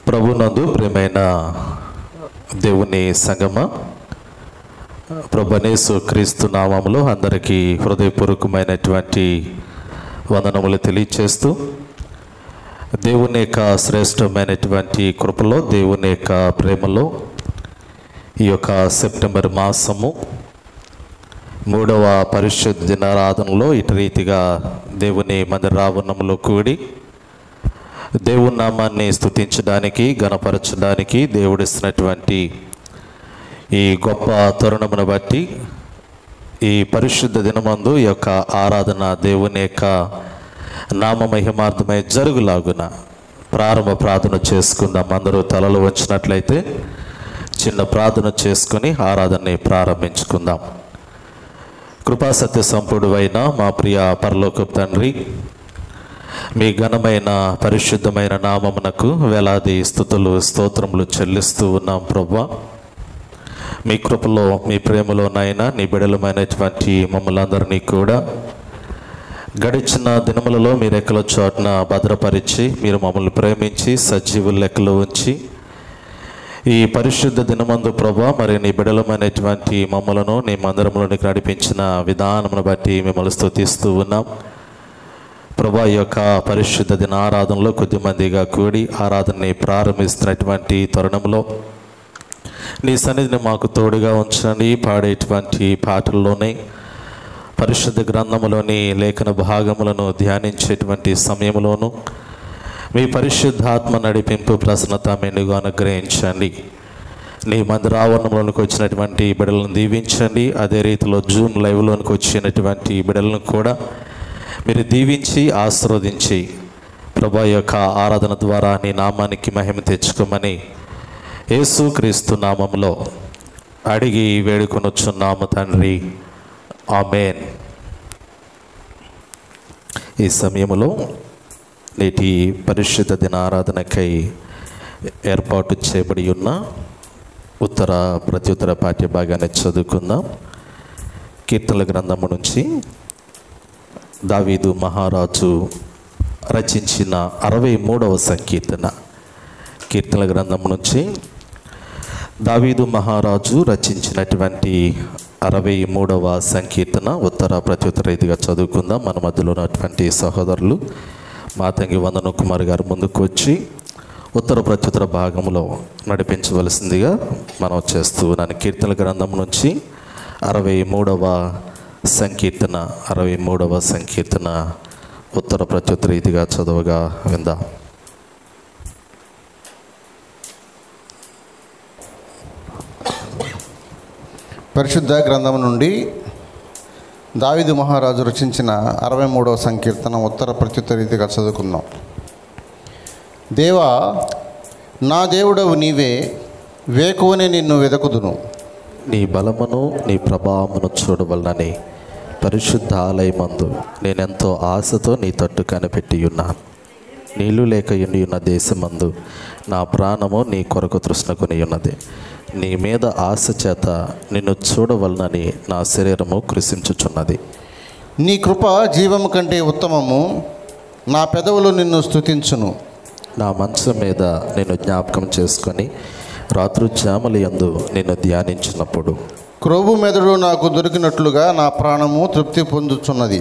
ప్రభునందు ప్రియమైన దేవుని సంగమ, ప్రభువైన యేసు క్రీస్తు నామములో అందరికీ హృదయపూర్వకమైనటువంటి వందనములు తెలియచేస్తూ, దేవుని యొక్క శ్రేష్టమైనటువంటి కృపలో, దేవుని యొక్క ప్రేమలో ఈ యొక్క సెప్టెంబర్ మాసము 3వ పరిశుద్ధ దినారాధనలో ఇటు రీతిగా దేవుని మందిరావరణంలో కూడి దేవుని నామాన్ని స్తుతించడానికి, గణపరచడానికి దేవుడిస్తున్నటువంటి ఈ గొప్ప తరుణమును బట్టి ఈ పరిశుద్ధ దినమందు ఈ యొక్క ఆరాధన దేవుని యొక్క నామ మహిమార్థమై జరుగులాగున ప్రారంభ ప్రార్థన చేసుకుందాం. అందరూ తలలు వచ్చినట్లయితే చిన్న ప్రార్థన చేసుకుని ఆరాధనని ప్రారంభించుకుందాం. కృపా సత్య సంపూర్ణుడైన మా ప్రియ పరలోకపు తండ్రి, మీ ఘనమైన పరిశుద్ధమైన నామమునకు వేలాది స్తుతులు స్తోత్రములు చెల్లిస్తూ ఉన్నాం. ప్రభువా, మీ కృపలో, మీ ప్రేమలోనైనా నీ బిడలమైనటువంటి మమ్మల్ని అందరినీ కూడా గడిచిన దినములలో మీరు ఎక్కల చోటున భద్రపరిచి, మీరు మమ్మల్ని ప్రేమించి సజీవుల లెక్కలో ఉంచి ఈ పరిశుద్ధ దినమందు ప్రభువా, మరి నీ బిడలమైనటువంటి మమ్మలను నీ మందిరంలోనికి నడిపించిన విధానమును బట్టి మిమ్మల్ని స్తుతిస్తూ ఉన్నాం. ప్రభా, ఈ యొక్క పరిశుద్ధ దిన ఆరాధనలో కొద్దిమందిగా కూడి ఆరాధనని ప్రారంభిస్తున్నటువంటి తరుణంలో నీ సన్నిధిని మాకు తోడుగా ఉంచండి. పాడేటువంటి పాటల్లోనే పరిశుద్ధ గ్రంథములోని లేఖన భాగములను ధ్యానించేటువంటి సమయంలోనూ మీ పరిశుద్ధాత్మ నడిపింపు ప్రసన్నత మెండుగా అనుగ్రహించండి. నీ మందిరావరణంలోనికి వచ్చినటువంటి బిడ్డలను దీవించండి. అదే రీతిలో జూమ్ లైవ్లోనికి వచ్చినటువంటి బిడ్డలను కూడా మీరు దీవించి ఆశీర్వదించి ప్రభా యొక్క ఆరాధన ద్వారా నీ నామానికి మహిమ తెచ్చుకోమని యేసు క్రీస్తు నామంలో అడిగి వేడుకొనొచ్చున్నాము తండ్రి, ఆమేన్. ఈ సమయంలో నేటి పరిశుద్ధ దిన ఆరాధనకై ఏర్పాటు చేయబడి ఉన్న ప్రత్యుత్తర పాఠ్య భాగాన్ని చదువుకుందాం. కీర్తనల గ్రంథము నుంచి దావీదు మహారాజు రచించిన 63వ సంకీర్తన. కీర్తనల గ్రంథం నుంచి దావీదు మహారాజు రచించినటువంటి 63వ సంకీర్తన ప్రత్యుత్తర రీతిగా చదువుకుందాం. మన మధ్యలో ఉన్నటువంటి సహోదరులు మాతంగి వందన కుమార్ గారు ముందుకు వచ్చి ప్రత్యుత్తర భాగంలో నడిపించవలసిందిగా మనం చేస్తూ ఉన్నాను. కీర్తనల గ్రంథం నుంచి 63వ సంకీర్తన 63వ సంకీర్తన ప్రత్యుత్తర రీతిగా చదువుగా విందాం. పరిశుద్ధ గ్రంథం నుండి దావీదు మహారాజు రచించిన 63వ సంకీర్తన ప్రత్యుత్తర రీతిగా చదువుకుందాం. దేవా, నా దేవుడవు నీవే, వేకువనే నిన్ను వెదకుదును. నీ బలమును నీ ప్రభావమును చూడవలనని పరిశుద్ధ ఆలయమందు నేనెంతో ఆశతో నీ తట్టు కనిపెట్టి ఉన్నాను. నీళ్లు లేక ఉన్న దేశమందు నా ప్రాణము నీ కొరకు తృష్ణకొని ఉన్నది. నీ మీద ఆశ చేత నిన్ను చూడవలనని నా శరీరము కృషించుచున్నది. నీ కృప జీవము కంటే ఉత్తమము, నా పెదవులు నిన్ను స్తుతించును. నా మనసు మీద నిన్ను జ్ఞాపకం చేసుకొని రాత్రుజాముల యందు నిన్ను ధ్యానించినప్పుడు క్రొవ్వు మెదడు నాకు దొరికినట్లుగా నా ప్రాణము తృప్తి పొందుచున్నది.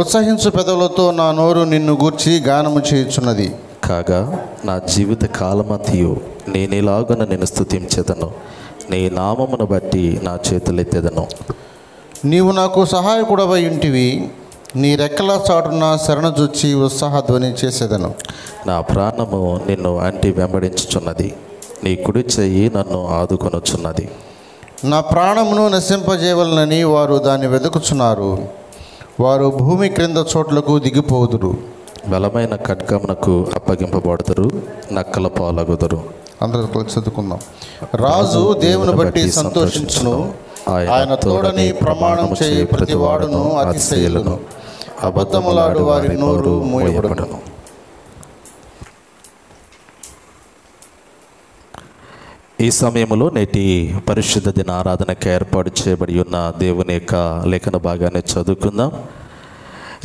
ఉత్సహించు పెదవులతో నా నోరు నిన్ను గూర్చి గానము చేయుచున్నది. కాగా నా జీవిత కాలమంతయు నేనేలాగున నిన్ను స్తుతించెదను, నీ నామమును బట్టి నా చేతులెత్తెదను. నీవు నాకు సహాయకుడవై ఉంటివి, నీ రెక్కల చాటున శరణజొచ్చి ఉత్సాహధ్వని చేసేదను. నా ప్రాణము నిన్ను అంటి వెంబడించుచున్నది, నీ కుడి చెయ్యి నన్ను ఆదుకొనుచున్నది. నా ప్రాణమును నశింపజేయవలనని వారు దాన్ని వెతుకుచున్నారు. వారు భూమి క్రింద చోట్లకు దిగిపోదురు. బలమైన ఖడ్గమునకు అప్పగింపబడుదురు, నక్కల పాలగుదురు. అందరూ కలిసి చదువుకుందాం. రాజు దేవుని బట్టి సంతోషించును, ఆయన తోడని ప్రమాణం చేయి ప్రతి వాడును అతిశయలును. అబద్ధములాడు వారి నోరు మూయబడును. ఈ సమయంలో నేటి పరిశుద్ధ దిన ఆరాధనకు ఏర్పాటు చేయబడి ఉన్న దేవుని యొక్క లేఖన భాగాన్ని చదువుకుందాం.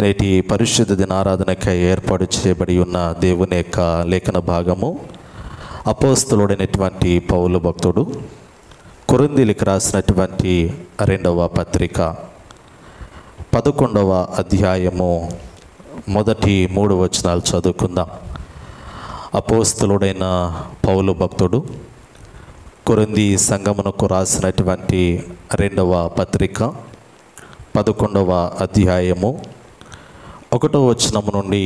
నేటి పరిశుద్ధ దిన ఆరాధనకై ఏర్పాటు చేయబడి ఉన్న దేవుని యొక్క లేఖన భాగము అపోస్తలుడైనటువంటి పౌలు భక్తుడు కొరింథీయులకు రాసినటువంటి 2వ పత్రిక 11వ అధ్యాయము మొదటి 3 వచనాలు చదువుకుందాం. అపోస్తలుడైన పౌలు భక్తుడు కొరింథీ సంఘమునకు రాసినటువంటి 2వ పత్రిక 11వ అధ్యాయము 1వ వచనం నుండి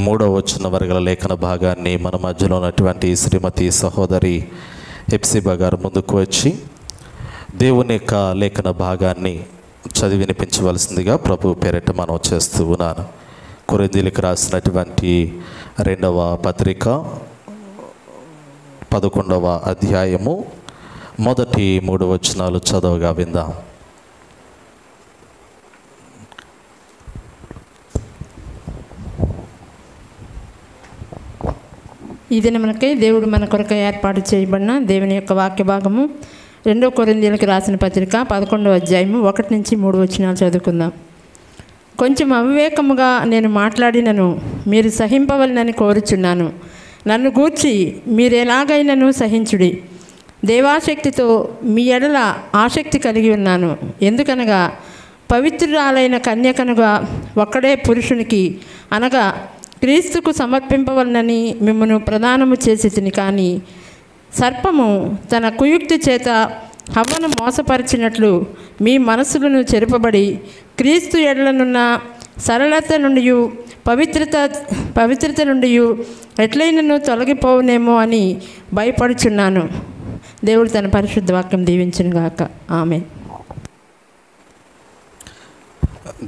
3వ వచనం వరకు లేఖన భాగాన్ని మన మధ్యలో ఉన్నటువంటి శ్రీమతి సహోదరి హెప్సిబా గారు ముందుకు వచ్చి దేవుని యొక్క లేఖన భాగాన్ని చదివి వినిపించవలసిందిగా ప్రభు పేరిట మనం చేస్తూ ఉన్నాను. కొరింథీయులకు రాసినటువంటి 2వ పత్రిక 11వ అధ్యాయము మొదటి 3 వచనాలు చదవగా విందాం. ఈ దినమునకై దేవుడు మన కొరకు ఏర్పాటు చేయబడిన దేవుని యొక్క వాక్య భాగము 2 కొరింథీయులకు రాసిన పత్రిక 11వ అధ్యాయము 1 నుంచి 3 వచనాలు చదువుకుందాం. కొంచెం అవివేకముగా నేను మాట్లాడినను మీరు సహింపవలనని కోరుచున్నాను. నన్ను గూర్చి మీరు ఎలాగైనను సహించుడి. దేవాశక్తితో మీ ఎడల ఆసక్తి కలిగి ఉన్నాను. ఎందుకనగా పవిత్రురాలైన కన్యకనుగా ఒక్కడే పురుషునికి అనగా క్రీస్తుకు సమర్పింపవలనని మిమ్మను ప్రదానము చేసి తిని. కానీ సర్పము తన కుయుక్తి చేత హవ్వను మోసపరిచినట్లు మీ మనసులను చెరుపబడి క్రీస్తు ఎడలనున్న సరళత నుండి పవిత్రత నుండి ఎట్లయినను తొలగిపోవునేమో అని భయపడుచున్నాను. దేవుడు తన పరిశుద్ధ వాక్యం దీవించునుగాక. ఆమేన్.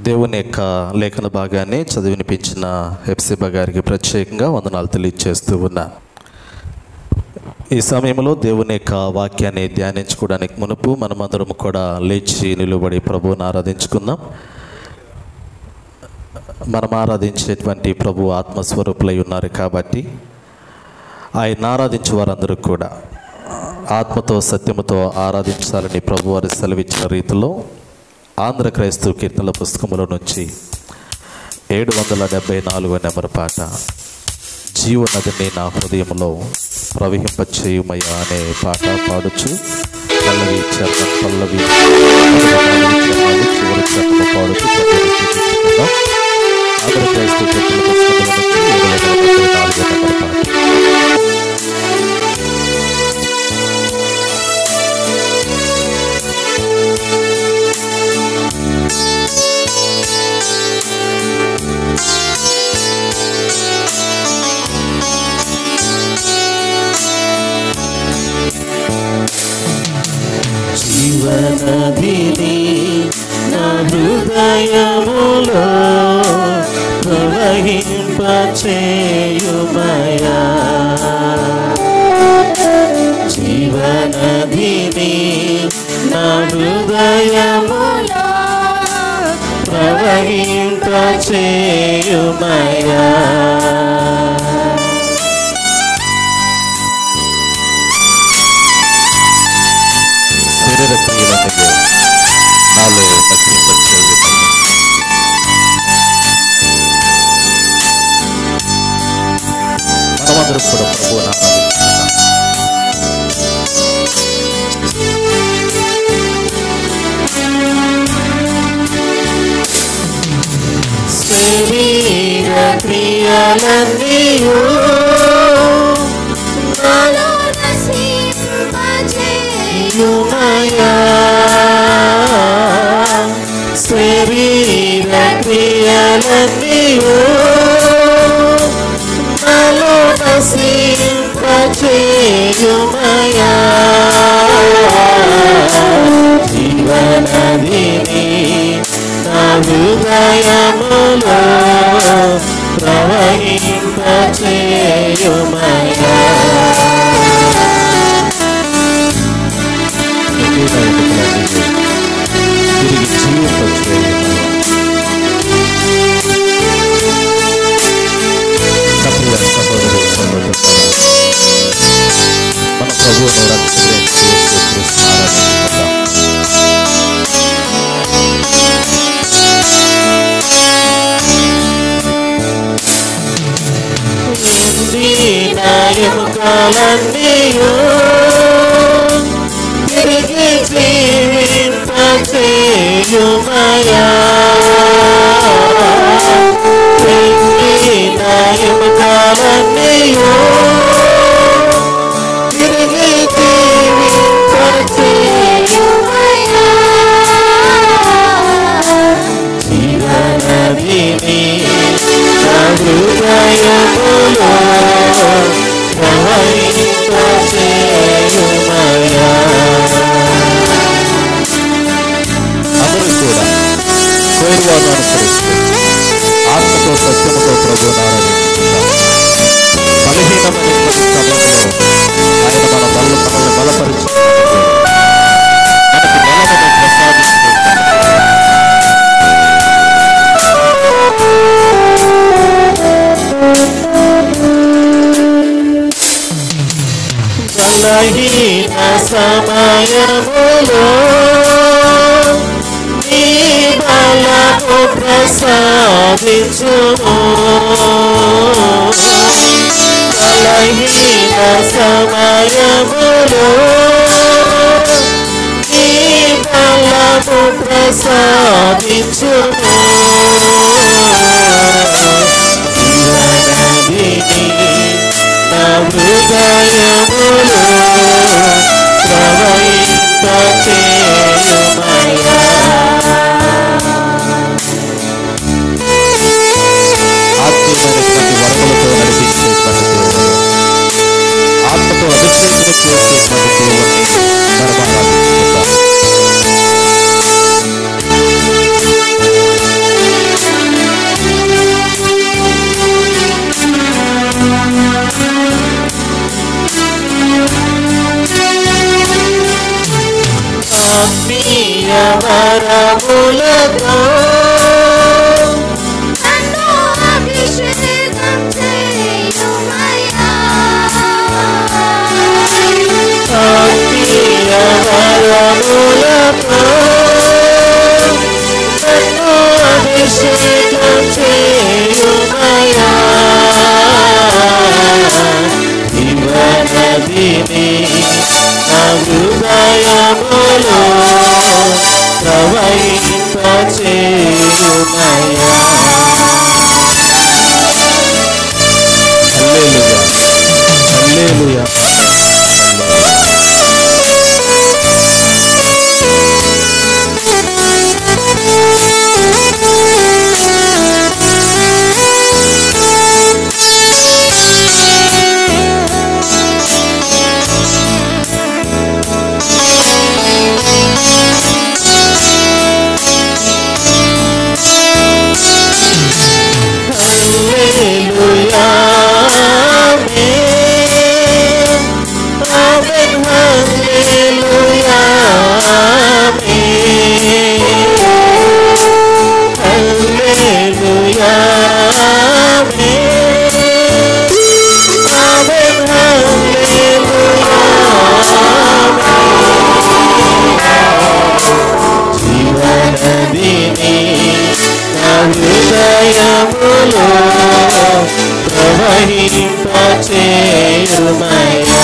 దేవుని యొక్క లేఖన భాగాన్ని చదివి వినిపించిన హెప్సిబా గారికి ప్రత్యేకంగా వందనాలు తెలియజేస్తూ ఉన్నాను. ఈ సమయంలో దేవుని యొక్క వాక్యాన్ని ధ్యానించుకోవడానికి మునుపు మనమందరం కూడా లేచి నిలువబడి ప్రభువుని ఆరాధించుకుందాం. మనం ఆరాధించేటువంటి ప్రభు ఆత్మస్వరూపులై ఉన్నారు కాబట్టి ఆయన ఆరాధించే వారందరూ కూడా ఆత్మతో సత్యముతో ఆరాధించాలని ప్రభు వారి సెలవిచ్చిన రీతిలో ఆంధ్ర క్రైస్తవ కీర్తనల పుస్తకంలో నుంచి 774వ నెంబర్ పాట జీవనదిని నా హృదయంలో ప్రవహింపచేయుమయ్యా అనే పాట పాడుచు పల్లవి చరణం పల్లవి చివరి చరణం పాడుతూ చూపించుకుందాం. ఆంధ్ర క్రైస్తవ కీర్తనల పుస్తకంలో నుంచి 774వ నెంబర్ పాట. జీవనదిని నా హృదయములో ప్రవహింపచేయుమయా. జీవనదిని నా హృదయములో ప్రవహింపచేయుమయా. శరీర క్రియలను నాలో నశింపచేయుము. మనమందరం కూడా ప్రభువుని ఆరాధించుకుందాం. శరీర క్రియలన్నీయు నాలో నశింపచేయుమయా. శరీర క్రియలన్నీయు నాలో నశింపచేయుమయా. జీవనదిని నా హృదయములో ప్రవహింపచేయుమయా. తిరిగి జీవింపచేయుమయ్యా. ప్రియ సహోదరి సహోదరులారా, మన ప్రభువును రక్షకుడైన యేసు క్రీస్తును ఆరాధించుకుందాం. నా ఎముకలన్నీయు తిరిగి జీవింపచేయుమయా నా ఎముకలన్నీయు తిరిగి జీవింపచేయుమయా జీవనదిని నా హృదయములో ప్రవహింపచేయుమయా. అందరూ కూడా కోరువాను అనుసరిస్తూ ఆత్మతో సత్యముతో ప్రభువును ఆరాధించుకుందాం. బలహీనమైనటువంటి సమయంలో ఆయన మనల్ని బలపరిచి మనకి బలమును ప్రసాదించుకుంటాం. బలహీన సమయములో నీ బలము ప్రసాదించుము. బలహీన సమయములో నీ బలము ప్రసాదించుము. జీవనదిని నా హృదయములో ప్రవహింపచేయుమయా. ఆత్మీయమైనటువంటి వరములతో నడిపించేటువంటి దేవుడు, ఆత్మతో అభిషేకం చేసేటువంటి దేవుడిని మనం ఆరాధించుకుందాం. ఆత్మీయ వరములతో నన్ను అభిషేకం చేయుమయా. ఆత్మీయ వరములతో నన్ను అభిషేకం చేయుమయా. జీవనదిని నా హృదయములో ప్రవహింపచేయుమయా. హల్లెలూయా, హల్లెలూయా. హృదయములో ప్రవహింపచేయుమయా.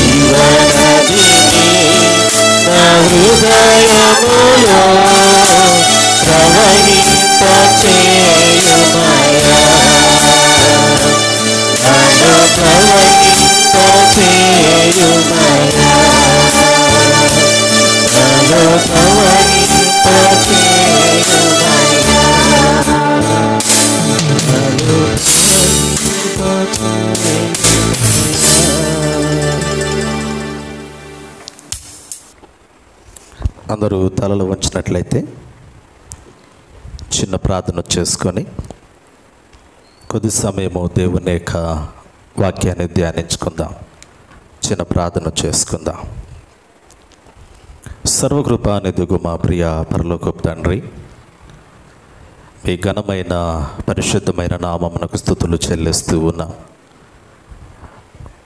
జీవనదిని నా హృదయములో ప్రవహింపచేయుమయా. నన్ను ప్రవహింపచేయుమయా. నన్ను ప్రవహింపచేయుమయా. నన్ను అందరూ తలలు వంచినట్లయితే చిన్న ప్రార్థన చేసుకొని కొద్ది సమయము దేవుని యొక్క వాక్యాన్ని ధ్యానించుకుందాం. చిన్న ప్రార్థన చేసుకుందాం. సర్వకృపానిధిగు మా ప్రియ పరలోకపు తండ్రి, మీ ఘనమైన పరిశుద్ధమైన నామమునకు స్తుతులు చెల్లిస్తూ ఉన్నాం.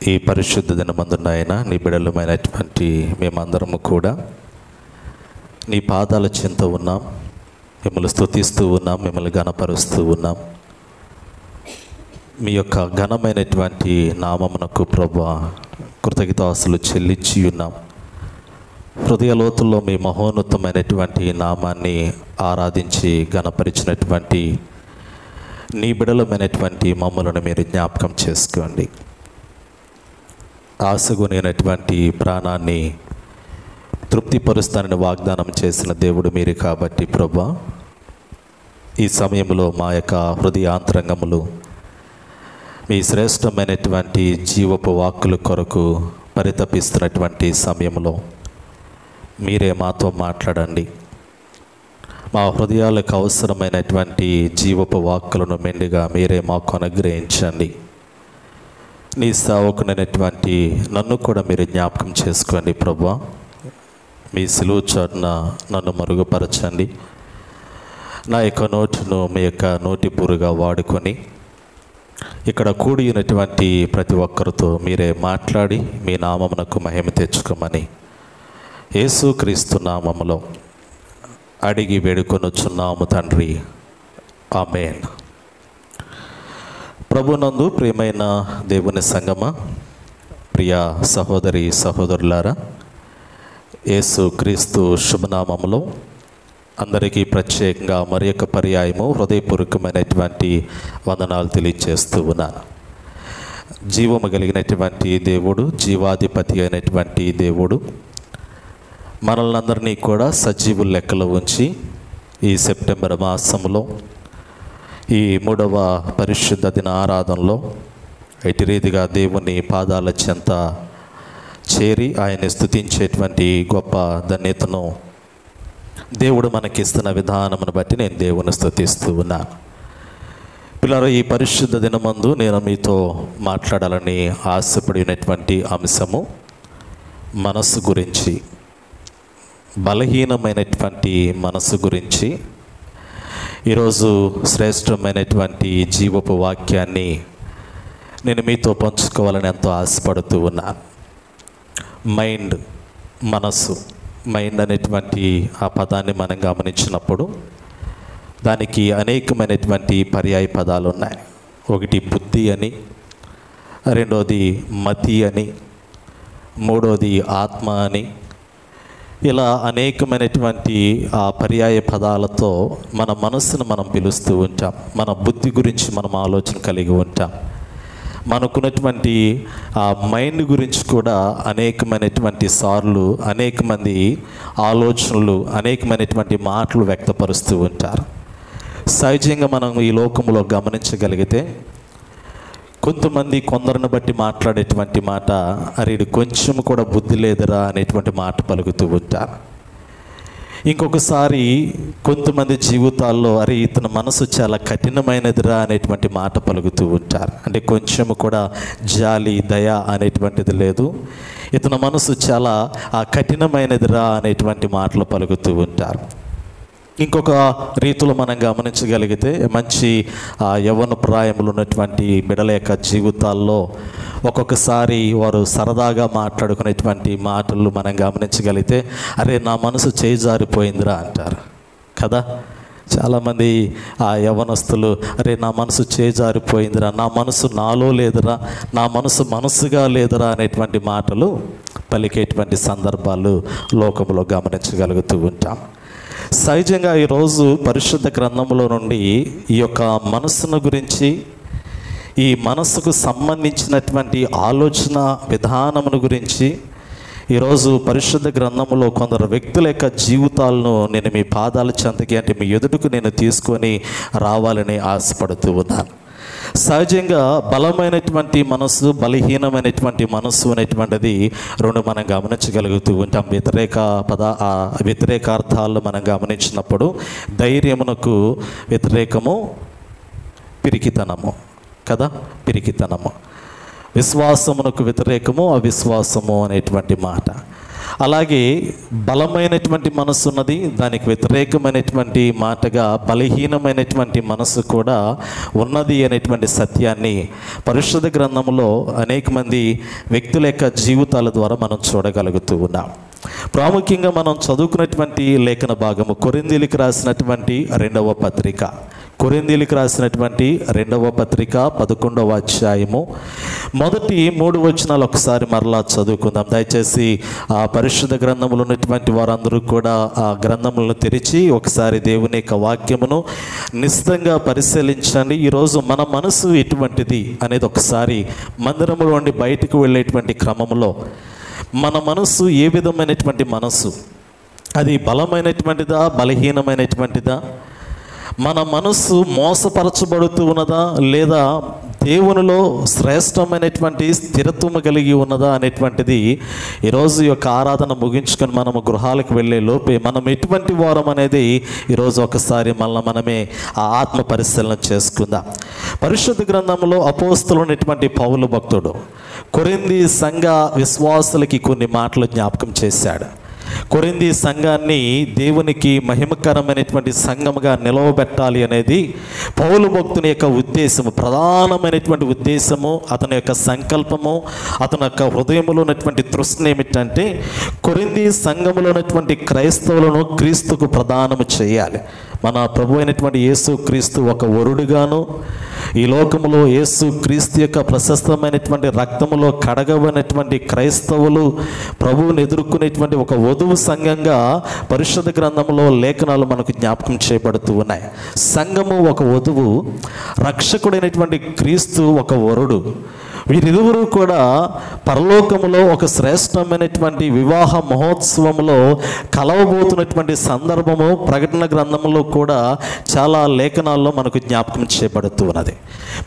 ఈ పరిశుద్ధ దినమందునైనా నీ బిడ్డలమైనటువంటి మేమందరము కూడా నీ పాదాల చింత ఉన్నాం, మిమ్మల్ని స్తుతిస్తూ ఉన్నాం, మిమ్మల్ని ఘనపరుస్తూ ఉన్నాం. మీ యొక్క ఘనమైనటువంటి నామమునకు ప్రభువా కృతజ్ఞతాస్తులు చెల్లించి ఉన్నాం. హృదయ లోతుల్లో మీ మహోన్నతమైనటువంటి నామాన్ని ఆరాధించి ఘనపరిచినటువంటి నీ బిడలమైనటువంటి మమ్మలను మీరు జ్ఞాపకం చేసుకోండి. ఆశగునైనటువంటి ప్రాణాన్ని తృప్తిపరుస్తానని వాగ్దానం చేసిన దేవుడు మీరు కాబట్టి ప్రభువా, ఈ సమయంలో మా యొక్క హృదయాంతరంగములు మీ శ్రేష్టమైనటువంటి జీవపు వాక్కుల కొరకు పరితపిస్తున్నటువంటి సమయంలో మీరే మాతో మాట్లాడండి. మా హృదయాలకు అవసరమైనటువంటి జీవపు వాక్కులను మెండుగా మీరే మాకు అనుగ్రహించండి. నీ సేవకునైనటువంటి నన్ను కూడా మీరు జ్ఞాపకం చేసుకోండి ప్రభువా. మీ సిలువ చాటున నన్ను మరుగుపరచండి. నా యొక్క నోటును మీ యొక్క నోటి పూరుగా వాడుకొని ఇక్కడ కూడి ఉన్నటువంటి ప్రతి ఒక్కరితో మీరే మాట్లాడి మీ నామమునకు మహిమ తెచ్చుకోమని యేసుక్రీస్తు నామములో అడిగి వేడుకొనుచున్నాము తండ్రి, ఆమేన్. ప్రభునందు ప్రియమైన దేవుని సంగమా, ప్రియ సహోదరి సహోదరులారా, యేసుక్రీస్తు శుభనామములో అందరికీ ప్రత్యేకంగా మరి యొక్క పర్యాయము హృదయపూర్వకమైనటువంటి వందనాలు తెలియజేస్తూ ఉన్నాను. జీవము కలిగినటువంటి దేవుడు, జీవాధిపతి అయినటువంటి దేవుడు మనల్ని అందరినీ కూడా సజీవుల లెక్కలో ఉంచి ఈ సెప్టెంబర్ మాసంలో ఈ 3వ పరిశుద్ధ దిన ఆరాధనలో ఇటు రీతిగా దేవుని పాదాల చెంత చేరి ఆయన్ని స్తుతించేటువంటి గొప్ప ధన్యతను దేవుడు మనకిస్తున్న విధానమును బట్టి నేను దేవుని స్తుతిస్తూ ఉన్నాను. పిల్లలు, ఈ పరిశుద్ధ దినమందు నేను మీతో మాట్లాడాలని ఆశపడినటువంటి అంశము మనస్సు గురించి, బలహీనమైనటువంటి మనస్సు గురించి. ఈరోజు శ్రేష్టమైనటువంటి జీవపు వాక్యాన్ని నేను మీతో పంచుకోవాలని ఎంతో ఆశపడుతూ ఉన్నాను. మైండ్, మనస్సు. మైండ్ అనేటువంటి ఆ పదాన్ని మనం గమనించినప్పుడు దానికి అనేకమైనటువంటి పర్యాయ పదాలు ఉన్నాయి. ఒకటి బుద్ధి అని, రెండోది మతి అని, మూడోది ఆత్మ అని, ఇలా అనేకమైనటువంటి ఆ పర్యాయ పదాలతో మన మనస్సును మనం పిలుస్తూ ఉంటాం. మన బుద్ధి గురించి మనం ఆలోచన కలిగి ఉంటాం. మనకున్నటువంటి ఆ మైండ్ గురించి కూడా అనేకమైనటువంటి సార్లు అనేక మంది ఆలోచనలు, అనేకమైనటువంటి మాటలు వ్యక్తపరుస్తూ ఉంటారు. సహజంగా మనం ఈ లోకంలో గమనించగలిగితే కొందరిని బట్టి మాట్లాడేటువంటి మాట, అరే ఇది కొంచెం కూడా బుద్ధి లేదురా అనేటువంటి మాట పలుకుతూ ఉంటారు. ఇంకొకసారి కొంతమంది జీవితాల్లో అరే ఇతని మనసు చాలా కఠినమైనదిరా అనేటువంటి మాట పలుకుతూ ఉంటారు. అంటే కొంచెం కూడా జాలి, దయ అనేటువంటిది లేదు, ఇతని మనసు చాలా కఠినమైనదిరా అనేటువంటి మాటలు పలుకుతూ ఉంటారు. ఇంకొక రీతిలో మనం గమనించగలిగితే మంచి యవ్వన ప్రాయములు ఉన్నటువంటి బిడ్డల యొక్క జీవితాల్లో ఒక్కొక్కసారి వారు సరదాగా మాట్లాడుకునేటువంటి మాటలు మనం గమనించగలిగితే అరే నా మనసు చేజారిపోయిందిరా అంటారు కదా. చాలామంది ఆ యవ్వనస్తులు అరే నా మనసు చేజారిపోయిందిరా, నా మనసు నాలో లేదురా, నా మనసు మనసుగా లేదురా అనేటువంటి మాటలు పలికేటువంటి సందర్భాలు లోకంలో గమనించగలుగుతూ ఉంటాం. సహజంగా ఈరోజు పరిశుద్ధ గ్రంథంలో నుండి ఈ యొక్క మనస్సును గురించి, ఈ మనస్సుకు సంబంధించినటువంటి ఆలోచన విధానమును గురించి ఈరోజు పరిశుద్ధ గ్రంథంలో కొందరు వ్యక్తుల యొక్క జీవితాలను నేను మీ పాదాల చెంతకి, అంటే మీ ఎదుటకు నేను తీసుకొని రావాలని ఆశపడుతూ ఉన్నాను. సహజంగా బలమైనటువంటి మనస్సు, బలహీనమైనటువంటి మనస్సు అనేటువంటిది రెండు మనం గమనించగలుగుతూ ఉంటాం. వ్యతిరేకార్థాలు మనం గమనించినప్పుడు ధైర్యమునకు వ్యతిరేకము పిరికితనము కదా, పిరికితనము. విశ్వాసమునకు వ్యతిరేకము అవిశ్వాసము అనేటువంటి మాట. అలాగే బలమైనటువంటి మనస్సు ఉన్నది, దానికి వ్యతిరేకమైనటువంటి మాటగా బలహీనమైనటువంటి మనస్సు కూడా ఉన్నది అనేటువంటి సత్యాన్ని పరిశుద్ధ గ్రంథంలో అనేక మంది వ్యక్తుల యొక్క జీవితాల ద్వారా మనం చూడగలుగుతూ ఉన్నాం. ప్రాముఖ్యంగా మనం చదువుకున్నటువంటి లేఖన భాగము కొరింథీయులకు రాసినటువంటి 2వ పత్రిక. కొరింథీయులకు రాసినటువంటి 2వ పత్రిక 11వ అధ్యాయము మొదటి 3 వచనాలు ఒకసారి మరలా చదువుకుందాం. దయచేసి ఆ పరిశుద్ధ గ్రంథములో ఉన్నటువంటి వారందరూ కూడా ఆ గ్రంథములను తెరిచి ఒకసారి దేవుని యొక్క వాక్యమును నిశ్చితంగా పరిశీలించండి. ఈరోజు మన మనసు ఎటువంటిది అనేది ఒకసారి మందిరములో నుండి బయటకు వెళ్ళేటువంటి క్రమంలో మన మనసు ఏ విధమైనటువంటి మనసు, అది బలమైనటువంటిదా బలహీనమైనటువంటిదా, మన మనసు మోసపరచబడుతూ ఉన్నదా లేదా దేవునిలో శ్రేష్టమైనటువంటి స్థిరత్వము కలిగి ఉన్నదా అనేటువంటిది ఈరోజు ఈ యొక్క ఆరాధన ముగించుకొని మనము గృహాలకు వెళ్ళే లోపే మనం ఎటువంటి వారం అనేది ఈరోజు ఒకసారి మనమే ఆ ఆత్మ పరిశీలన చేసుకుందాం. పరిశుద్ధ గ్రంథంలో అపోస్తలున్నటువంటి పౌలు భక్తుడు కొరింథీ సంఘ విశ్వాసులకి కొన్ని మాటలు జ్ఞాపకం చేశాడు. కొరింథీ సంఘాన్ని దేవునికి మహిమకరమైనటువంటి సంఘముగా నిలవబెట్టాలి అనేది పౌలు భక్తుని యొక్క ఉద్దేశము, ప్రధానమైనటువంటి ఉద్దేశము, అతని యొక్క సంకల్పము, అతని యొక్క హృదయంలో ఉన్నటువంటి తృష్ణ ఏమిటంటే కొరింథీ సంఘములో ఉన్నటువంటి క్రైస్తవులను క్రీస్తుకు ప్రదానము చేయాలి. మన ప్రభు అయినటువంటి యేసు క్రీస్తు ఒక వరుడుగాను ఈ లోకములో యేసు క్రీస్తు యొక్క ప్రశస్తమైనటువంటి రక్తములో కడగబడినటువంటి క్రైస్తవులు ప్రభువుని ఎదుర్కొనేటువంటి ఒక వధువు సంఘంగా పరిశుద్ధ గ్రంథంలో లేఖనాలు మనకు జ్ఞాపకం చేయబడుతూ ఉన్నాయి. సంఘము ఒక వధువు, రక్షకుడైనటువంటి క్రీస్తు ఒక వరుడు. వీరిరువురు కూడా పరలోకములో ఒక శ్రేష్టమైనటువంటి వివాహ మహోత్సవంలో కలవబోతున్నటువంటి సందర్భము ప్రకటన గ్రంథంలో కూడా చాలా లేఖనాల్లో మనకు జ్ఞాపకం చేయబడుతూ ఉన్నది.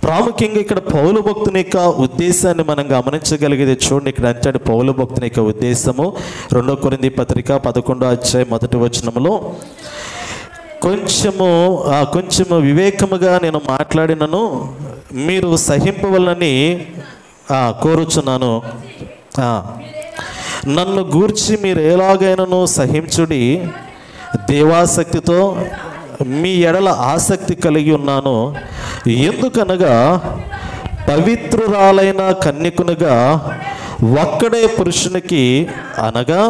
ప్రాముఖ్యంగా ఇక్కడ పౌలు భక్తుని యొక్క ఉద్దేశాన్ని మనం గమనించగలిగేది. చూడండి, ఇక్కడ అంటాడు పౌలు భక్తుని యొక్క ఉద్దేశము 2 కొరింథీ పత్రిక 11వ అధ్యాయం 1వ వచనములో, కొంచెము వివేకముగా నేను మాట్లాడినను మీరు సహింపవలనని కోరుచున్నాను. నన్ను గూర్చి మీరు ఎలాగైనాను సహించుడి, దేవాసక్తితో మీ ఎడల ఆసక్తి కలిగి ఉన్నాను. ఎందుకనగా పవిత్రురాలైన కన్యకునిగా ఒక్కడే పురుషునికి అనగా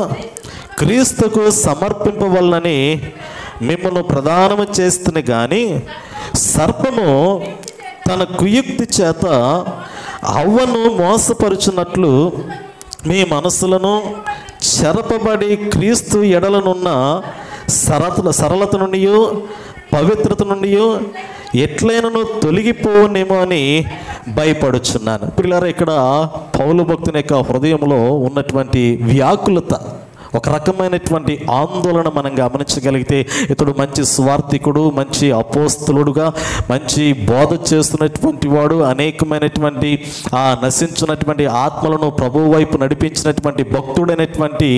క్రీస్తుకు సమర్పింపవలనని మిమ్మల్ని ప్రదానము చేస్తున్న కానీ సర్పము తన కుయుక్తి చేత హవ్వను మోసపరుచున్నట్లు మీ మనసులను చెరపబడి క్రీస్తు ఎడలనున్న సరళత నుండి పవిత్రత నుండి ఎట్లైనను తొలగిపోనేమో అని భయపడుచున్నాను. పిల్లరా, ఇక్కడ పౌలు భక్తుని యొక్క హృదయంలో ఉన్నటువంటి వ్యాకులత, ఒక రకమైనటువంటి ఆందోళన మనం గమనించగలిగితే ఇతడు మంచి స్వార్థికుడు, మంచి అపోస్తలుడుగా మంచి బోధ చేస్తున్నటువంటి వాడు, అనేకమైనటువంటి నశించినటువంటి ఆత్మలను ప్రభువు వైపు నడిపించినటువంటి భక్తుడైనటువంటి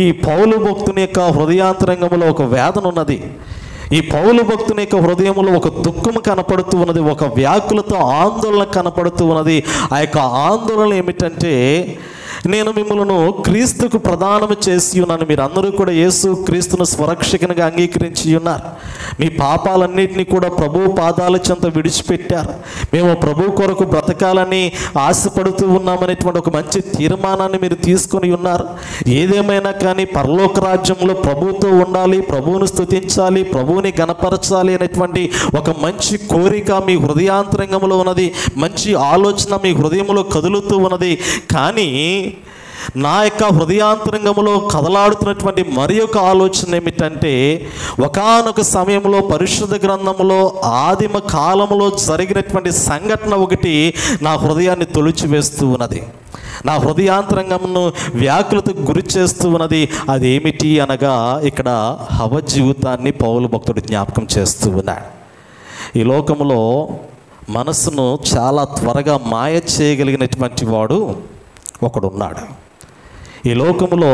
ఈ పౌలు భక్తుని యొక్క హృదయాంతరంగంలో ఒక వేదన ఉన్నది. ఈ పౌలు భక్తుని యొక్క హృదయంలో ఒక దుఃఖం కనపడుతూ ఉన్నది, ఒక వ్యాకులత ఆందోళన కనపడుతూ ఉన్నది. ఆ యొక్క ఆందోళన ఏమిటంటే, నేను మిమ్మల్ని క్రీస్తుకు ప్రదానము చేసి ఉన్నాను. మీరు అందరూ కూడా యేసు క్రీస్తును స్వరక్షకునిగా అంగీకరించి ఉన్నారు. మీ పాపాలన్నింటినీ కూడా ప్రభు పాదాల చెంత విడిచిపెట్టారు. మేము ప్రభు కొరకు బ్రతకాలని ఆశపడుతూ ఉన్నామనేటువంటి ఒక మంచి తీర్మానాన్ని మీరు తీసుకొని ఉన్నారు. ఏదేమైనా కానీ పరలోక రాజ్యంలో ప్రభువుతో ఉండాలి, ప్రభువును స్తుతించాలి, ప్రభువుని గణపరచాలి అనేటువంటి ఒక మంచి కోరిక మీ హృదయాంతరంగంలో ఉన్నది. మంచి ఆలోచన మీ హృదయంలో కదులుతూ ఉన్నది. కానీ నా యొక్క హృదయాంతరంగంలో కదలాడుతున్నటువంటి మరి ఒక ఆలోచన ఏమిటంటే, ఒకానొక సమయంలో పరిశుద్ధ గ్రంథంలో ఆదిమ కాలంలో జరిగినటువంటి సంఘటన ఒకటి నా హృదయాన్ని తొలిచివేస్తూ ఉన్నది, నా హృదయాంతరంగంను వ్యాకులతకు గురి చేస్తూ ఉన్నది. అదేమిటి అనగా, ఇక్కడ హవ్వ జీవితాన్ని పౌలు భక్తుడు జ్ఞాపకం చేస్తూ ఉన్నాడు. ఈ లోకంలో మనసును చాలా త్వరగా మాయ చేయగలిగినటువంటి వాడు ఒకడున్నాడు. ఈ లోకములో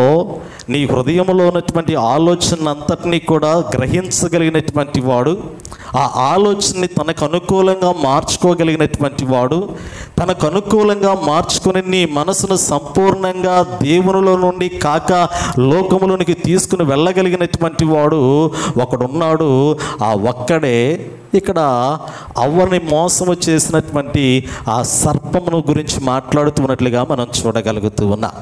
నీ హృదయంలో ఉన్నటువంటి ఆలోచన అంతటినీ కూడా గ్రహించగలిగినటువంటి వాడు, ఆ ఆలోచనని తనకు అనుకూలంగా మార్చుకోగలిగినటువంటి వాడు, తనకు అనుకూలంగా మార్చుకుని నీ మనసును సంపూర్ణంగా దేవునిలో నుండి కాక లోకములోనికి తీసుకుని వెళ్ళగలిగినటువంటి వాడు ఒకడున్నాడు. ఆ ఒక్కడే ఇక్కడ అవ్వని మోసము చేసినటువంటి ఆ సర్పమును గురించి మాట్లాడుతున్నట్లుగా మనం చూడగలుగుతూ ఉన్నాం.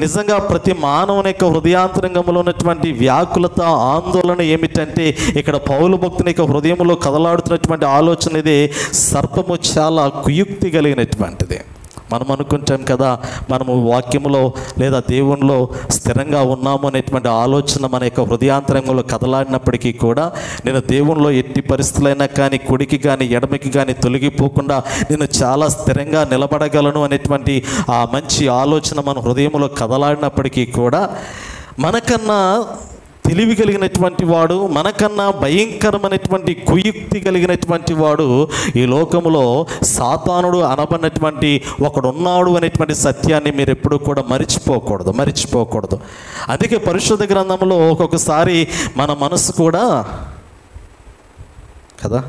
నిజంగా ప్రతి మానవుని యొక్క హృదయాంతరంగంలో ఉన్నటువంటి వ్యాకులత, ఆందోళన ఏమిటంటే ఇక్కడ పౌలు భక్తుని యొక్క హృదయంలో కదలాడుతున్నటువంటి ఆలోచన ఇది, సర్పము చాలా కుయుక్తి కలిగినటువంటిది. మనం అనుకుంటాం కదా, మనము వాక్యంలో లేదా దేవునిలో స్థిరంగా ఉన్నాము అనేటువంటి ఆలోచన మన యొక్క హృదయాంతరంగంలో కదలాడినప్పటికీ కూడా, నేను దేవునిలో ఎట్టి పరిస్థితులైనా కానీ కుడికి కానీ ఎడమకి కానీ తొలగిపోకుండా నేను చాలా స్థిరంగా నిలబడగలను అనేటువంటి ఆ మంచి ఆలోచన మన హృదయంలో కదలాడినప్పటికీ కూడా, మనకన్నా తెలివి కలిగినటువంటి వాడు, మనకన్నా భయంకరమైనటువంటి కుయుక్తి కలిగినటువంటి వాడు ఈ లోకంలో సాతానుడు అనబడినటువంటి ఒకడున్నాడు అనేటువంటి సత్యాన్ని మీరు ఎప్పుడూ కూడా మరిచిపోకూడదు. అందుకే పరిశుద్ధ గ్రంథంలో ఒక్కొక్కసారి మన మనసు కూడా కదా,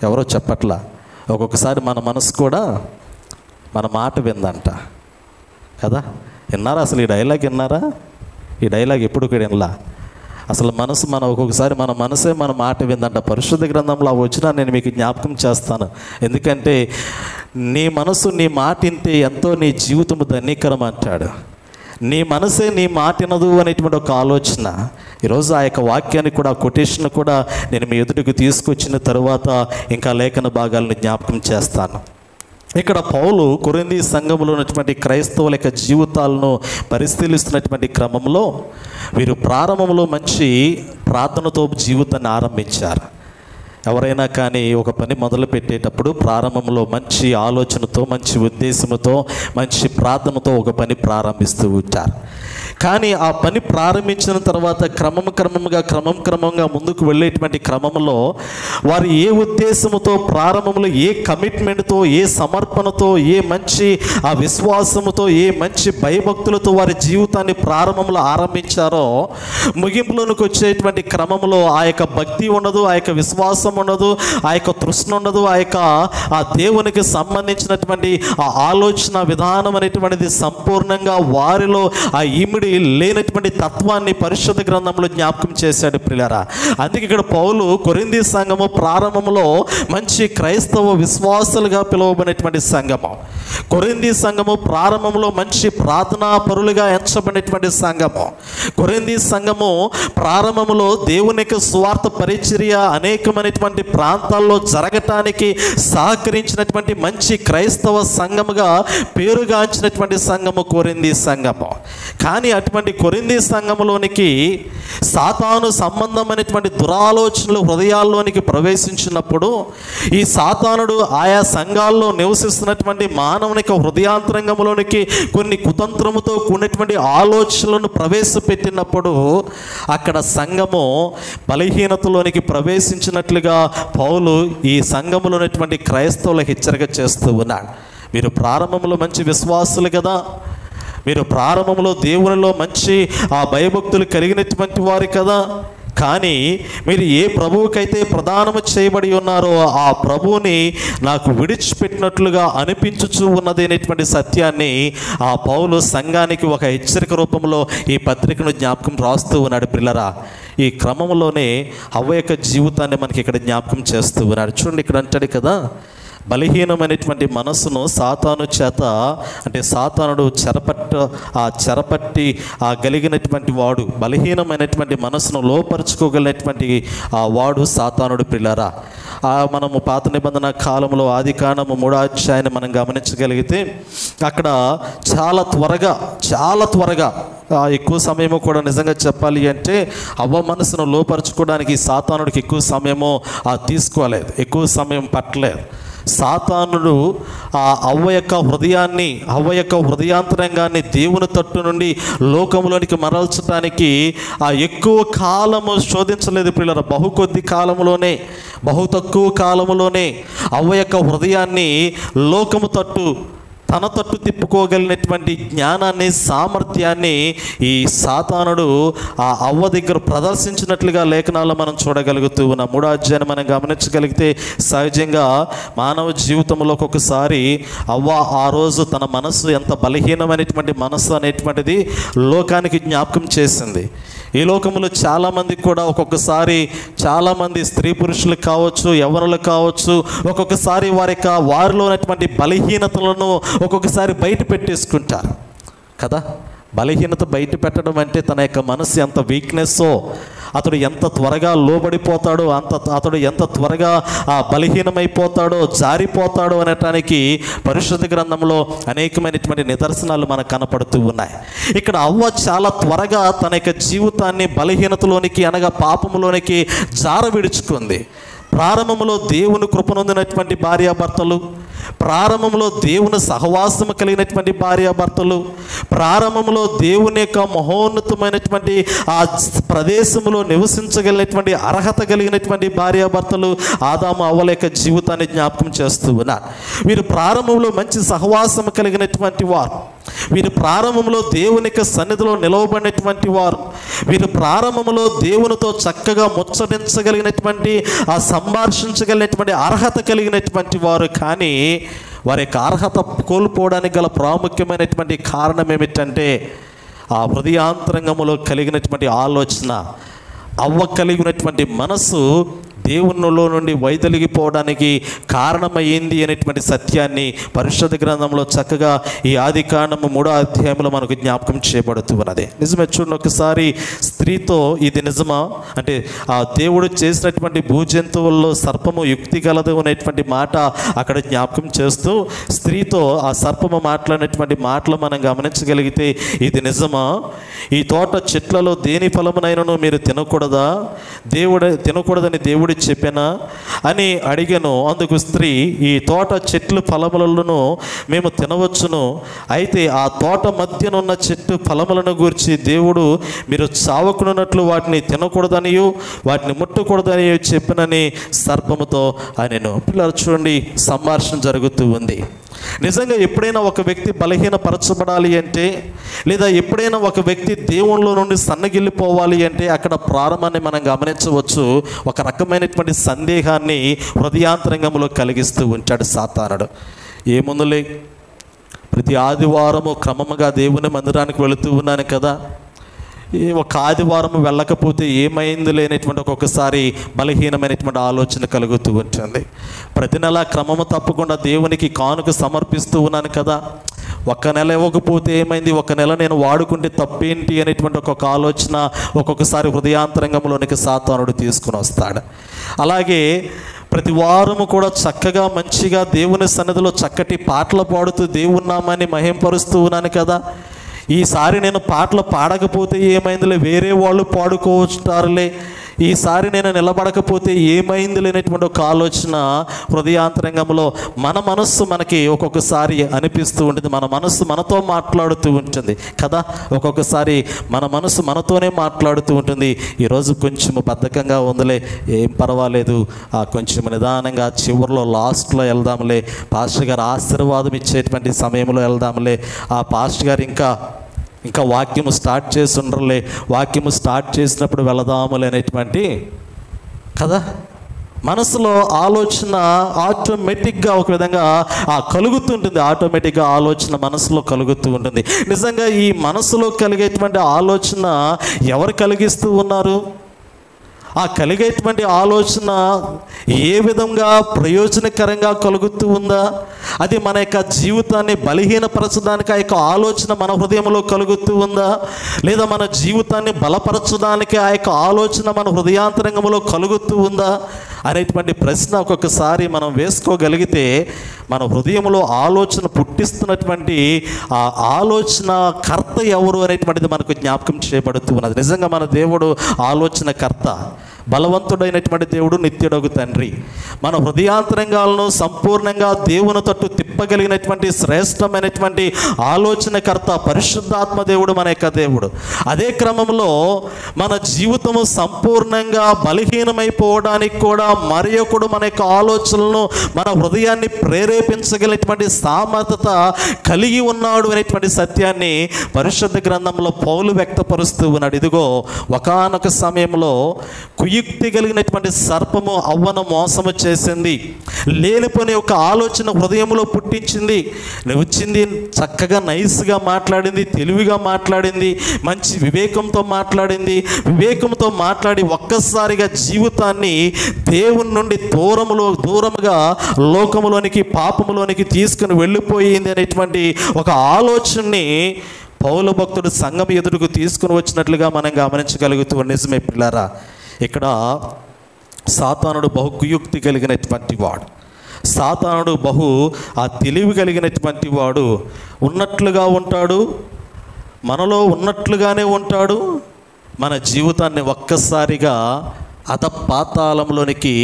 ఎవరో చెప్పట్లా, ఒక్కొక్కసారి మన మనసు కూడా మన మాట విందంట కదా. విన్నారా అసలు ఈ డైలాగ్? విన్నారా ఈ డైలాగ్? ఎప్పుడు కూడా వినలా. అసలు మనసు ఒక్కొక్కసారి మన మనసే మన మాట విందంట. పరిశుద్ధ గ్రంథంలో వచ్చినా నేను మీకు జ్ఞాపకం చేస్తాను. ఎందుకంటే నీ మనసు నీ మాట వింటే ఎంతో నీ జీవితము ధన్యకరం అంటాడు. నీ మనసే నీ మాట వినదు అనేటువంటి ఒక ఆలోచన. ఈరోజు ఆ యొక్క వాక్యాన్ని కూడా, కొటేషన్ కూడా నేను మీ ఎదుటికి తీసుకొచ్చిన తరువాత ఇంకా లేఖన భాగాలను జ్ఞాపకం చేస్తాను. ఇక్కడ పౌలు కొరింథీ సంఘంలో ఉన్నటువంటి క్రైస్తవుల యొక్క జీవితాలను పరిశీలిస్తున్నటువంటి క్రమంలో వీరు ప్రారంభంలో మంచి ప్రార్థనతో జీవితాన్ని ఆరంభించారు. ఎవరైనా కానీ ఒక పని మొదలు పెట్టేటప్పుడు ప్రారంభంలో మంచి ఆలోచనతో, మంచి ఉద్దేశంతో, మంచి ప్రార్థనతో ఒక పని ప్రారంభిస్తూ ఉంటారు. కానీ ఆ పని ప్రారంభించిన తర్వాత క్రమంగా ముందుకు వెళ్ళేటువంటి క్రమంలో వారు ఏ ఉద్దేశంతో ప్రారంభంలో, ఏ కమిట్మెంట్తో, ఏ సమర్పణతో, ఏ మంచి ఆ విశ్వాసముతో, ఏ మంచి భయభక్తులతో వారి జీవితాన్ని ప్రారంభంలో ఆరంభించారో, ముగింపులోనికి వచ్చేటువంటి క్రమంలో ఆ యొక్క భక్తి ఉండదు, ఆ యొక్క విశ్వాసం ఉండదు, ఆ యొక్క తృష్ణ ఉండదు, ఆ దేవునికి సంబంధించినటువంటి ఆ ఆలోచన విధానం అనేటువంటిది సంపూర్ణంగా వారిలో ఆ ఇమిడి లేనటువంటి తత్వాన్ని పరిశుద్ధ గ్రంథంలో జ్ఞాపకం చేశాడు ప్రియులారా. అందుకే ఇక్కడ పౌలు కొరింథీ సంఘము ప్రారంభంలో మంచి క్రైస్తవ విశ్వాసులుగా పిలువబడినటువంటి సంఘము, కొరింథీ సంఘము ప్రారంభంలో మంచి ప్రార్థనా పరులుగా ఎంచబడినటువంటి సంఘము, కొరింథీ సంఘము ప్రారంభంలో దేవునికి సువార్త పరిచర్య అనేకమైనటువంటి ప్రాంతాల్లో జరగటానికి సహకరించినటువంటి మంచి క్రైస్తవ సంఘముగా పేరుగాంచినటువంటి సంఘము కొరింథీ సంఘము. కానీ అటువంటి కొరింథీ సంఘములోనికి సాతాను సంబంధమైనటువంటి దురాలోచనలు హృదయాల్లోనికి ప్రవేశించినప్పుడు, ఈ సాతానుడు ఆయా సంఘాల్లో నివసిస్తున్నటువంటి మానవునికి హృదయాంతరంగంలోనికి కొన్ని కుతంత్రముతో కూడినటువంటి ఆలోచనలను ప్రవేశపెట్టినప్పుడు అక్కడ సంఘము బలహీనతలోనికి ప్రవేశించినట్లుగా పౌలు ఈ సంఘములో ఉన్నటువంటి క్రైస్తవులకు హెచ్చరిక చేస్తూ ఉన్నాడు. మీరు ప్రారంభంలో మంచి విశ్వాసులు కదా, మీరు ప్రారంభంలో దేవునిలో మంచి ఆ భయభక్తులు కలిగినటువంటి వారు కదా, కానీ మీరు ఏ ప్రభువుకైతే ప్రదానము చేయబడి ఉన్నారో ఆ ప్రభువుని నాకు విడిచిపెట్టినట్లుగా అనిపించుచూ ఉన్నది అనేటువంటి సత్యాన్ని ఆ పౌలు సంఘానికి ఒక హెచ్చరిక రూపంలో ఈ పత్రికను జ్ఞాపకం రాస్తూ ఉన్నాడు ప్రియులారా. ఈ క్రమంలోనే హవ్వ యొక్క జీవితాన్ని మనకి ఇక్కడ జ్ఞాపకం చేస్తూ ఉన్నాడు. చూడండి, ఇక్కడ అంటాడు కదా, బలహీనమైనటువంటి మనస్సును సాతాను చేత, అంటే సాతానుడు చెరపట్టి గలిగినటువంటి వాడు, బలహీనమైనటువంటి మనస్సును లోపరుచుకోగలిగినటువంటి ఆ వాడు సాతానుడు ప్రియులారా. మనము పాత నిబంధన కాలంలో ఆదికాండము 3వ అధ్యాయాన్ని మనం గమనించగలిగితే అక్కడ చాలా త్వరగా ఎక్కువ సమయము కూడా నిజంగా చెప్పాలి అంటే అవ్వ మనసును లోపరుచుకోవడానికి సాతానుడికి ఎక్కువ సమయము తీసుకోలేదు, ఎక్కువ సమయం పట్టలేదు. సాతానుడు ఆ అవ్వ యొక్క హృదయాంతరంగాన్ని దేవుని తట్టు నుండి లోకంలోనికి మరల్చడానికి ఎక్కువ కాలము శోధించలేదు పిల్లలు. బహు తక్కువ కాలములోనే అవ్వ యొక్క హృదయాన్ని లోకము తట్టు, తన తట్టు తిప్పుకోగలిగినటువంటి జ్ఞానాన్ని, సామర్థ్యాన్ని ఈ సాతానుడు ఆ అవ్వ దగ్గర ప్రదర్శించినట్లుగా లేఖనాల్లో మనం చూడగలుగుతూ ఉన్నాం. 3వ అధ్యాయాన్ని మనం గమనించగలిగితే సహజంగా మానవ జీవితంలో ఒక్కొక్కసారి అవ్వ ఆ రోజు తన మనస్సు ఎంత బలహీనమైనటువంటి మనస్సు అనేటువంటిది లోకానికి జ్ఞాపకం చేసింది. ఈ లోకంలో చాలామంది కూడా ఒక్కొక్కసారి చాలామంది స్త్రీ పురుషులు కావచ్చు, యవ్వనులు కావచ్చు, ఒక్కొక్కసారి వారిలో ఉన్నటువంటి బలహీనతలను ఒక్కొక్కసారి బయట పెట్టేసుకుంటారు కదా. బలహీనత బయట పెట్టడం అంటే తన యొక్క మనసు ఎంత వీక్నెస్సో, అతడు ఎంత త్వరగా లోబడిపోతాడో, అతడు ఎంత త్వరగా బలహీనమైపోతాడో, జారిపోతాడో అనటానికి పరిశుద్ధ గ్రంథంలో అనేకమైనటువంటి నిదర్శనాలు మనకు కనపడుతూ ఉన్నాయి. ఇక్కడ అవ్వ చాలా త్వరగా తన యొక్క జీవితాన్ని బలహీనతలోనికి అనగా పాపంలోనికి జార విడుచుకుంది. ప్రారంభంలో దేవుని కృపనొందినటువంటి భార్యాభర్తలు, ప్రారంభంలో దేవుని సహవాసము కలిగినటువంటి భార్యాభర్తలు, ప్రారంభంలో దేవుని యొక్క మహోన్నతమైనటువంటి ఆ ప్రదేశంలో నివసించగలిగినటువంటి అర్హత కలిగినటువంటి భార్యాభర్తలు ఆదాము అవ్వల యొక్క జీవితాన్ని జ్ఞాపకం చేస్తూ ఉన్నారు. వీరు ప్రారంభంలో మంచి సహవాసము కలిగినటువంటి వారు, వీరు ప్రారంభంలో దేవుని యొక్క సన్నిధిలో నిలవబడినటువంటి వారు, వీరు ప్రారంభంలో దేవునితో చక్కగా ముచ్చటించగలిగినటువంటి సంభాషించగలిగినటువంటి అర్హత కలిగినటువంటి వారు. కానీ వారి యొక్క అర్హత కోల్పోవడానికి గల ప్రాముఖ్యమైనటువంటి కారణం ఏమిటంటే ఆ హృదయాంతరంగంలో కలిగినటువంటి ఆలోచన, అవ్వ కలిగినటువంటి మనసు దేవునిలో నుండి వైదొలిగిపోవడానికి కారణమైంది అనేటువంటి సత్యాన్ని పరిశుద్ధ గ్రంథంలో చక్కగా ఈ ఆదికాండము 3వ అధ్యాయంలో మనకు జ్ఞాపకం చేయబడుతూ ఉన్నది. నిజమే, చూడండి ఒకసారి, స్త్రీతో ఇది నిజమా అంటే ఆ దేవుడు చేసినటువంటి భూజంతువుల్లో సర్పము యుక్తి కలదు అనేటువంటి మాట అక్కడ జ్ఞాపకం చేస్తూ స్త్రీతో ఆ సర్పము మాట్లాడినటువంటి మాటలు మనం గమనించగలిగితే ఇది నిజమా, ఈ తోట చెట్లలో దేని ఫలమునైనను మీరు తినకూడదా, తినకూడదని దేవుడు చెప్పానా అని అడిగాను. అందుకు స్త్రీ, ఈ తోట చెట్లు ఫలములను మేము తినవచ్చును, అయితే ఆ తోట మధ్యనున్న చెట్టు ఫలములను గురించి దేవుడు మీరు చావకున్నట్లు వాటిని తినకూడదనియు వాటిని ముట్టకూడదని చెప్పినని సర్పముతో అనెను. పిల్లలు చూడండి, సంభాషణ జరుగుతూ ఉంది. నిజంగా ఎప్పుడైనా ఒక వ్యక్తి బలహీనపరచబడాలి అంటే, లేదా ఎప్పుడైనా ఒక వ్యక్తి దేవునిలో నుండి సన్నగిల్లిపోవాలి అంటే అక్కడ ప్రారంభాన్ని మనం గమనించవచ్చు. ఒక రకమైనటువంటి సందేహాన్ని హృదయాంతరంగంలో కలిగిస్తూ ఉంటాడు సాతానుడు. ఏముందులే, ప్రతి ఆదివారము క్రమముగా దేవుని మందిరానికి వెళుతూ ఉన్నాను కదా, ఒక ఆదివారం వెళ్ళకపోతే ఏమైంది లేనటువంటి ఒక్కొక్కసారి బలహీనమైనటువంటి ఆలోచన కలుగుతూ ఉంటుంది. ప్రతి నెల క్రమము తప్పకుండా దేవునికి కానుక సమర్పిస్తూ ఉన్నాను కదా, ఒక్క నెల ఇవ్వకపోతే ఏమైంది, ఒక నెల నేను వాడుకుంటే తప్పేంటి అనేటువంటి ఒక్కొక్క ఆలోచన ఒక్కొక్కసారి హృదయాంతరంగంలోనికి సాతానుడు తీసుకుని వస్తాడు. అలాగే ప్రతి వారము కూడా చక్కగా మంచిగా దేవుని సన్నిధిలో చక్కటి పాటలు పాడుతూ దేవుని నామాన్ని మహింపరుస్తూ ఉన్నాను కదా, ఈసారి నేను పాటలు పాడకపోతే ఏమైందిలే, వేరే వాళ్ళు పాడుకోవచ్చుతారులే, ఈసారి నేను నిలబడకపోతే ఏమైంది లేనటువంటి ఒక ఆలోచన హృదయాంతరంగంలో మన మనస్సు మనకి ఒక్కొక్కసారి అనిపిస్తూ ఉంటుంది. మన మనస్సు మనతో మాట్లాడుతూ ఉంటుంది కదా, ఒక్కొక్కసారి మన మనస్సు మనతోనే మాట్లాడుతూ ఉంటుంది. ఈరోజు కొంచెం బద్ధకంగా ఉందిలే, ఏం పర్వాలేదు, కొంచెం నిదానంగా చివరిలో లాస్ట్లో వెళ్దాంలే, పాస్టర్ గారు ఆశీర్వాదం ఇచ్చేటువంటి సమయంలో వెళ్దాంలే, ఆ పాస్టర్ గారు ఇంకా వాక్యము స్టార్ట్ చేసి ఉండరులే, వాక్యము స్టార్ట్ చేసినప్పుడు వెళదాములే అనేటువంటి కదా మనసులో ఆలోచన ఆటోమేటిక్గా ఒక విధంగా కలుగుతుంటుంది. ఆటోమేటిక్గా ఆలోచన మనసులో కలుగుతూ ఉంటుంది. నిజంగా ఈ మనసులో కలిగేటువంటి ఆలోచన ఎవరు కలిగిస్తూ ఉన్నారు? ఆ కలిగేటువంటి ఆలోచన ఏ విధంగా ప్రయోజనకరంగా కలుగుతూ ఉందా, అది మన యొక్క జీవితాన్ని బలహీనపరచడానికి ఆ యొక్క ఆలోచన మన హృదయంలో కలుగుతూ ఉందా, లేదా మన జీవితాన్ని బలపరచడానికి ఆ యొక్క ఆలోచన మన హృదయాంతరంగంలో కలుగుతూ ఉందా అనేటువంటి ప్రశ్న ఒక్కొక్కసారి మనం వేసుకోగలిగితే మన హృదయంలో ఆలోచన పుట్టిస్తున్నటువంటి ఆ ఆలోచన కర్త ఎవరు అనేటువంటిది మనకు జ్ఞాపకం చేయబడుతూ ఉన్నది. నిజంగా మన దేవుడు ఆలోచన కర్త, బలవంతుడైనటువంటి దేవుడు, నిత్యుడగు తండ్రి. మన హృదయాంతరంగాలను సంపూర్ణంగా దేవుని తట్టు తిప్పగలిగినటువంటి శ్రేష్టమైనటువంటి ఆలోచనకర్త పరిశుద్ధాత్మ దేవుడు మన యొక్క దేవుడు. అదే క్రమంలో మన జీవితము సంపూర్ణంగా బలహీనమైపోవడానికి కూడా మరి ఒకడు మన యొక్క ఆలోచనలను, మన హృదయాన్ని ప్రేరేపించగలిగినటువంటి సామర్థ్యత కలిగి ఉన్నాడు అనేటువంటి సత్యాన్ని పరిశుద్ధ గ్రంథంలో పౌలు వ్యక్తపరుస్తూ ఉన్నాడు. ఇదిగో ఒకానొక సమయంలో కుయుక్తి కలిగినటువంటి సర్పము అవ్వను మోసము చేసింది, లేనిపోని ఒక ఆలోచన హృదయంలో పుట్టించింది. వచ్చింది చక్కగా నైస్గా మాట్లాడింది, తెలివిగా మాట్లాడింది, మంచి వివేకంతో మాట్లాడింది. వివేకంతో మాట్లాడి ఒక్కసారిగా జీవితాన్ని దేవుని నుండి దూరముగా లోకములోనికి పాపములోనికి తీసుకుని వెళ్ళిపోయింది అనేటువంటి ఒక ఆలోచనని పౌలు భక్తుడు సంఘం ఎదురుకు తీసుకుని వచ్చినట్లుగా మనం గమనించగలుగుతూ నిజమే పిల్లారా. ఇక్కడ సాతానుడు బహు కుయుక్తి కలిగినటువంటి వాడు, సాతానుడు బహు ఆ తెలివి కలిగినటువంటి వాడు. ఉన్నట్లుగా ఉంటాడు, మనలో ఉన్నట్లుగానే ఉంటాడు. మన జీవితాన్ని ఒక్కసారిగా అధపాతాళంలోనికి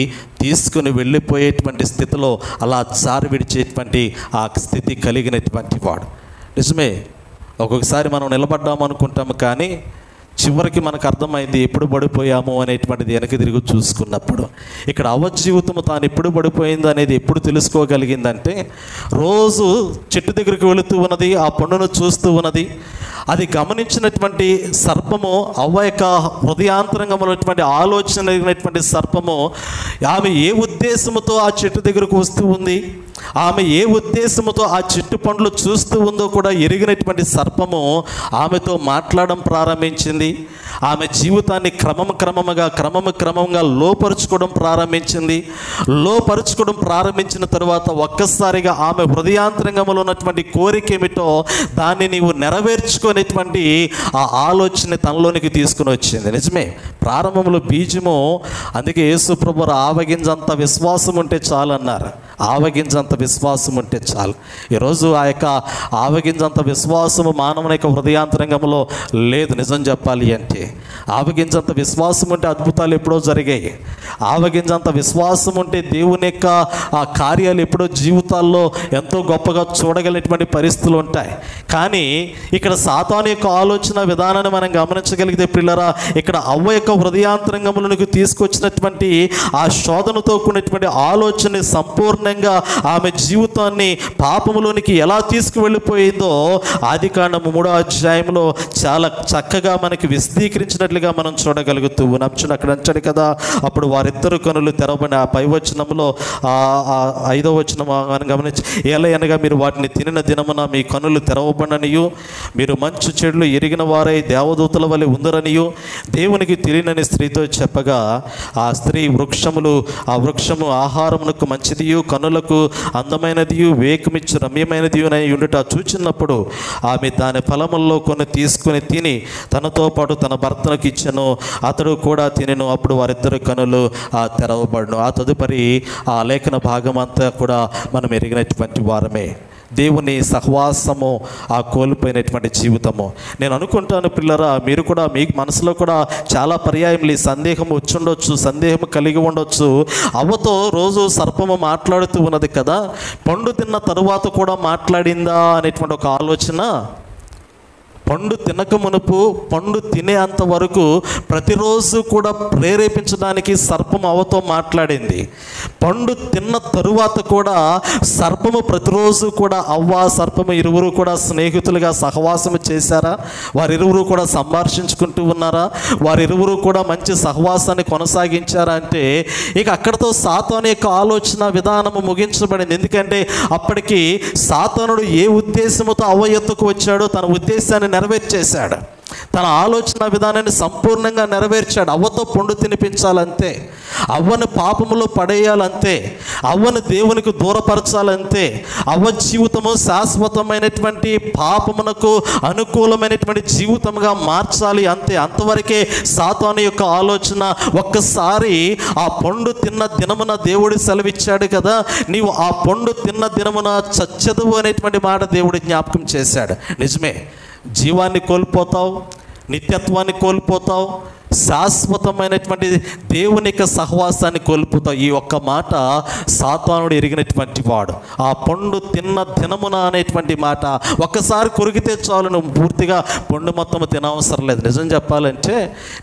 తీసుకుని వెళ్ళిపోయేటువంటి స్థితిలో అలా జారి విడిచేటువంటి ఆ స్థితి కలిగినటువంటి వాడు. నిజమే, ఒక్కొక్కసారి మనం నిలబడ్డామనుకుంటాము, కానీ చివరికి మనకు అర్థమైంది ఎప్పుడు పడిపోయాము అనేటువంటిది వెనక్కి తిరిగి చూసుకున్నప్పుడు. ఇక్కడ అవ్వ జీవితము తాను ఎప్పుడు పడిపోయింది అనేది ఎప్పుడు తెలుసుకోగలిగిందంటే, రోజు చెట్టు దగ్గరికి వెళుతూ ఉన్నది, ఆ పండును చూస్తూ ఉన్నది. అది గమనించినటువంటి సర్పము, అవ్వ యొక్క హృదయాంతరంగంలోటువంటి ఆలోచన కలిగినటువంటి సర్పము, ఆమె ఏ ఉద్దేశంతో ఆ చెట్టు దగ్గరకు వస్తూ ఉంది, ఆమె ఏ ఉద్దేశంతో ఆ చెట్టు పండ్లు చూస్తూ ఉందో కూడా ఎరిగినటువంటి సర్పము ఆమెతో మాట్లాడడం ప్రారంభించింది. ఆమె జీవితాన్ని క్రమంగా లోపరుచుకోవడం ప్రారంభించిన తరువాత ఒక్కసారిగా ఆమె హృదయాంతరంగంలో ఉన్నటువంటి కోరిక ఏమిటో దాన్ని నీవు నెరవేర్చుకునేటువంటి ఆ ఆలోచన తనలోనికి తీసుకుని వచ్చింది. నిజమే, ప్రారంభంలో బీజము, అందుకే యేసు ప్రభువు ఆవగింజంత విశ్వాసం ఉంటే చాలు అన్నారు. ఆవగింజంత విశ్వాసం ఉంటే చాలు. ఈరోజు ఆ యొక్క ఆవగింజంత విశ్వాసము మానవుని యొక్క హృదయాంతరంగంలో లేదు. నిజం చెప్పాలి అంటే ఆవగింజంత విశ్వాసం ఉంటే అద్భుతాలు ఎప్పుడో జరిగాయి. ఆవగింజంత విశ్వాసం ఉంటే దేవుని యొక్క ఆ కార్యాలు ఎప్పుడో జీవితాల్లో ఎంతో గొప్పగా చూడగలిగినటువంటి పరిస్థితులు ఉంటాయి. కానీ ఇక్కడ సాతాను యొక్క ఆలోచన విధానాన్ని మనం గమనించగలిగితే పిల్లరా, ఇక్కడ అవ్వ యొక్క హృదయాంతరంగంలోనికి తీసుకొచ్చినటువంటి ఆ శోధనతో కూడినటువంటి ఆలోచన సంపూర్ణంగా ఆమె జీవితాన్ని పాపములోనికి ఎలా తీసుకువెళ్ళిపోయిందో ఆదికాండము 3వ అధ్యాయంలో చాలా చక్కగా మనకి విశదీకరించినట్లుగా మనం చూడగలుగుతూ ఉన్నాం. అక్కడ అంటాడు కదా, అప్పుడు వారిద్దరు కనులు తెరవబడిన ఆ పై వచనంలో 5వ వచనం గమనించి, ఏలయనగా మీరు వాటిని తినిన దినమున మీ కనులు తెరవబడనియు మీరు మంచు చెడులు ఎరిగిన వారై దేవదూతల వలె ఉందరనియు దేవునికి తెలియనని స్త్రీతో చెప్పగా, ఆ స్త్రీ ఆ వృక్షము ఆహారమునకు మంచిదియు కనులకు అందమైనదియు వేకమిచ్చు రమ్యమైనది అని ఉండుట చూచినప్పుడు ఆమె దాని ఫలముల్లో కొన్ని తీసుకుని తిని తనతో పాటు తన భర్తకు ఇచ్చెను, అతడు కూడా తినెను. అప్పుడు వారిద్దరు కనులు తెరవబడును. ఆ తదుపరి ఆ లేఖన భాగం అంతా కూడా మనం ఎరిగినటువంటి వారమే. దేవుని సహవాసము ఆ కోల్పోయినటువంటి జీవితము. నేను అనుకుంటాను పిల్లరా, మీరు కూడా మీ మనసులో కూడా చాలా పర్యాయములు ఈ సందేహం వచ్చుండొచ్చు, సందేహం కలిగి ఉండొచ్చు. అవ్వతో రోజు సర్పము మాట్లాడుతూ ఉన్నది కదా, పండు తిన్న తరువాత కూడా మాట్లాడిందా అనేటువంటి ఒక ఆలోచన. పండు తినక మునుపు పండు తినే అంతవరకు ప్రతిరోజు కూడా ప్రేరేపించడానికి సర్పం అవ్వతో మాట్లాడింది. పండు తిన్న తరువాత కూడా సర్పము ప్రతిరోజు కూడా సర్పము ఇరువురు కూడా స్నేహితులుగా సహవాసము చేశారా? వారిరువురు కూడా సంభాషించుకుంటూ ఉన్నారా? వారిరువురు కూడా మంచి సహవాసాన్ని కొనసాగించారా? అంటే ఇక అక్కడితో సాతాను యొక్క ఆలోచన విధానము ముగించబడింది. ఎందుకంటే అప్పటికి సాతానుడు ఏ ఉద్దేశముతో అవ్వ ఎత్తుకు వచ్చాడో తన ఉద్దేశాన్ని నెరవేర్చేశాడు. తన ఆలోచన విధానాన్ని సంపూర్ణంగా నెరవేర్చాడు. అవ్వతో పండు తినిపించాలంతే, అవ్వను పాపములో పడేయాలంతే, అవ్వను దేవునికి దూరపరచాలంతే, అవ్వ జీవితము శాశ్వతమైనటువంటి పాపమునకు అనుకూలమైనటువంటి జీవితంగా మార్చాలి అంతే. అంతవరకే సాతాను యొక్క ఆలోచన. ఒక్కసారి ఆ పండు తిన్న దినమున దేవుడు సెలవిచ్చాడు కదా, నీవు ఆ పండు తిన్న దినమున చచ్చెదవు అనేటువంటి మాట దేవుడు జ్ఞాపకం చేశాడు. నిజమే, జీవాన్ని కోల్పోతావు, నిత్యత్వాన్ని కోల్పోతావు, శాశ్వతమైనటువంటి దేవుని యొక్క సహవాసాన్ని కోల్పోతావు. ఈ ఒక్క మాట సాతానుడు ఎరిగినటువంటి వాడు. ఆ పండు తిన్న దినమున అనేటువంటి మాట ఒక్కసారి కొరికితే చాలు, నువ్వు పూర్తిగా పండు మొత్తం తినవసరం లేదు. నిజం చెప్పాలంటే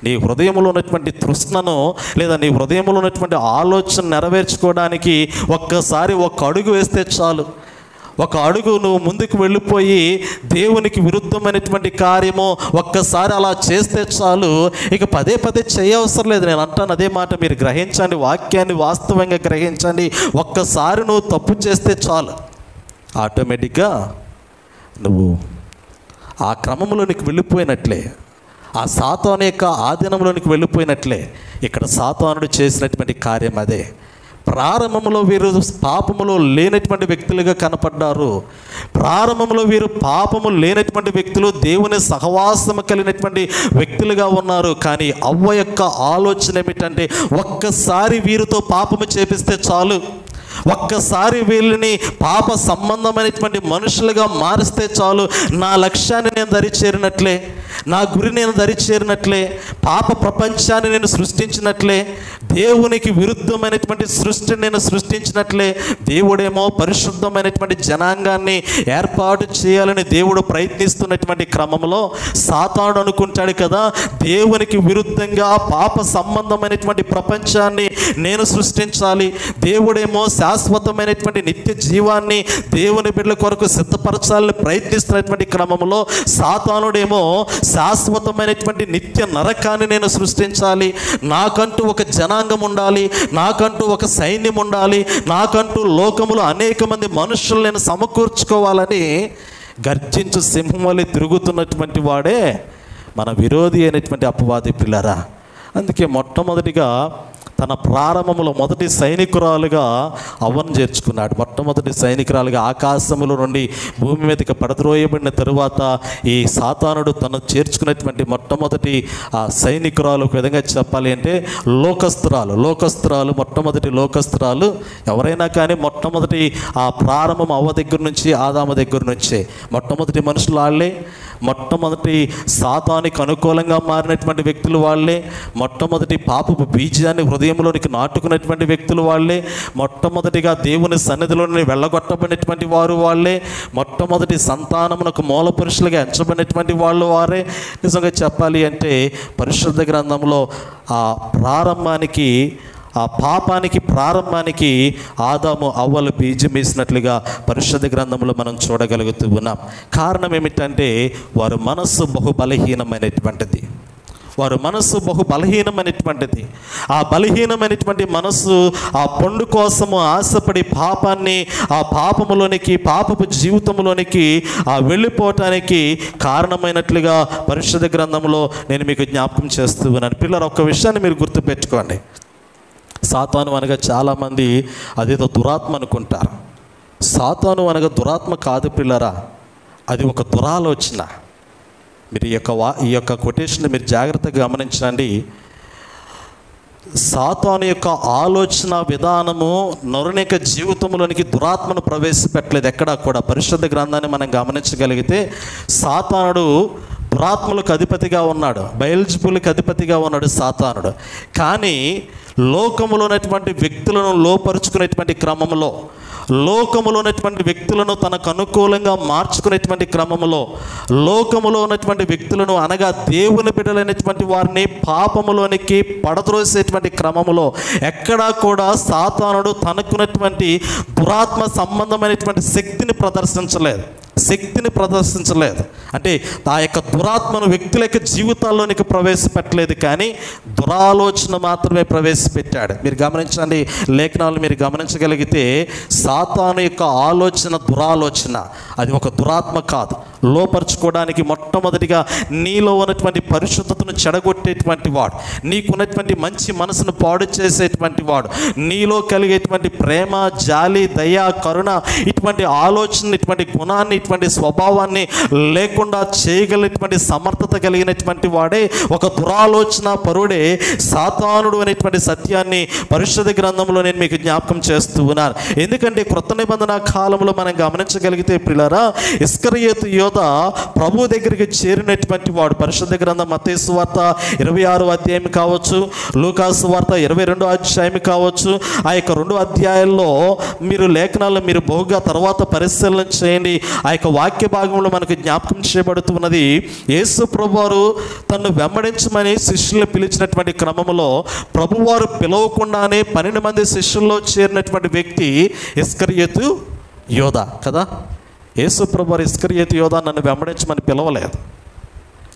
నీ హృదయంలో ఉన్నటువంటి తృష్ణను లేదా నీ హృదయంలో ఉన్నటువంటి ఆలోచన నెరవేర్చుకోవడానికి ఒక్కసారి ఒక అడుగు వేస్తే చాలు. ఒక అడుగు నువ్వు ముందుకు వెళ్ళిపోయి దేవునికి విరుద్ధమైనటువంటి కార్యము ఒక్కసారి అలా చేస్తే చాలు, ఇక పదే పదే చేయవసరం లేదు. నేను అంటాను అదే మాట, మీరు గ్రహించండి, వాక్యాన్ని వాస్తవంగా గ్రహించండి. ఒక్కసారి నువ్వు తప్పు చేస్తే చాలు, ఆటోమేటిక్గా నువ్వు ఆ క్రమంలోనికి వెళ్ళిపోయినట్లే, ఆ సాతాను యొక్క ఆధీనంలోనికి వెళ్ళిపోయినట్లే. ఇక్కడ సాతానుడు చేసినటువంటి కార్యం అదే. ప్రారంభంలో వీరు పాపములో లేనటువంటి వ్యక్తులుగా కనపడ్డారు. ప్రారంభంలో వీరు పాపము లేనటువంటి వ్యక్తులు, దేవుని సహవాసము కలిగినటువంటి వ్యక్తులుగా ఉన్నారు. కానీ అవ్వ యొక్క ఆలోచన ఏమిటంటే ఒక్కసారి వీరితో పాపము చేపిస్తే చాలు, ఒక్కసారి వీళ్ళని పాప సంబంధమైనటువంటి మనుషులుగా మారిస్తే చాలు, నా లక్ష్యాన్ని నేను దరిచేరినట్లే, నా గురి నేను దరిచేరినట్లే, పాప ప్రపంచాన్ని నేను సృష్టించినట్లే, దేవునికి విరుద్ధమైనటువంటి సృష్టిని నేను సృష్టించినట్లే. దేవుడేమో పరిశుద్ధమైనటువంటి జనాంగాన్ని ఏర్పాటు చేయాలని దేవుడు ప్రయత్నిస్తున్నటువంటి క్రమంలో సాతానుడు అనుకుంటాడు కదా, దేవునికి విరుద్ధంగా పాప సంబంధమైనటువంటి ప్రపంచాన్ని నేను సృష్టించాలి, దేవుడేమో శాశ్వతమైనటువంటి నిత్య జీవాన్ని దేవుని బిడ్డల కొరకు సిద్ధపరచాలని ప్రయత్నిస్తున్నటువంటి క్రమంలో సాతానుడేమో శాశ్వతమైనటువంటి నిత్య నరకాన్ని నేను సృష్టించాలి, నాకంటూ ఒక జనాంగం ఉండాలి, నాకంటూ ఒక సైన్యం ఉండాలి, నాకంటూ లోకములో అనేక మంది మనుషులు నేను సమకూర్చుకోవాలని గర్జించు సింహం వలె తిరుగుతున్నటువంటి వాడే మన విరోధి అయినటువంటి అపవాది పిల్లరా. అందుకే మొట్టమొదటిగా తన ప్రారంభంలో మొదటి సైనికురాలుగా అవ్వను చేర్చుకున్నాడు. మొట్టమొదటి సైనికురాలుగా ఆకాశములో నుండి భూమి మీదకి పడద్రోయబడిన తరువాత ఈ సాతానుడు తను చేర్చుకున్నటువంటి మొట్టమొదటి ఆ సైనికురాలు ఒక విధంగా చెప్పాలి అంటే లోకస్త్రాలు మొట్టమొదటి లోకస్త్రాలు ఎవరైనా కానీ మొట్టమొదటి ఆ ప్రారంభం అవ్వ దగ్గర నుంచి ఆదాము దగ్గర నుంచే మొట్టమొదటి మనుషులు వాళ్ళే, మొట్టమొదటి సాతానికి అనుకూలంగా మారినటువంటి వ్యక్తులు వాళ్ళే, మొట్టమొదటి పాపపు బీజాన్ని హృదయంలోనికి నాటుకున్నటువంటి వ్యక్తులు వాళ్ళే, మొట్టమొదటిగా దేవుని సన్నిధిలోని వెళ్ళగొట్టబడినటువంటి వారు వాళ్ళే, మొట్టమొదటి సంతానమునకు మూల పురుషులుగా ఎంచబడినటువంటి వాళ్ళు వారే. నిజంగా చెప్పాలి అంటే పరిశుద్ధ గ్రంథంలో ఆ ప్రారంభానికి, ఆ పాపానికి ప్రారంభానికి ఆదాము అవ్వలు బీజం వేసినట్లుగా పరిశుద్ధ గ్రంథంలో మనం చూడగలుగుతూ ఉన్నాం. కారణం ఏమిటంటే వారి మనస్సు బలహీనమైనటువంటిది. ఆ బలహీనమైనటువంటి మనస్సు ఆ పండు కోసము ఆశపడి పాపాన్ని, ఆ పాపములోనికి, పాపపు జీవితంలోనికి వెళ్ళిపోవటానికి కారణమైనట్లుగా పరిశుద్ధ గ్రంథంలో నేను మీకు జ్ఞాపకం చేస్తూ ఉన్నాను. పిల్లలు, ఒక్క విషయాన్ని మీరు గుర్తుపెట్టుకోండి. సాతాను అనగా చాలామంది అదేదో దురాత్మ అనుకుంటారు. సాతాను అనగా దురాత్మ కాదు పిల్లరా, అది ఒక దురాలోచన. మీరు ఈ యొక్క కొటేషన్ మీరు జాగ్రత్తగా గమనించండి. సాతాను యొక్క ఆలోచన విధానము నరుని యొక్క జీవితంలోనికి దురాత్మను ప్రవేశపెట్టలేదు ఎక్కడా కూడా. పరిశుద్ధ గ్రంథాన్ని మనం గమనించగలిగితే సాతానుడు దురాత్మలకు అధిపతిగా ఉన్నాడు, బయల్జెబూలుకు అధిపతిగా ఉన్నాడు సాతానుడు. కానీ లోకములో ఉన్నటువంటి వ్యక్తులను లోపరుచుకునేటువంటి క్రమంలో, లోకములో ఉన్నటువంటి వ్యక్తులను తనకు అనుకూలంగా మార్చుకునేటువంటి క్రమంలో, లోకములో ఉన్నటువంటి వ్యక్తులను అనగా దేవుని బిడ్డలైనటువంటి వారిని పాపములోనికి పడద్రోసేటువంటి క్రమంలో ఎక్కడా కూడా సాతానుడు తనకున్నటువంటి దురాత్మ సంబంధమైనటువంటి శక్తిని ప్రదర్శించలేదు. అంటే ఆ యొక్క దురాత్మను వ్యక్తుల యొక్క జీవితాల్లోనికి ప్రవేశపెట్టలేదు, కానీ దురాలోచన మాత్రమే ప్రవేశపెట్టాడు. మీరు గమనించండి, లేఖనాలు మీరు గమనించగలిగితే సాతాను యొక్క ఆలోచన దురాలోచన, అది ఒక దురాత్మ కాదు. లోపరుచుకోవడానికి మొట్టమొదటిగా నీలో ఉన్నటువంటి పరిశుద్ధతను చెడగొట్టేటువంటి వాడు, నీకున్నటువంటి మంచి మనసును పాడు చేసేటువంటి వాడు, నీలో కలిగేటువంటి ప్రేమ, జాలి, దయ, కరుణ, ఇటువంటి ఆలోచన, ఇటువంటి గుణాన్ని, ఇటువంటి స్వభావాన్ని లేకుండా చేయగలిగినటువంటి సమర్థత కలిగినటువంటి వాడే ఒక దురాలోచన పరుడే సాతానుడు అనేటువంటి సత్యాన్ని పరిశుద్ధ గ్రంథంలో నేను మీకు జ్ఞాపకం చేస్తూ ఉన్నాను. ఎందుకంటే క్రొత్త నిబంధన కాలంలో మనం గమనించగలిగితే ప్రియులారా, ఇస్కరియోతు యోధ యోధ ప్రభు దగ్గరికి చేరినటువంటి వాడు. పరిశుద్ధ గ్రంథం మత్తయి సువార్త 26వ అధ్యాయం కావచ్చు, లూకాసు సువార్త 22వ అధ్యాయం కావచ్చు. ఆ యొక్క 2 అధ్యాయాల్లో మీరు లేఖనాల్లో మీరు బహుగా తర్వాత పరిశీలన చేయండి. ఆ యొక్క వాక్య భాగంలో మనకు జ్ఞాపకం చేయబడుతున్నది, యేసు ప్రభువారు తను వెంబడించమని శిష్యులు పిలిచినటువంటి క్రమంలో ప్రభువారు పిలవకుండానే 12 మంది శిష్యుల్లో చేరినటువంటి వ్యక్తి ఇస్కరియోతు యోధ కదా. యేసు ప్రభువారు ఇస్కరియోతు యోధ నన్ను వెంబడించమని పిలవలేదు,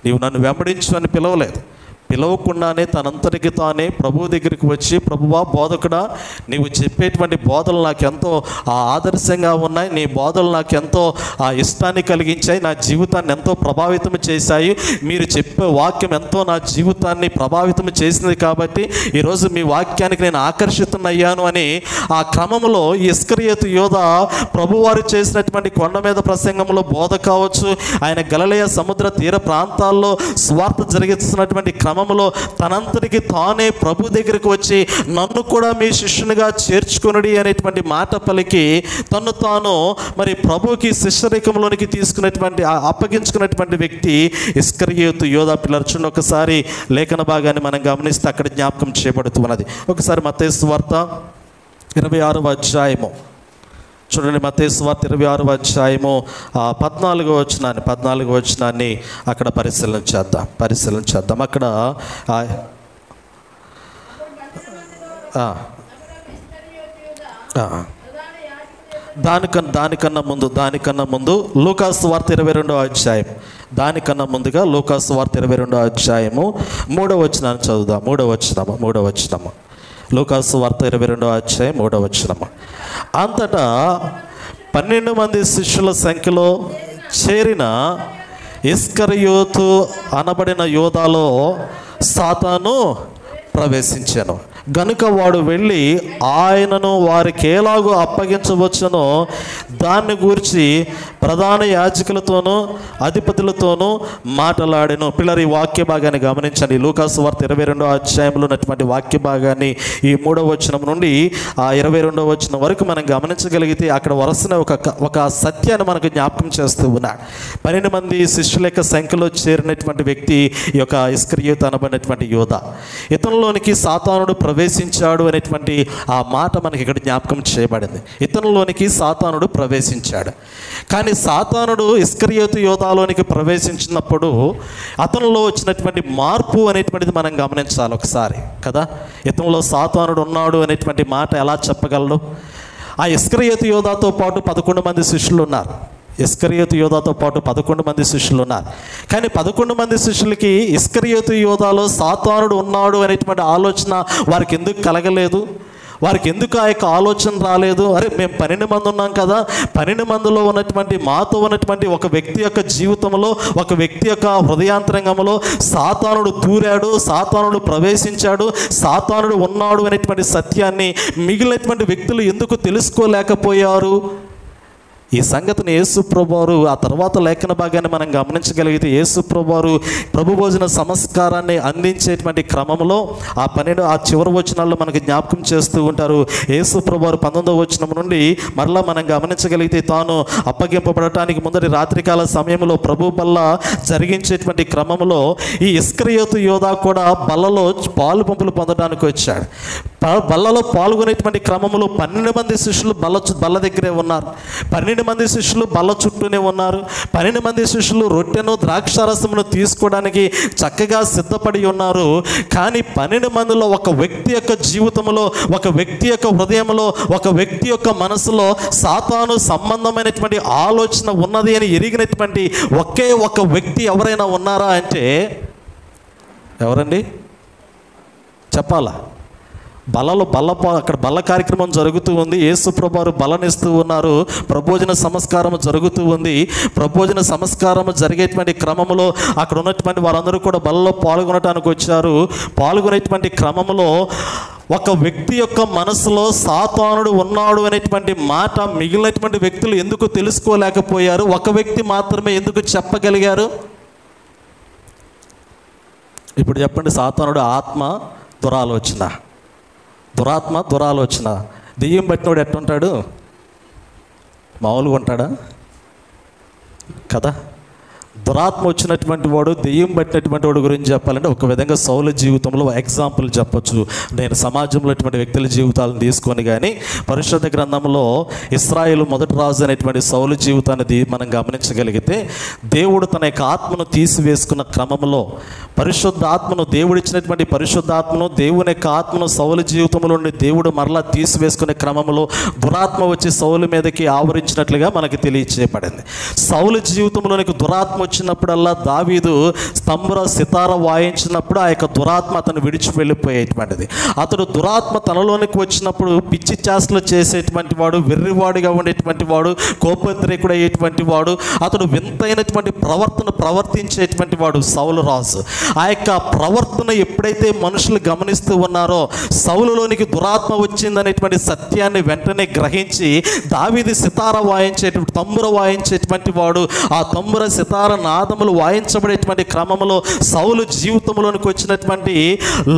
నీవు నన్ను వెంబడించు అని పిలవలేదు. పిలవకుండానే తనంతటికి తానే ప్రభు దగ్గరికి వచ్చి, ప్రభువా బోధకుడా, నీవు చెప్పేటువంటి బోధలు నాకెంతో ఆదర్శంగా ఉన్నాయి, నీ బోధలు నాకెంతో ఇష్టాన్ని కలిగించాయి, నా జీవితాన్ని ఎంతో ప్రభావితం చేశాయి, మీరు చెప్పే వాక్యం ఎంతో నా జీవితాన్ని ప్రభావితం చేసింది, కాబట్టి ఈరోజు మీ వాక్యానికి నేను ఆకర్షితున్నయ్యాను అని ఆ క్రమంలో ఇస్కరియోతు యోధ ప్రభువారు చేసినటువంటి కొండ మీద ప్రసంగంలో బోధ కావచ్చు, ఆయన గలిలయ సముద్ర తీర ప్రాంతాల్లో స్వార్థ జరిగిస్తున్నటువంటి క్రమంలో తనంతటికి తానే ప్రభు దగ్గరికి వచ్చి, నన్ను కూడా మీ శిష్యునిగా చేర్చుకొనుడి అనేటువంటి మాట పలికి తను తాను మరి ప్రభుకి శిష్యరికంలోనికి తీసుకున్నటువంటి అప్పగించుకున్నటువంటి వ్యక్తి ఇస్కరియోతు యోధ. పిల్లలు చూడండి, ఒకసారి లేఖన భాగాన్ని మనం గమనిస్తే అక్కడ జ్ఞాపకం చేయబడుతున్నది. ఒకసారి మత్తయి సువార్త 26వ అధ్యాయము చూడండి. మత్తయి సువార్త 26వ అధ్యాయము 14వ వచనాన్ని అక్కడ పరిశీలన చేద్దాం. అక్కడ దానికన్నా ముందు లూకాసు సువార్త 22వ అధ్యాయం, దానికన్నా ముందుగా లూకాసు సువార్త 22వ అధ్యాయము 3వ వచనాన్ని చదువుదాం. 3వ వచనము లూకాసు సువార్త 22వ అధ్యాయం 3వ వచనము. అంతటా 12 మంది శిష్యుల సంఖ్యలో చేరిన ఇస్కరియోతు అనబడిన యోధాలో సాతాను ప్రవేశించాను గనుక వాడు వెళ్ళి ఆయనను వారికి ఎలాగో అప్పగించవచ్చునో దాన్ని గురించి ప్రధాన యాజకులతోనూ అధిపతులతోనూ మాట్లాడెను. పిల్లలు ఈ వాక్య భాగాన్ని గమనించండి. లూకాసు వార్త 22వ అధ్యాయంలో ఉన్నటువంటి వాక్య భాగాన్ని ఈ 3వ వచనం నుండి 22వ వచనం వరకు మనం గమనించగలిగితే అక్కడ వరుసన ఒక సత్యాన్ని మనకు జ్ఞాపకం చేస్తూ ఉన్నాడు. 12 మంది శిష్యుల యొక్క సంఖ్యలో చేరినటువంటి వ్యక్తి ఈ యొక్క ఇస్కరియోతు అనబడినటువంటి యోధ. ఇతనిలోనికి సాతానుడు ప్రవేశించాడు అనేటువంటి ఆ మాట మనకి ఇక్కడ జ్ఞాపకం చేయబడింది. ఇతనిలోనికి సాతానుడు ప్రవేశించాడు. కానీ సాతానుడు ఇస్కరియోతు యోధాలోనికి ప్రవేశించినప్పుడు అతనిలో వచ్చినటువంటి మార్పు అనేటువంటిది మనం గమనించాలి ఒకసారి కదా. ఇతనిలో సాతానుడు ఉన్నాడు అనేటువంటి మాట ఎలా చెప్పగలడు? ఆ ఇస్కరియోతు యోధాతో పాటు 11 మంది శిష్యులు ఉన్నారు. ఇస్కరియోతు యోధాతో పాటు 11 మంది శిష్యులు ఉన్నారు. కానీ 11 మంది శిష్యులకి ఇస్కరియోతు యోధాలో సాతానుడు ఉన్నాడు అనేటువంటి ఆలోచన వారికి ఎందుకు కలగలేదు? వారికి ఎందుకు ఆ యొక్క ఆలోచన రాలేదు? అరే మేము 12 మంది ఉన్నాం కదా, 12 మందిలో ఉన్నటువంటి మాతో ఉన్నటువంటి ఒక వ్యక్తి యొక్క జీవితంలో, ఒక వ్యక్తి యొక్క హృదయాంతరంగంలో సాతానుడు దూరాడు, సాతానుడు ప్రవేశించాడు, సాతానుడు ఉన్నాడు అనేటువంటి సత్యాన్ని మిగిలినటువంటి వ్యక్తులు ఎందుకు తెలుసుకోలేకపోయారు? ఈ సంగతిని యేసు ప్రభువారు ఆ తర్వాత లేఖన భాగాన్ని మనం గమనించగలిగితే యేసు ప్రభువారు ప్రభు భోజన సంస్కారాన్ని అందించేటువంటి క్రమంలో ఆ చివరి వచనాల్లో మనకు జ్ఞాపకం చేస్తూ ఉంటారు. యేసు ప్రభువారు 19వ వచనం నుండి మరలా మనం గమనించగలిగితే తాను అప్పగింపబడటానికి ముందరి రాత్రికాల సమయంలో ప్రభు బల్ల జరిగించేటువంటి క్రమంలో ఈ ఇస్కరియోతు యోధా కూడా బల్లలో పాలు పంపులు పొందడానికి వచ్చాడు. బల్లలో పాల్గొనేటువంటి క్రమంలో 12 మంది శిష్యులు బల్ల దగ్గరే ఉన్నారు. 12 మంది శిష్యులు బల్ల చుట్టూనే ఉన్నారు. 12 మంది శిష్యులు రొట్టెను ద్రాక్షారసమును తీసుకోవడానికి చక్కగా సిద్ధపడి ఉన్నారు. కానీ 12 మందిలో ఒక వ్యక్తి యొక్క జీవితంలో, ఒక వ్యక్తి యొక్క హృదయంలో, ఒక వ్యక్తి యొక్క మనసులో సాతాను సంబంధమైనటువంటి ఆలోచన ఉన్నది అని ఎరిగినటువంటి ఒకే ఒక వ్యక్తి ఎవరైనా ఉన్నారా అంటే ఎవరండి? చెప్పాలా? అక్కడ బల్ల కార్యక్రమం జరుగుతూ ఉంది. యేసు ప్రభువారు బలనిస్తూ ఉన్నారు. ప్రభోజన సంస్కారం జరుగుతూ ఉంది. ప్రభోజన సంస్కారం జరిగేటువంటి క్రమంలో అక్కడ ఉన్నటువంటి వారందరూ కూడా బలలో పాల్గొనడానికి వచ్చారు. పాల్గొనేటువంటి క్రమంలో ఒక వ్యక్తి యొక్క మనసులో సాతానుడు ఉన్నాడు అనేటువంటి మాట మిగిలినటువంటి వ్యక్తులు ఎందుకు తెలుసుకోలేకపోయారు? ఒక వ్యక్తి మాత్రమే ఎందుకు చెప్పగలిగారు? ఇప్పుడు చెప్పండి. సాతానుడు ఆత్మ, దురాలోచన. దెయ్యం పట్టినోడు ఎట్టుంటాడు? మామూలుగా ఉంటాడా కదా? దురాత్మ వచ్చినటువంటి వాడు, దెయ్యం పట్టినటువంటి వాడు గురించి చెప్పాలంటే ఒక విధంగా సౌలు జీవితంలో ఎగ్జాంపుల్ చెప్పొచ్చు. నేను సమాజంలో అటువంటి వ్యక్తుల జీవితాలను తీసుకొని కానీ పరిశుద్ధ గ్రంథంలో ఇశ్రాయేలు మొదటి రాజు అనేటువంటి సౌలు జీవితాన్ని మనం గమనించగలిగితే దేవుడు తన యొక్క ఆత్మను తీసివేసుకున్న క్రమంలో పరిశుద్ధాత్మను, దేవుడిచ్చినటువంటి పరిశుద్ధాత్మను, దేవుని యొక్క ఆత్మను సౌలు జీవితంలో నుండి దేవుడు మరలా తీసివేసుకునే క్రమంలో దురాత్మ వచ్చి సౌలు మీదకి ఆవరించినట్లుగా మనకి తెలియచేయబడింది. సౌలు జీవితంలోనికి దురాత్మ వచ్చినప్పుడల్లా దావీదు స్తంభర సితార వాయించినప్పుడు ఆ యొక్క దురాత్మ అతను విడిచి వెళ్ళిపోయేటువంటిది. అతడు దురాత్మ తనలోనికి వచ్చినప్పుడు పిచ్చి చేష్టలు చేసేటువంటి వాడు, వెర్రివాడిగా ఉండేటువంటి వాడు, కోపోద్రేకుడు అయ్యేటువంటి వాడు, అతడు వింతైనటువంటి ప్రవర్తించేటువంటి వాడు సౌలు రాజు. ఆ యొక్క ప్రవర్తన ఎప్పుడైతే మనుషులు గమనిస్తూ ఉన్నారో సౌలులోనికి దురాత్మ వచ్చిందనేటువంటి సత్యాన్ని వెంటనే గ్రహించి దావీదు సితార వాయించేటువంటి, తంబుర వాయించేటువంటి వాడు, ఆ తంబుర సితార నాదములు వాయించబడేటువంటి క్రమంలో సౌలు జీవితంలోనికి వచ్చినటువంటి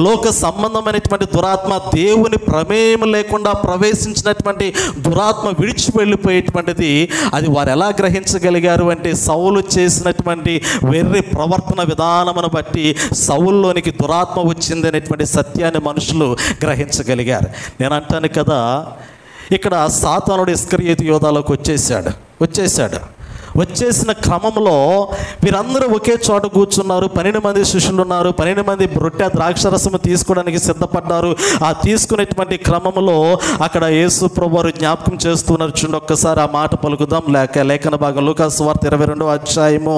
లోక సంబంధమైనటువంటి దురాత్మ, దేవుని ప్రమేయం లేకుండా ప్రవేశించినటువంటి దురాత్మ విడిచి వెళ్ళిపోయేటువంటిది. అది వారు ఎలా గ్రహించగలిగారు అంటే సౌలు చేసినటువంటి వెర్రి ప్రవర్తన విధానమును బట్టి సౌలులోనికి దురాత్మ వచ్చింది అనేటువంటి సత్యాన్ని మనుషులు గ్రహించగలిగారు. నేను అంటాను కదా, ఇక్కడ సాతానుడు ఇస్కరియోతు యోధాలోకి వచ్చేసాడు. వచ్చేసిన క్రమంలో వీరందరూ ఒకే చోట కూర్చున్నారు. 12 మంది శిష్యులు ఉన్నారు. 12 మంది రొట్టె ద్రాక్షరసము తీసుకోవడానికి సిద్ధపడ్డారు. ఆ తీసుకునేటువంటి క్రమంలో అక్కడ యేసు ప్రభువారు జ్ఞాపకం చేస్తున్నారు. చూడండి, ఒక్కసారి ఆ మాట పలుకుదాం. లేఖన భాగం లూకాసు వార్త 22వ అధ్యాయము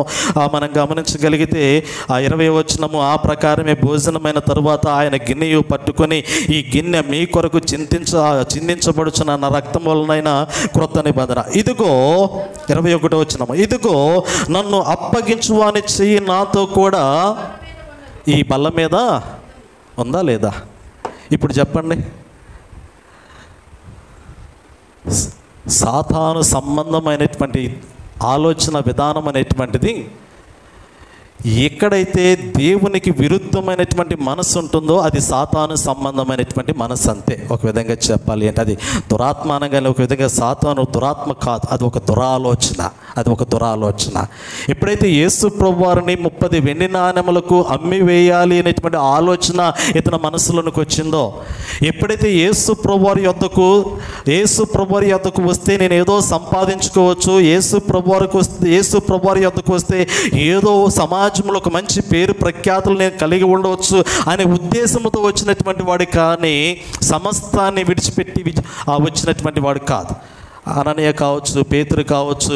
మనం గమనించగలిగితే ఆ 20వ వచనము, ఆ ప్రకారమే భోజనమైన తరువాత ఆయన గిన్నెయు పట్టుకొని, ఈ గిన్నె మీ కొరకు చిందించబడుచున్న నా రక్తం వలనైనా క్రొత్త నిబంధన. ఇదిగో 21వ వచనం, ఇదిగో నన్ను అప్పగించువాని చెయ్యి నాతో కూడా ఈ బల్ల మీద ఉందా లేదా? ఇప్పుడు చెప్పండి, సాతాను సంబంధమైనటువంటి ఆలోచన విధానం అనేటువంటిది ఎక్కడైతే దేవునికి విరుద్ధమైనటువంటి మనసు ఉంటుందో అది సాతాను సంబంధమైనటువంటి మనసు అంతే. ఒక విధంగా చెప్పాలి అంటే అది దురాత్మ అనగానే ఒక విధంగా సాతాను దురాత్మ కాదు, అది ఒక దురాలోచన. ఎప్పుడైతే యేసు ప్రభువారిని 30 వెండి నాణెములకు అమ్మి వేయాలి అనేటువంటి ఆలోచన ఇతని మనసులోనికి వచ్చిందో, ఎప్పుడైతే యేసు ప్రభువారి యొద్దకు వస్తే నేను ఏదో సంపాదించుకోవచ్చు, యేసు ప్రభువారి యొద్దకు వస్తే ఏదో సమాజంలో ఒక మంచి పేరు ప్రఖ్యాతులు నేను కలిగి ఉండవచ్చు అనే ఉద్దేశంతో వచ్చినటువంటి వాడు కానీ సమస్తాన్ని విడిచిపెట్టి వచ్చినటువంటి వాడు కాదు. అననీయ కావచ్చు, పేతురు కావచ్చు,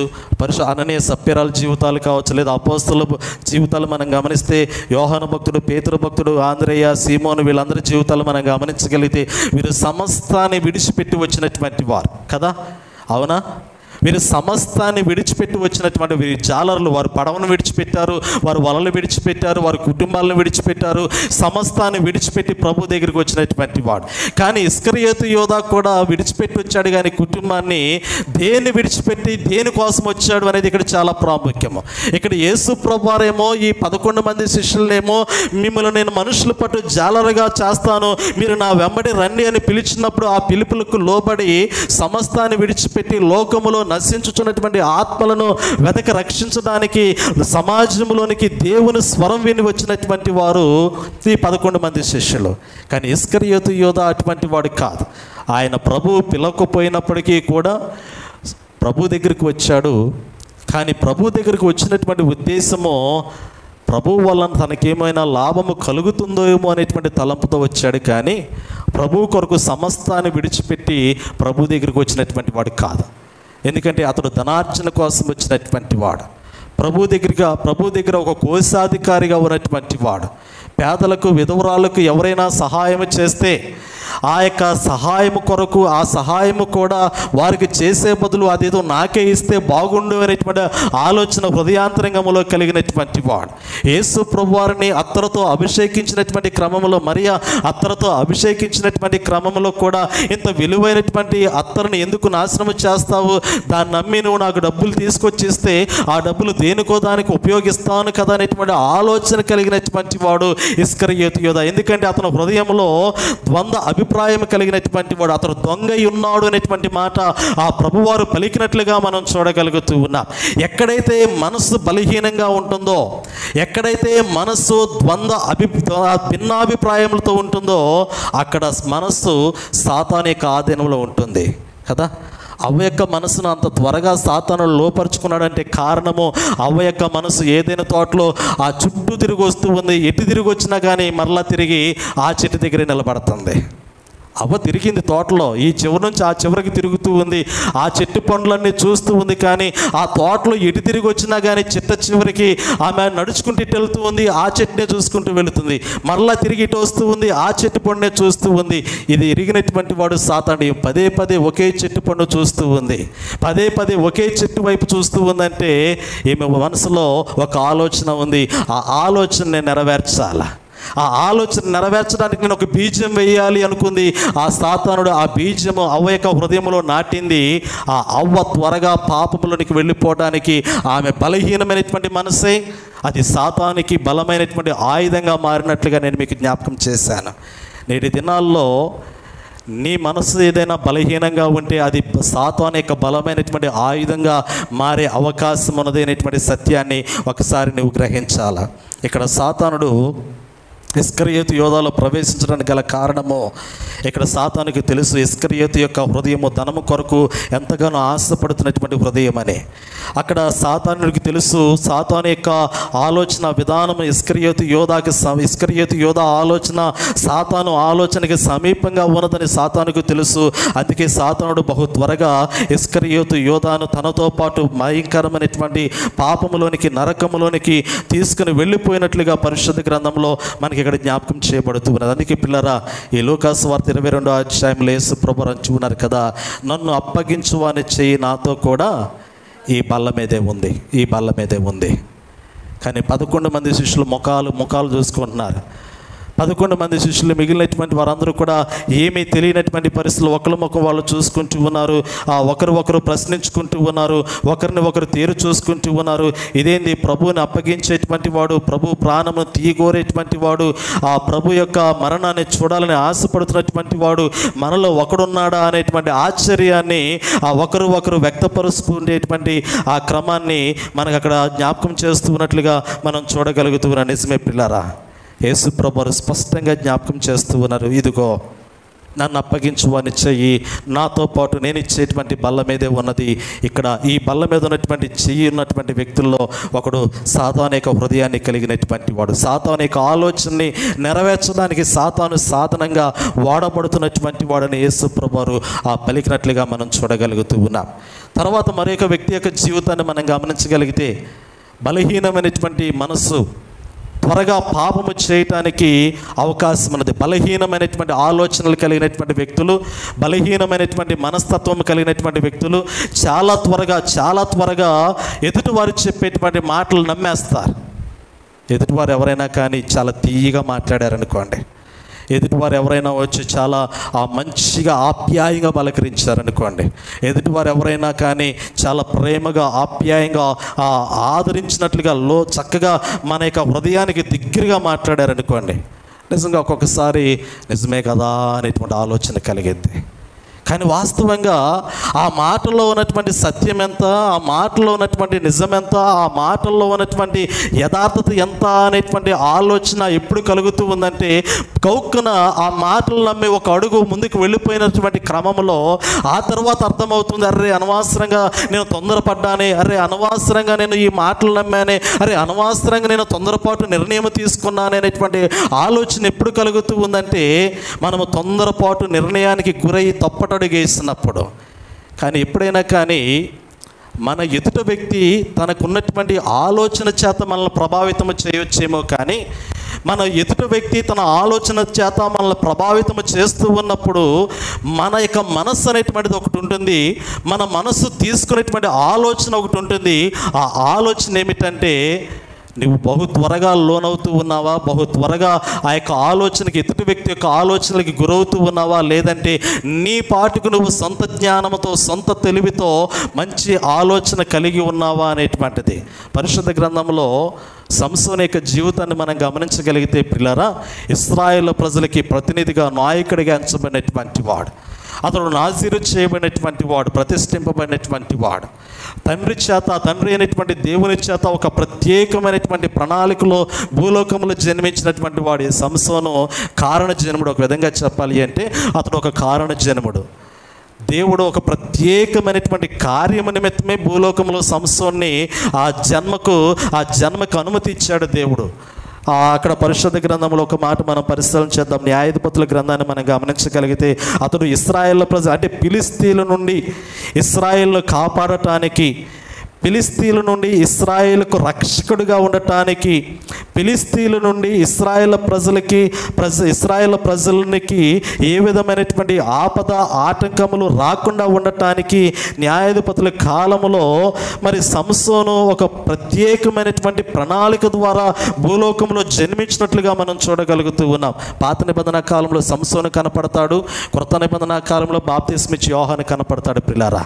అననీయ సప్యరాల జీవితాలు కావచ్చు, లేదా అపోస్తలుల జీవితాలు మనం గమనిస్తే యోహాను భక్తుడు, పేతురు భక్తుడు, ఆంద్రేయ, సీమోను, వీళ్ళందరి జీవితాలు మనం గమనించగలిగితే వీరు సమస్తాన్ని విడిచిపెట్టి వచ్చినటువంటి వారు కదా, అవునా? వీరు సమస్తాన్ని విడిచిపెట్టి వచ్చినటువంటి వీరి జాలరులు. వారు పడవను విడిచిపెట్టారు, వారు వలలు విడిచిపెట్టారు, వారి కుటుంబాలను విడిచిపెట్టారు, సమస్తాన్ని విడిచిపెట్టి ప్రభు దగ్గరికి వచ్చినటువంటి వాడు. కానీ ఇస్కరియోతు యోధా కూడా విడిచిపెట్టి వచ్చాడు, కానీ కుటుంబాన్ని దేన్ని విడిచిపెట్టి దేనికోసం వచ్చాడు అనేది ఇక్కడ చాలా ప్రాముఖ్యము. ఇక్కడ యేసు ప్రభువారేమో ఈ 11 మంది శిష్యులనేమో మిమ్మల్ని నేను మనుషుల పట్టు జాలరుగా చేస్తాను, మీరు నా వెంబడి రండి అని పిలిచినప్పుడు ఆ పిలుపులకు లోబడి సమస్తాన్ని విడిచిపెట్టి లోకములో నశించుచున్నటువంటి ఆత్మలను వెతక రక్షించడానికి సమాజంలోనికి దేవుని స్వరం విని వచ్చినటువంటి వారు ఈ 11 మంది శిష్యులు. కానీ ఇస్కరియోతు యోధా అటువంటి వాడు కాదు. ఆయన ప్రభువు పిలవకపోయినప్పటికీ కూడా ప్రభు దగ్గరికి వచ్చాడు. కానీ ప్రభు దగ్గరికి వచ్చినటువంటి ఉద్దేశము ప్రభు వలన తనకేమైనా లాభము కలుగుతుందో ఏమో అనేటువంటి తలంపుతో వచ్చాడు. కానీ ప్రభు కొరకు సమస్తాన్ని విడిచిపెట్టి ప్రభు దగ్గరికి వచ్చినటువంటి వాడు కాదు. ఎందుకంటే అతడు ధనార్జన కోసం వచ్చినటువంటి వాడు. ప్రభు దగ్గర ఒక కోశాధికారిగా ఉన్నటువంటి వాడు. పేదలకు, విధవరాలకు ఎవరైనా సహాయం చేస్తే ఆ యొక్క సహాయము కొరకు ఆ సహాయము కూడా వారికి చేసే బదులు అదేదో నాకే ఇస్తే బాగుండు అనేటువంటి ఆలోచన హృదయాంతరంగంలో కలిగినటువంటి వాడు. యేసు ప్రభువారిని అత్తరుతో అభిషేకించినటువంటి క్రమంలో, మరియా అత్తరుతో అభిషేకించినటువంటి క్రమంలో కూడా ఇంత విలువైనటువంటి అత్తరుని ఎందుకు నాశనం చేస్తావు, దాన్ని నమ్మి నువ్వు నాకు డబ్బులు తీసుకొచ్చిస్తే ఆ డబ్బులు దేనికో దానికి ఉపయోగిస్తాను కదా అనేటువంటి ఆలోచన కలిగినటువంటి వాడు ఇస్కరియోతు యోధ. ఎందుకంటే అతను హృదయంలో ద్వంద్వ అభిప్రాయం కలిగినటువంటి వాడు, అతను దొంగ ఉన్నాడు అనేటువంటి మాట ఆ ప్రభువారు పలికినట్లుగా మనం చూడగలుగుతూ ఉన్నాం. ఎక్కడైతే మనస్సు బలహీనంగా ఉంటుందో, ఎక్కడైతే మనస్సు భిన్నాభిప్రాయములతో ఉంటుందో, అక్కడ మనస్సు సాతాను యొక్క ఆధీనంలో ఉంటుంది కదా. అవ్వ యొక్క మనసును అంత త్వరగా సాతాను లోపరుచుకున్నాడంటే కారణము, అవ్వ యొక్క మనసు ఏదైనా తోటలో ఆ చుట్టూ తిరిగి వస్తూ ఉంది. ఎటు తిరిగి వచ్చినా కానీ మరలా తిరిగి ఆ చెట్టు దగ్గర నిలబడుతుంది. అవ్వ తిరిగింది తోటలో, ఈ చివరి నుంచి ఆ చివరికి తిరుగుతూ ఉంది, ఆ చెట్టు పండ్లన్నీ చూస్తూ ఉంది. కానీ ఆ తోటలో ఎటు తిరిగి వచ్చినా కానీ చిట్ట చివరికి ఆమె నడుచుకుంటూ ఇటు వెళ్తూ ఉంది, ఆ చెట్టునే చూసుకుంటూ వెళుతుంది. మరలా తిరిగి ఇటు వస్తూ ఉంది, ఆ చెట్టు పండునే చూస్తూ ఉంది. ఇది ఎరిగినటువంటి వాడు సాతాను. పదే పదే ఒకే చెట్టు పండు చూస్తూ ఉంది, పదే పదే ఒకే చెట్టు వైపు చూస్తూ ఉందంటే ఈమె మనసులో ఒక ఆలోచన ఉంది. ఆ ఆలోచనని నెరవేర్చాలా, ఆ ఆలోచన నెరవేర్చడానికి నేను ఒక బీజం వేయాలి అనుకుంది. ఆ సాతానుడు ఆ బీజము అవ్వ యొక్క హృదయంలో నాటింది. ఆ అవ్వ త్వరగా పాపములోనికి వెళ్ళిపోవడానికి ఆమె బలహీనమైనటువంటి మనసే అది సాతానికి బలమైనటువంటి ఆయుధంగా మారినట్లుగా నేను మీకు జ్ఞాపకం చేశాను. నేటి దినాల్లో నీ మనసు ఏదైనా బలహీనంగా ఉంటే అది సాతాను యొక్క బలమైనటువంటి ఆయుధంగా మారే అవకాశం ఉన్నది అనేటువంటి సత్యాన్ని ఒకసారి నువ్వు గ్రహించాలా. ఇక్కడ సాతానుడు ఇస్కరియోతు యోధాలో ప్రవేశించడానికి గల కారణము, ఇక్కడ సాతానుకి తెలుసు ఇస్కరియోతు యొక్క హృదయము ధనము కొరకు ఎంతగానో ఆశపడుతున్నటువంటి హృదయం అని. అక్కడ సాతానుడికి తెలుసు సాతాను యొక్క ఆలోచన విధానం ఇస్కరియోతు యోధ ఆలోచన సాతాను ఆలోచనకి సమీపంగా ఉన్నదని సాతానుకు తెలుసు. అందుకే సాతానుడు బహు త్వరగా ఇస్కరియోతు యోధాను తనతో పాటు భయంకరమైనటువంటి పాపములోనికి, నరకములోనికి తీసుకుని వెళ్ళిపోయినట్లుగా పరిశుద్ధ గ్రంథంలో మనకి ఇక్కడ జ్ఞాపకం చేయబడుతూ ఉన్నది. అందుకే పిల్లరా, ఈ లూకాసు వార్త 22వ అధ్యాయంలో యేసు ప్రభువు అంటున్నారు కదా, నన్ను అప్పగించు వాని చెయ్యి నాతో కూడా ఈ బల్ల మీదే ఉంది, ఈ బల్ల మీదే ఉంది. కానీ 11 మంది శిష్యులు ముఖాలు చూసుకుంటున్నారు. 11 మంది శిష్యులు, మిగిలినటువంటి వారందరూ కూడా ఏమీ తెలియనటువంటి పరిస్థితులు ఒకరి ముఖం వాళ్ళు చూసుకుంటూ ఉన్నారు. ఒకరు ప్రశ్నించుకుంటూ ఉన్నారు, ఒకరిని ఒకరు తీరు చూసుకుంటూ ఉన్నారు. ఇదేంది, ప్రభువుని అప్పగించేటువంటి వాడు, ప్రభు ప్రాణమును తీయగోరేటువంటి వాడు, ఆ ప్రభు యొక్క మరణాన్ని చూడాలని ఆశపడుతున్నటువంటి వాడు మనలో ఒకడున్నాడా అనేటువంటి ఆశ్చర్యాన్ని ఒకరు వ్యక్తపరుచుకునేటువంటి ఆ క్రమాన్ని మనకు అక్కడ జ్ఞాపకం చేస్తూ ఉన్నట్లుగా మనం చూడగలుగుతున్నాం. నిజమే పిల్లరా, యేసు ప్రభువు స్పష్టంగా జ్ఞాపకం చేస్తూ ఉన్నారు, ఇదిగో నన్ను అప్పగించు అని చెయ్యి నాతో పాటు నేను ఇచ్చేటువంటి బల్ల మీదే ఉన్నది. ఇక్కడ ఈ బల్ల మీద ఉన్నటువంటి చెయ్యి ఉన్నటువంటి వ్యక్తుల్లో ఒకడు సాతాను యొక్క హృదయాన్ని కలిగినటువంటి వాడు, సాతాను యొక్క ఆలోచనని నెరవేర్చడానికి సాతాను సాధనంగా వాడబడుతున్నటువంటి వాడని యేసు ప్రభువు పలికినట్లుగా మనం చూడగలుగుతూ ఉన్నాం. తర్వాత మరొక వ్యక్తి యొక్క జీవితాన్ని మనం గమనించగలిగితే, బలహీనమైనటువంటి మనస్సు త్వరగా పాపము చేయటానికి అవకాశం ఉన్నది. బలహీనమైనటువంటి ఆలోచనలు కలిగినటువంటి వ్యక్తులు, బలహీనమైనటువంటి మనస్తత్వం కలిగినటువంటి వ్యక్తులు చాలా త్వరగా ఎదుటివారు చెప్పేటువంటి మాటలు నమ్మేస్తారు. ఎదుటివారు ఎవరైనా కానీ చాలా తీయగా మాట్లాడారనుకోండి, ఎదుటివారు ఎవరైనా వచ్చి చాలా మంచిగా ఆప్యాయంగా పలకరించారనుకోండి, ఎదుటివారు ఎవరైనా కానీ చాలా ప్రేమగా ఆప్యాయంగా ఆదరించినట్లుగా చక్కగా మన యొక్క హృదయానికి దగ్గరగా మాట్లాడారనుకోండి, నిజంగా ఒక్కొక్కసారి నిజమే కదా అనేటువంటి ఆలోచన కలిగింది. కానీ వాస్తవంగా ఆ మాటల్లో ఉన్నటువంటి సత్యం ఎంత, ఆ మాటల్లో ఉన్నటువంటి నిజం ఎంత, ఆ మాటల్లో ఉన్నటువంటి యథార్థత ఎంత అనేటువంటి ఆలోచన ఎప్పుడు కలుగుతూ ఉందంటే, కౌక్కున ఆ మాటలు నమ్మి ఒక అడుగు ముందుకు వెళ్ళిపోయినటువంటి క్రమంలో ఆ తర్వాత అర్థమవుతుంది, అరే అనవసరంగా నేను తొందరపడ్డానే, అరే అనవసరంగా నేను ఈ మాటలు నమ్మానే, అరే అనవసరంగా నేను తొందరపాటు నిర్ణయం తీసుకున్నానే అనేటువంటి ఆలోచన ఎప్పుడు కలుగుతూ ఉందంటే, మనము తొందరపాటు నిర్ణయానికి గురై తప్పటడుగేసినప్పుడు. కానీ ఎప్పుడైనా కానీ మన ఎదుట వ్యక్తి తనకున్నటువంటి ఆలోచన చేత మనల్ని ప్రభావితం చేయొచ్చేమో, కానీ మన ఎదుట వ్యక్తి తన ఆలోచన చేత మనల్ని ప్రభావితం చేస్తూ ఉన్నప్పుడు మన యొక్క మనస్సు అనేటువంటిది ఒకటి ఉంటుంది, మన మనస్సు తీసుకునేటువంటి ఆలోచన ఒకటి ఉంటుంది. ఆ ఆలోచన ఏమిటంటే, నువ్వు బహు త్వరగా లోనవుతూ ఉన్నావా, బహు త్వరగా ఆ యొక్క ఆలోచనకి, ఎదుటి వ్యక్తి యొక్క ఆలోచనలకి గురవుతూ ఉన్నావా, లేదంటే నీ పాటుకు నువ్వు సొంత జ్ఞానంతో, సొంత తెలివితో మంచి ఆలోచన కలిగి ఉన్నావా అనేటువంటిది. పరిశుద్ధ గ్రంథంలో సంసోను యొక్క జీవితాన్ని మనం గమనించగలిగితే పిల్లరా, ఇశ్రాయేలు ప్రజలకి ప్రతినిధిగా నాయకుడిగా ఎంచబడినటువంటి వాడు, అతడు నాజీరు చేయబడినటువంటి వాడు, ప్రతిష్ఠింపబడినటువంటి వాడు, తండ్రి అయినటువంటి దేవుని చేత ఒక ప్రత్యేకమైనటువంటి ప్రణాళికలో భూలోకంలో జన్మించినటువంటి వాడు. ఈ సంసోను కారణ జన్ముడు. ఒక విధంగా చెప్పాలి అంటే అతడు ఒక కారణ జన్ముడు. దేవుడు ఒక ప్రత్యేకమైనటువంటి కార్యము నిమిత్తమే భూలోకంలో సంసోన్ని ఆ జన్మకు అనుమతి ఇచ్చాడు దేవుడు. అక్కడ పరిశుద్ధ గ్రంథంలో ఒక మాట మనం పరిశీలన చేద్దాం. న్యాయాధిపతుల గ్రంథాన్ని మనం గమనించగలిగితే అతడు ఇశ్రాయేలు ప్రజలు అంటే ఫిలిస్తీన్ల నుండి ఇశ్రాయేల్ను కాపాడటానికి, ఫిలిస్తీన్ల నుండి ఇశ్రాయేలుకు రక్షకుడిగా ఉండటానికి, ఫిలిస్తీన్ల నుండి ఇశ్రాయేల్ ప్రజలకి ఏ విధమైనటువంటి ఆపద ఆటంకములు రాకుండా ఉండటానికి న్యాయాధిపతుల కాలంలో మరి సంసోను ఒక ప్రత్యేకమైనటువంటి ప్రణాళిక ద్వారా భూలోకంలో జన్మించినట్లుగా మనం చూడగలుగుతూ ఉన్నాం. పాత నిబంధన కాలంలో సంసోను కనపడతాడు, క్రొత్త నిబంధన కాలంలో బాప్తిస్మిచ్చి యోహాను కనపడతాడు. ప్రియులారా,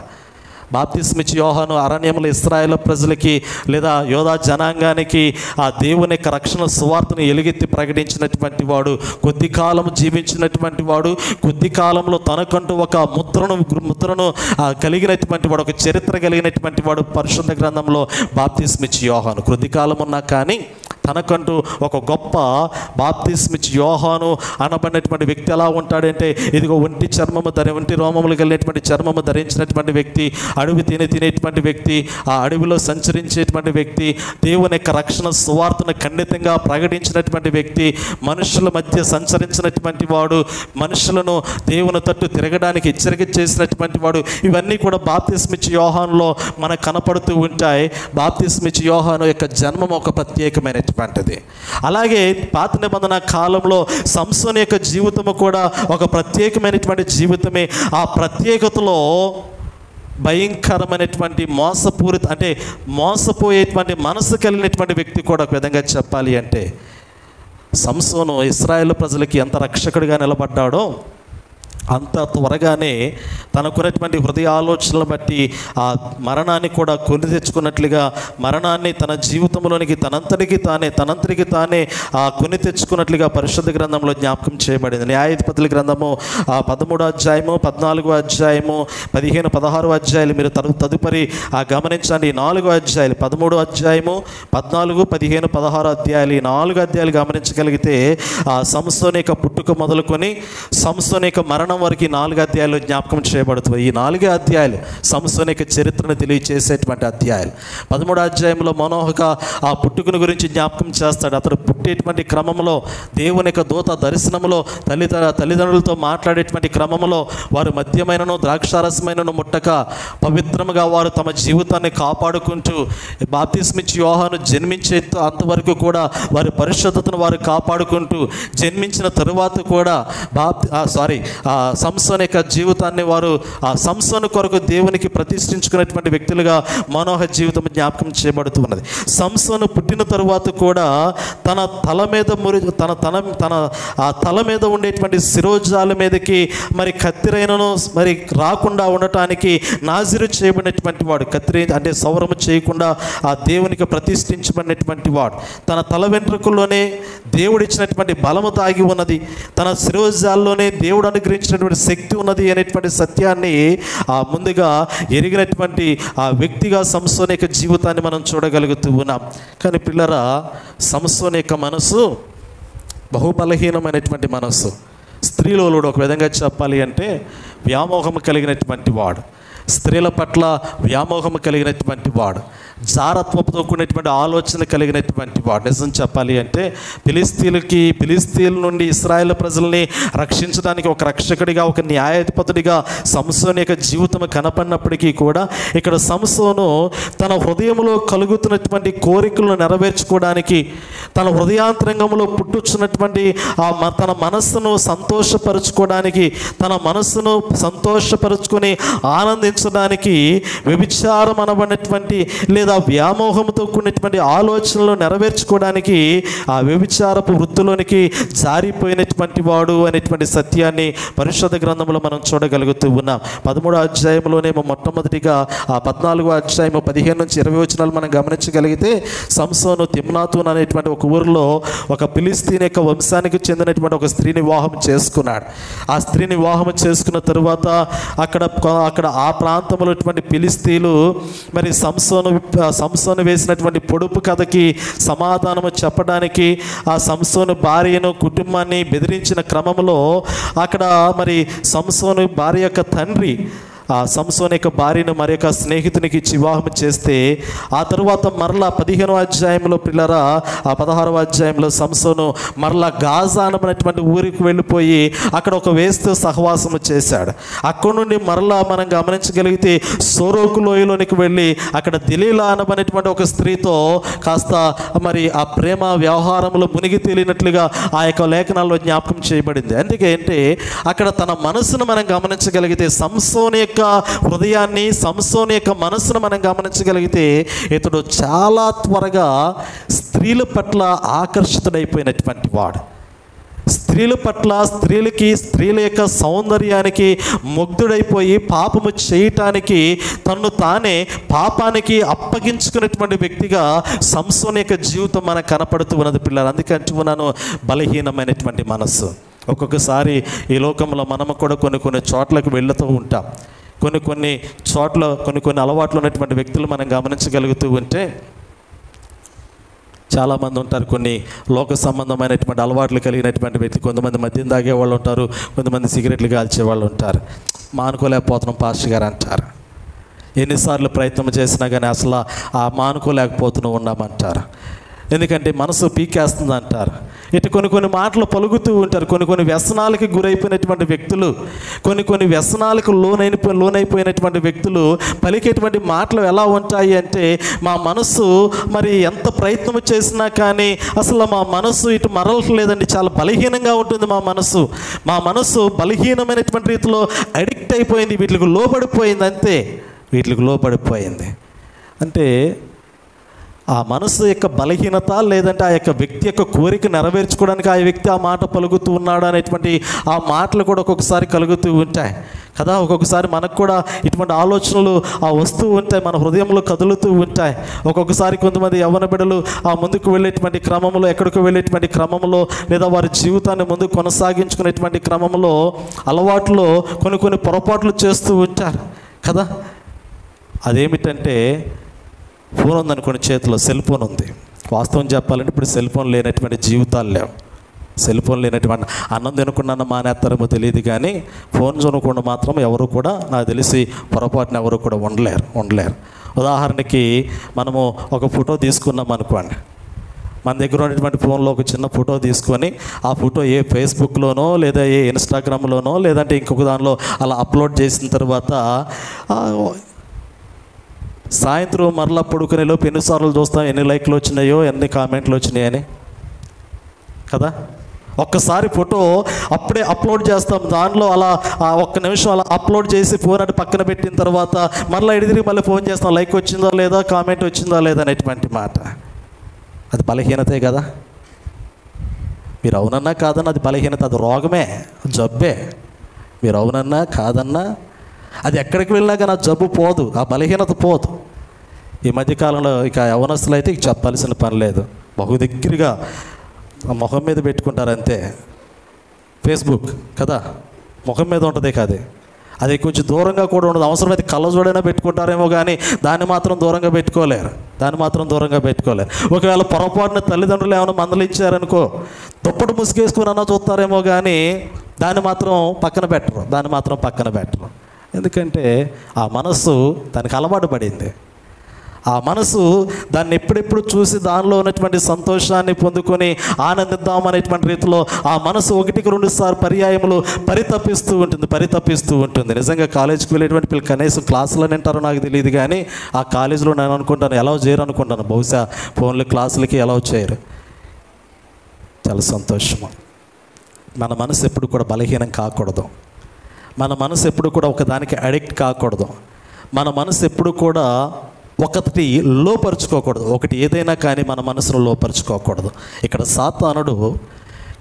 బాప్తిస్మిచ్చి యోహాను అరణ్యంలో ఇశ్రాయేల్ ప్రజలకి లేదా యోధా జనాంగానికి ఆ దేవుని యొక్క రక్షణ సువార్తను ఎలుగెత్తి ప్రకటించినటువంటి వాడు, కొద్ది కాలం జీవించినటువంటి వాడు, కొద్ది కాలంలో తనకంటూ ఒక ముద్రను కలిగినటువంటి వాడు, ఒక చరిత్ర కలిగినటువంటి వాడు. పరిశుద్ధ గ్రంథంలో బాప్తిస్మిచ్చి యోహాను కొద్ది కాలం ఉన్నా కానీ తనకంటూ ఒక గొప్ప బాప్తిస్మిచ్చి యోహాను అనబడినటువంటి వ్యక్తి ఎలా ఉంటాడంటే, ఇదిగో ఒంటి రోమములు కలిగినటువంటి చర్మము ధరించినటువంటి వ్యక్తి, అడవి తినేటువంటి వ్యక్తి, ఆ అడవిలో సంచరించేటువంటి వ్యక్తి, దేవుని యొక్క రక్షణ సువార్తను ఖండితంగా ప్రకటించినటువంటి వ్యక్తి, మనుషుల మధ్య సంచరించినటువంటి వాడు, మనుషులను దేవుని తట్టు తిరగడానికి హెచ్చరిక చేసినటువంటి వాడు. ఇవన్నీ కూడా బాప్తిస్మిచ్చి యోహానులో మనకు కనపడుతూ ఉంటాయి. బాప్తిస్మిచ్చి యోహాను యొక్క జన్మం ఒక ప్రత్యేకమైనటువంటి. అలాగే పాత నిబంధన కాలంలో సంసోను యొక్క జీవితము కూడా ఒక ప్రత్యేకమైనటువంటి జీవితమే. ఆ ప్రత్యేకతలో భయంకరమైనటువంటి మోసపోయేటువంటి మనసు కలిగినటువంటి వ్యక్తి కూడా. ఒక విధంగా చెప్పాలి అంటే సంసోను ఇశ్రాయేలు ప్రజలకి ఎంత రక్షకుడిగా నిలబడ్డాడో అంత త్వరగానే తనకున్నటువంటి హృదయ ఆలోచనలు బట్టి ఆ మరణాన్ని కూడా కొని తెచ్చుకున్నట్లుగా, మరణాన్ని తన జీవితంలోనికి తనంతరికి తానే కొని తెచ్చుకున్నట్లుగా పరిశుద్ధ గ్రంథంలో జ్ఞాపకం చేయబడింది. న్యాయాధిపతుల గ్రంథము 13వ అధ్యాయము, 14వ అధ్యాయము, 15, 16 అధ్యాయాలు మీరు తదుపరి గమనించండి. 4వ అధ్యాయాలు 13వ అధ్యాయము, 14, 15, 16 అధ్యాయాలు, ఈ 4 అధ్యాయాలు గమనించగలిగితే సంసోను యొక్క పుట్టుక మొదలుకొని సంసోను యొక్క మరణం వరకు 4 అధ్యాయాలు జ్ఞాపకం చేయబడుతుంది. ఈ 4 అధ్యాయాలు సంసోను యొక్క చరిత్రను తెలియచేసేటువంటి అధ్యాయాలు. 13వ అధ్యాయంలో మనోహక ఆ పుట్టుకను గురించి జ్ఞాపకం చేస్తాడు. అతడు పుట్టేటువంటి క్రమంలో దేవుని యొక్క దూత దర్శనంలో తల్లిదండ్రులతో మాట్లాడేటువంటి క్రమంలో వారు మద్యమైనను ద్రాక్షారసమైనను ముట్టక పవిత్రముగా వారు తమ జీవితాన్ని కాపాడుకుంటూ బాప్తిస్మిచ్చి యోహాను జన్మించే అంతవరకు కూడా వారి పరిశుద్ధతను వారు కాపాడుకుంటూ జన్మించిన తరువాత కూడా సంసోను యొక్క జీవితాన్ని వారు ఆ సంసోను కొరకు దేవునికి ప్రతిష్ఠించుకున్నటువంటి వ్యక్తులుగా మనోహ జీవితం జ్ఞాపకం చేయబడుతూ ఉన్నది. సంసోను పుట్టిన తరువాత కూడా తన తల మీద ఉండేటువంటి శిరోజాల మీదకి మరి కత్తిరైనను మరి రాకుండా ఉండటానికి నాజీరు చేయబడినటువంటి వాడు. కత్తిరి అంటే సౌరము చేయకుండా ఆ దేవునికి ప్రతిష్ఠించబడినటువంటి వాడు. తన తల వెంట్రుకల్లోనే దేవుడిచ్చినటువంటి బలము దాగి ఉన్నది, తన శిరోజాల్లోనే దేవుడు అనుగ్రహించినటువంటి శక్తి ఉన్నది అనేటువంటి సత్యాన్ని ముందుగా ఎరిగినటువంటి ఆ వ్యక్తిగా సంసోను యొక్క జీవితాన్ని మనం చూడగలుగుతూ ఉన్నాం. కానీ పిల్లరా, సంసోను యొక్క మనసు బహుబలహీనమైనటువంటి మనసు, స్త్రీలోలుడు. ఒక విధంగా చెప్పాలి అంటే వ్యామోహం కలిగినటువంటి వాడు, స్త్రీల పట్ల వ్యామోహం కలిగినటువంటి వాడు, జారత్వంతో కూడినటువంటి ఆలోచన కలిగినటువంటి వాడు. నిజం చెప్పాలి అంటే ఫిలిస్తీన్ల నుండి ఇశ్రాయేల్ ప్రజల్ని రక్షించడానికి ఒక రక్షకుడిగా, ఒక న్యాయాధిపతుడిగా సంసోను యొక్క జీవితం కనపడినప్పటికీ కూడా ఇక్కడ సంసోను తన హృదయంలో కలుగుతున్నటువంటి కోరికలను నెరవేర్చుకోవడానికి, తన హృదయాంతరంగంలో పుట్టుచున్నటువంటి తన మనస్సును సంతోషపరుచుకోవడానికి, తన మనస్సును సంతోషపరుచుకొని ఆనందించడానికి వ్యభిచారం అనబడినటువంటి లేదా లేదా వ్యామోహంతో కూడినటువంటి ఆలోచనలు నెరవేర్చుకోవడానికి ఆ వ్యభిచారపు వృత్తిలోనికి జారిపోయినటువంటి వాడు అనేటువంటి సత్యాన్ని పరిశుద్ధ గ్రంథంలో మనం చూడగలుగుతూ ఉన్నాం. 13వ అధ్యాయంలోనే మొట్టమొదటిగా ఆ 14వ అధ్యాయం 15 నుంచి 20 వచనాలు మనం గమనించగలిగితే, సంసోను తిమ్నాతున్ అనేటువంటి ఒక ఊరిలో ఒక ఫిలిస్తీన్ యొక్క వంశానికి చెందినటువంటి ఒక స్త్రీని వివాహం చేసుకున్నాడు. ఆ స్త్రీని వివాహం చేసుకున్న తరువాత అక్కడ ఆ ప్రాంతంలో ఫిలిస్తీన్లు మరి సంసోను వేసినటువంటి పొడుపు కథకి సమాధానము చెప్పడానికి ఆ సంసోను భార్యను కుటుంబాన్ని బెదిరించిన క్రమంలో అక్కడ మరి సంసోను భార్య యొక్క తండ్రి ఆ సంసోను యొక్క భార్యను మరి యొక్క స్నేహితునికి ఇచ్చి వివాహం చేస్తే, ఆ తరువాత మరలా 15వ అధ్యాయంలో పిల్లరా ఆ 16వ అధ్యాయంలో సంసోను మరలా గాజా అనేటువంటి ఊరికి వెళ్ళిపోయి అక్కడ ఒక వేస్తూ సహవాసము చేశాడు. అక్కడ నుండి మరలా మనం గమనించగలిగితే సోరోకు లోయలోనికి వెళ్ళి అక్కడ దిలీలా అనబడినటువంటి ఒక స్త్రీతో కాస్త మరి ఆ ప్రేమ వ్యవహారంలో మునిగి తేలినట్లుగా ఆ యొక్క లేఖనాల్లో జ్ఞాపకం చేయబడింది. అందుకే అంటే అక్కడ తన మనసును మనం గమనించగలిగితే, సంసోను యొక్క హృదయాన్ని, సంసోను యొక్క మనసును మనం గమనించగలిగితే, ఇతడు చాలా త్వరగా స్త్రీల పట్ల ఆకర్షితుడైపోయినటువంటి వాడు. స్త్రీల పట్ల, స్త్రీల యొక్క సౌందర్యానికి ముగ్ధుడైపోయి పాపము చేయటానికి తన్ను తానే పాపానికి అప్పగించుకునేటువంటి వ్యక్తిగా సంసోను యొక్క జీవితం మనకు కనపడుతూ ఉన్నది పిల్లలు. అందుకే అంటున్నాను, బలహీనమైనటువంటి మనస్సు. ఒక్కొక్కసారి ఈ లోకంలో మనము కూడా కొన్ని చోట్లకు వెళుతూ ఉంటాం. కొన్ని చోట్ల కొన్ని అలవాట్లు ఉన్నటువంటి వ్యక్తులు మనం గమనించగలుగుతూ ఉంటే, చాలామంది ఉంటారు కొన్ని లోక సంబంధమైనటువంటి అలవాట్లు కలిగినటువంటి వ్యక్తులు. కొంతమంది మద్యం తాగే వాళ్ళు ఉంటారు, కొంతమంది సిగరెట్లు కాల్చే వాళ్ళు ఉంటారు. మానుకోలేకపోతున్నాం పాస్టర్ గారు అంటారు. ఎన్నిసార్లు ప్రయత్నం చేసినా కానీ అసలు ఆ మానుకోలేకపోతూ ఉన్నామంటారు. ఎందుకంటే మనసు పీకేస్తుంది అంటారు. ఇటు కొన్ని మాటలు పలుకుతూ ఉంటారు. కొన్ని వ్యసనాలకి గురైపోయినటువంటి వ్యక్తులు, కొన్ని వ్యసనాలకు లోనైపోయినటువంటి వ్యక్తులు పలికేటువంటి మాటలు ఎలా ఉంటాయి అంటే, మా మనసు మరి ఎంత ప్రయత్నం చేసినా కానీ అసలు మా మనసు ఇటు మరలట్లేదండి, చాలా బలహీనంగా ఉంటుంది మా మనసు బలహీనమైనటువంటి రీతిలో అడిక్ట్ అయిపోయింది, వీటికి లోబడిపోయింది, అంతే వీటికి లోబడిపోయింది. అంటే ఆ మనసు యొక్క బలహీనత, లేదంటే ఆ యొక్క వ్యక్తి యొక్క కోరిక నెరవేర్చుకోవడానికి ఆ వ్యక్తి ఆ మాట పలుకుతూ ఉన్నాడు అనేటువంటి ఆ మాటలు కూడా ఒక్కొక్కసారి కలుగుతూ ఉంటాయి కదా. ఒక్కొక్కసారి మనకు కూడా ఇటువంటి ఆలోచనలు ఆ వస్తూ ఉంటాయి, మన హృదయంలో కదులుతూ ఉంటాయి. ఒక్కొక్కసారి కొంతమంది యవ్వన బిడ్డలు ఆ ముందుకు వెళ్ళేటువంటి క్రమంలో, ఎక్కడికి వెళ్ళేటువంటి క్రమంలో, లేదా వారి జీవితాన్ని ముందుకు కొనసాగించుకునేటువంటి క్రమంలో అలవాట్లో కొన్ని పొరపాట్లు చేస్తూ ఉంటారు కదా. అదేమిటంటే, ఫోన్ ఉందనుకోండి, చేతిలో సెల్ ఫోన్ ఉంది. వాస్తవం చెప్పాలంటే ఇప్పుడు సెల్ ఫోన్ లేనటువంటి జీవితాలు లేవు. సెల్ ఫోన్ లేనటువంటి అన్నం తినకుండా మానేస్తారేమో తెలియదు కానీ ఫోన్ చూడకుండా మాత్రం ఎవరు కూడా, నాకు తెలిసి పొరపాటున ఎవరు కూడా ఉండలేరు. ఉదాహరణకి మనము ఒక ఫోటో తీసుకున్నాం అనుకోండి, మన దగ్గర ఉన్నటువంటి ఫోన్లో ఒక చిన్న ఫోటో తీసుకొని ఆ ఫోటో ఏ ఫేస్బుక్లోనో లేదా ఏ ఇన్స్టాగ్రామ్లోనో లేదంటే ఇంకొక దానిలో అలా అప్లోడ్ చేసిన తర్వాత సాయంత్రం మరలా పడుకునేలోపు ఎన్నిసార్లు చూస్తాం, ఎన్ని లైక్లు వచ్చినాయో, ఎన్ని కామెంట్లు వచ్చినాయని కదా. ఒక్కసారి ఫోటో అప్పుడే అప్లోడ్ చేస్తాం, దానిలో అలా ఒక్క నిమిషం అలా అప్లోడ్ చేసి ఫోన్ అటు పక్కన పెట్టిన తర్వాత మరలా ఎడిదిరిగి మళ్ళీ ఫోన్ చేస్తాం, లైక్ వచ్చిందో లేదా, కామెంట్ వచ్చిందో లేదా అనేటువంటి మాట. అది బలహీనతే కదా. మీరు అవునన్నా కాదన్నా అది బలహీనత, అది రోగమే, జబ్బే. మీరు అవునన్నా కాదన్నా అది ఎక్కడికి వెళ్ళినా కానీ ఆ జబ్బు పోదు, ఆ బలహీనత పోదు. ఈ మధ్యకాలంలో ఇక యవనస్తులు అయితే చెప్పాల్సిన పని లేదు, బహు దగ్గరగా ముఖం మీద పెట్టుకుంటారు అంతే. ఫేస్బుక్ కదా, ముఖం మీద ఉంటుంది కాదు, అది కొంచెం దూరంగా కూడా ఉండదు. అవసరమైతే కళ్ళజోడైనా పెట్టుకుంటారేమో కానీ దాన్ని మాత్రం దూరంగా పెట్టుకోలేరు. ఒకవేళ పొరపాటున తల్లిదండ్రులు ఏమైనా మందలించారనుకో, దుప్పటి ముసుగేసుకుని అన్నా చూస్తారేమో కానీ దాన్ని మాత్రం పక్కన పెట్టరు. ఎందుకంటే ఆ మనసు దానికి అలవాటు పడింది. ఆ మనసు దాన్ని ఎప్పుడెప్పుడు చూసి దానిలో ఉన్నటువంటి సంతోషాన్ని పొందుకొని ఆనందిద్దామనేటువంటి రీతిలో ఆ మనసు 1-2 సార్లు పర్యాయములు పరితపిస్తూ ఉంటుంది. నిజంగా కాలేజీకి వెళ్ళేటువంటి పిల్లలు కనీసం క్లాసులని వింటారో నాకు తెలియదు కానీ ఆ కాలేజీలో నేను అనుకుంటాను ఎలా చేయరు అనుకుంటాను, బహుశా ఫోన్లు క్లాసులకి ఎలా చేయరు. చాలా సంతోషము. మన మనసు ఎప్పుడు కూడా బలహీనం కాకూడదు. మన మనసు ఎప్పుడు కూడా ఒకదానికి అడిక్ట్ కాకూడదు. మన మనసు ఎప్పుడు కూడా ఒకటి లోపరుచుకోకూడదు. ఒకటి ఏదైనా కానీ మన మనసును లోపరుచుకోకూడదు. ఇక్కడ సాతానుడు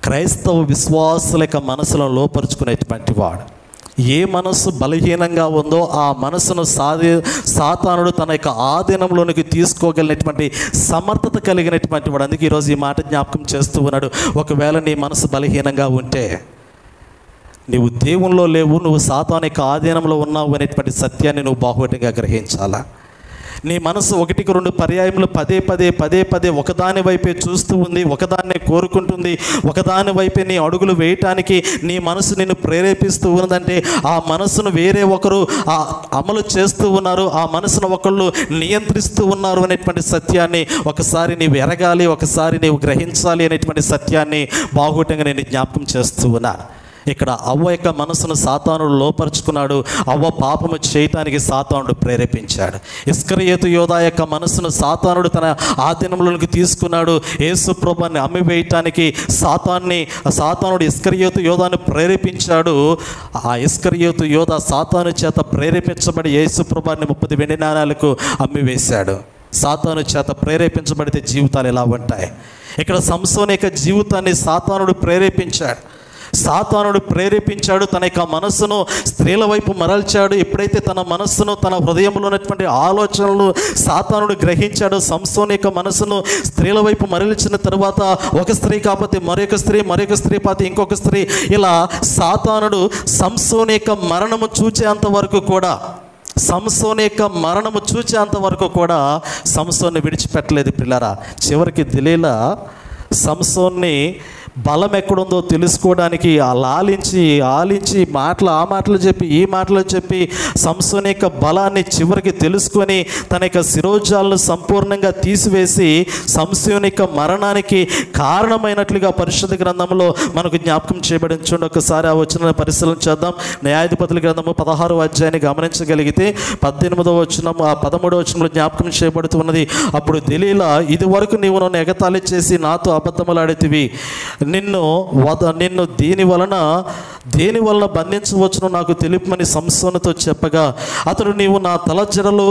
క్రైస్తవ విశ్వాసుల యొక్క మనసులను లోపరుచుకునేటువంటి వాడు. ఏ మనసు బలహీనంగా ఉందో ఆ మనసును సాతానుడు తన యొక్క ఆధీనంలోనికి తీసుకోగలిగినటువంటి సమర్థత కలిగినటువంటి వాడు. అందుకే ఈరోజు ఈ మాట జ్ఞాపకం చేస్తూ ఉన్నాడు. ఒకవేళ నీ మనసు బలహీనంగా ఉంటే నీవు దేవునిలో లేవు, నువ్వు సాతాను యొక్క ఆధీనంలో ఉన్నావు అనేటువంటి సత్యాన్ని నువ్వు బాహుటంగా గ్రహించాలా. నీ మనసు ఒకటికి రెండు పర్యాయములు పదే పదే ఒకదాని వైపే చూస్తూ ఉంది, ఒకదాన్నే కోరుకుంటుంది, ఒకదాని వైపే నీ అడుగులు వేయటానికి నీ మనసు నిన్ను ప్రేరేపిస్తూ ఉన్నదంటే ఆ మనసును వేరే ఒకరు అమలు చేస్తూ ఉన్నారు, ఆ మనసును ఒకళ్ళు నియంత్రిస్తూ ఉన్నారు అనేటువంటి సత్యాన్ని ఒకసారి నీవు ఎరగాలి, ఒకసారి నీవు గ్రహించాలి అనేటువంటి సత్యాన్ని బాహుటంగా నేను జ్ఞాపకం చేస్తూ ఉన్నాను. ఇక్కడ అవ్వ యొక్క మనసును సాతానుడు లోపరుచుకున్నాడు. అవ్వ పాపము చేయటానికి సాతానుడు ప్రేరేపించాడు. ఇస్కరియోతు యోధా యొక్క మనసును సాతానుడు తన ఆధీనంలోకి తీసుకున్నాడు. యేసు ప్రభువుని అమ్మివేయటానికి సాతానుడు ఇస్కరియోతు యోధాను ప్రేరేపించాడు. ఆ ఇస్కరియోతు యోధా సాతాను చేత ప్రేరేపించబడి యేసు ప్రభువుని 30 వెండి నాణాలకు అమ్మివేశాడు. సాతాను చేత ప్రేరేపించబడితే జీవితాలు ఎలా ఉంటాయి? ఇక్కడ సంసోను యొక్క జీవితాన్ని సాతానుడు ప్రేరేపించాడు. తన యొక్క మనస్సును స్త్రీల వైపు మరల్చాడు. ఎప్పుడైతే తన మనస్సును, తన హృదయంలో ఉన్నటువంటి ఆలోచనలు సాతానుడు గ్రహించాడు, సంసోను యొక్క మనస్సును స్త్రీల వైపు మరల్చిన తర్వాత ఒక స్త్రీ కాకపోతే మరొక స్త్రీ పాతి ఇంకొక స్త్రీ, ఇలా సాతానుడు సంసోను యొక్క మరణము చూచేంత వరకు కూడా సంసోన్ని విడిచిపెట్టలేదు పిల్లరా. చివరికి దెలీలా సంసోన్ని బలం ఎక్కడుందో తెలుసుకోవడానికి ఆలించి మాటలు చెప్పి ఈ మాటలు చెప్పి సంసోను యొక్క బలాన్ని చివరికి తెలుసుకొని తన యొక్క శిరోజాలను సంపూర్ణంగా తీసివేసి సంసోను యొక్క మరణానికి కారణమైనట్లుగా పరిశుద్ధ గ్రంథంలో మనకు జ్ఞాపకం చేయబడింది. చూడండి, ఒకసారి ఆ వచనాన్ని పరిశీలన చేద్దాం. న్యాయాధిపతుల గ్రంథము 16వ అధ్యాయాన్ని గమనించగలిగితే 18వ వచనం 13వ వచనంలో జ్ఞాపకం చేయబడుతున్నది. అప్పుడు దెలీలా, ఇది వరకు నీవు నన్ను ఎగతాళి చేసి నాతో అబద్ధములాడితివి, నిన్ను దేని వలన బంధించవచ్చునో నాకు తెలుపమని సంసోనుతో చెప్పగా అతడు, నీవు నా తల జడలు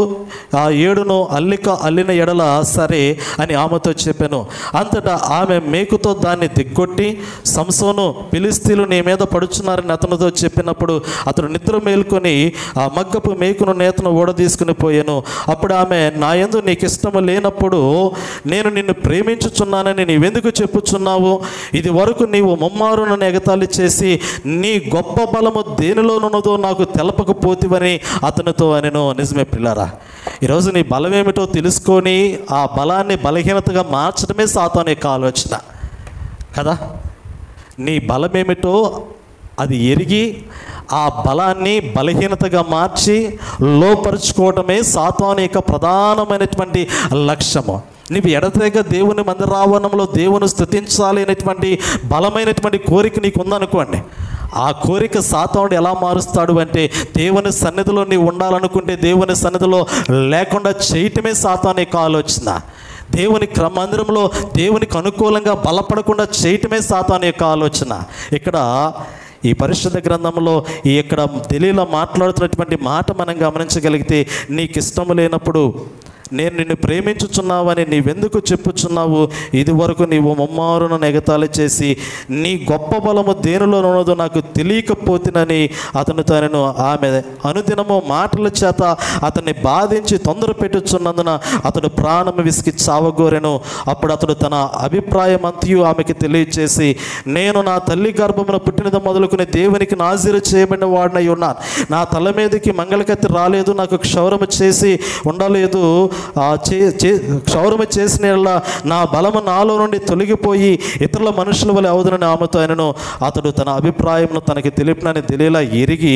ఆ 7 అల్లిన ఎడల సరే అని ఆమెతో చెప్పాను. అంతటా ఆమె మేకుతో దాన్ని దిగ్గొట్టి, సంసోను, ఫిలిష్తీయులు నీ మీద పడుచున్నారని అతనితో చెప్పినప్పుడు అతడు నిద్ర మేల్కొని ఆ మగ్గపు మేకును నేతను ఓడదీసుకుని పోయాను. అప్పుడు ఆమె, నా యందు నీకు ఇష్టము లేనప్పుడు నేను నిన్ను ప్రేమించుచున్నానని నీవెందుకు చెప్పుచున్నావు? ఇది వరకు నీవు ముమ్మారు నన్ను ఎగతాళి చేసి నీ గొప్ప బలము దేనిలోనున్నదో నాకు తెలపకపోతివని అతనితో అనెను. నిజమే పిల్లారా, ఈరోజు నీ బలం ఏమిటో తెలుసుకొని ఆ బలాన్ని బలహీనతగా మార్చడమే సాతాను యొక్క ఆలోచన కదా. నీ బలమేమిటో అది ఎరిగి ఆ బలాన్ని బలహీనతగా మార్చి లోపరుచుకోవటమే సాతాను యొక్క ప్రధానమైనటువంటి లక్ష్యము. నీవు ఎడతెగ దేవుని మందిరావరణంలో దేవుని స్తుతించాలి అనేటువంటి బలమైనటువంటి కోరిక నీకు ఉందనుకోండి. ఆ కోరిక సాతానుడు ఎలా మారుస్తాడు అంటే, దేవుని సన్నిధిలో నీవు ఉండాలనుకుంటే దేవుని సన్నిధిలో లేకుండా చేయటమే సాతాను యొక్క ఆలోచన. దేవుని మందిరంలో దేవునికి అనుకూలంగా బలపడకుండా చేయటమే సాతాను యొక్క ఆలోచన. ఇక్కడ ఈ పరిశుద్ధ గ్రంథంలో ఇక్కడ దెలీలా మాట్లాడుతున్నటువంటి మాట మనం గమనించగలిగితే, నీకు ఇష్టం లేనప్పుడు నేను నిన్ను ప్రేమించుచున్నావని నీవెందుకు చెప్పుచున్నావు? ఇది వరకు నీవు ముమ్మారును ఎగతాళి చేసి నీ గొప్ప బలము దేనిలోనున్నదో నాకు తెలియకపోతినని అతనితో ఆమె అనుదినము మాటల చేత అతన్ని బాధించి తొందర పెట్టుచున్నందున అతడు ప్రాణము విసికి చావగోరెను. అప్పుడు అతడు తన అభిప్రాయం అంతయు ఆమెకి తెలియచేసి, నేను నా తల్లి గర్భమున పుట్టినది మొదలుకుని దేవునికి నాజీరు చేయబడిన వాడినై ఉన్నాను. నా తల మీదకి మంగళకత్తి రాలేదు, నాకు క్షౌరము చేసి ఉండలేదు. క్షౌరము చేసిన నా బలము నాలో నుండి తొలగిపోయి ఇతరుల మనుషుల వలె అవుదునని ఆమెతో ఆయనను. అతడు తన అభిప్రాయమును తనకి తెలిపినని దెలీలా ఎరిగి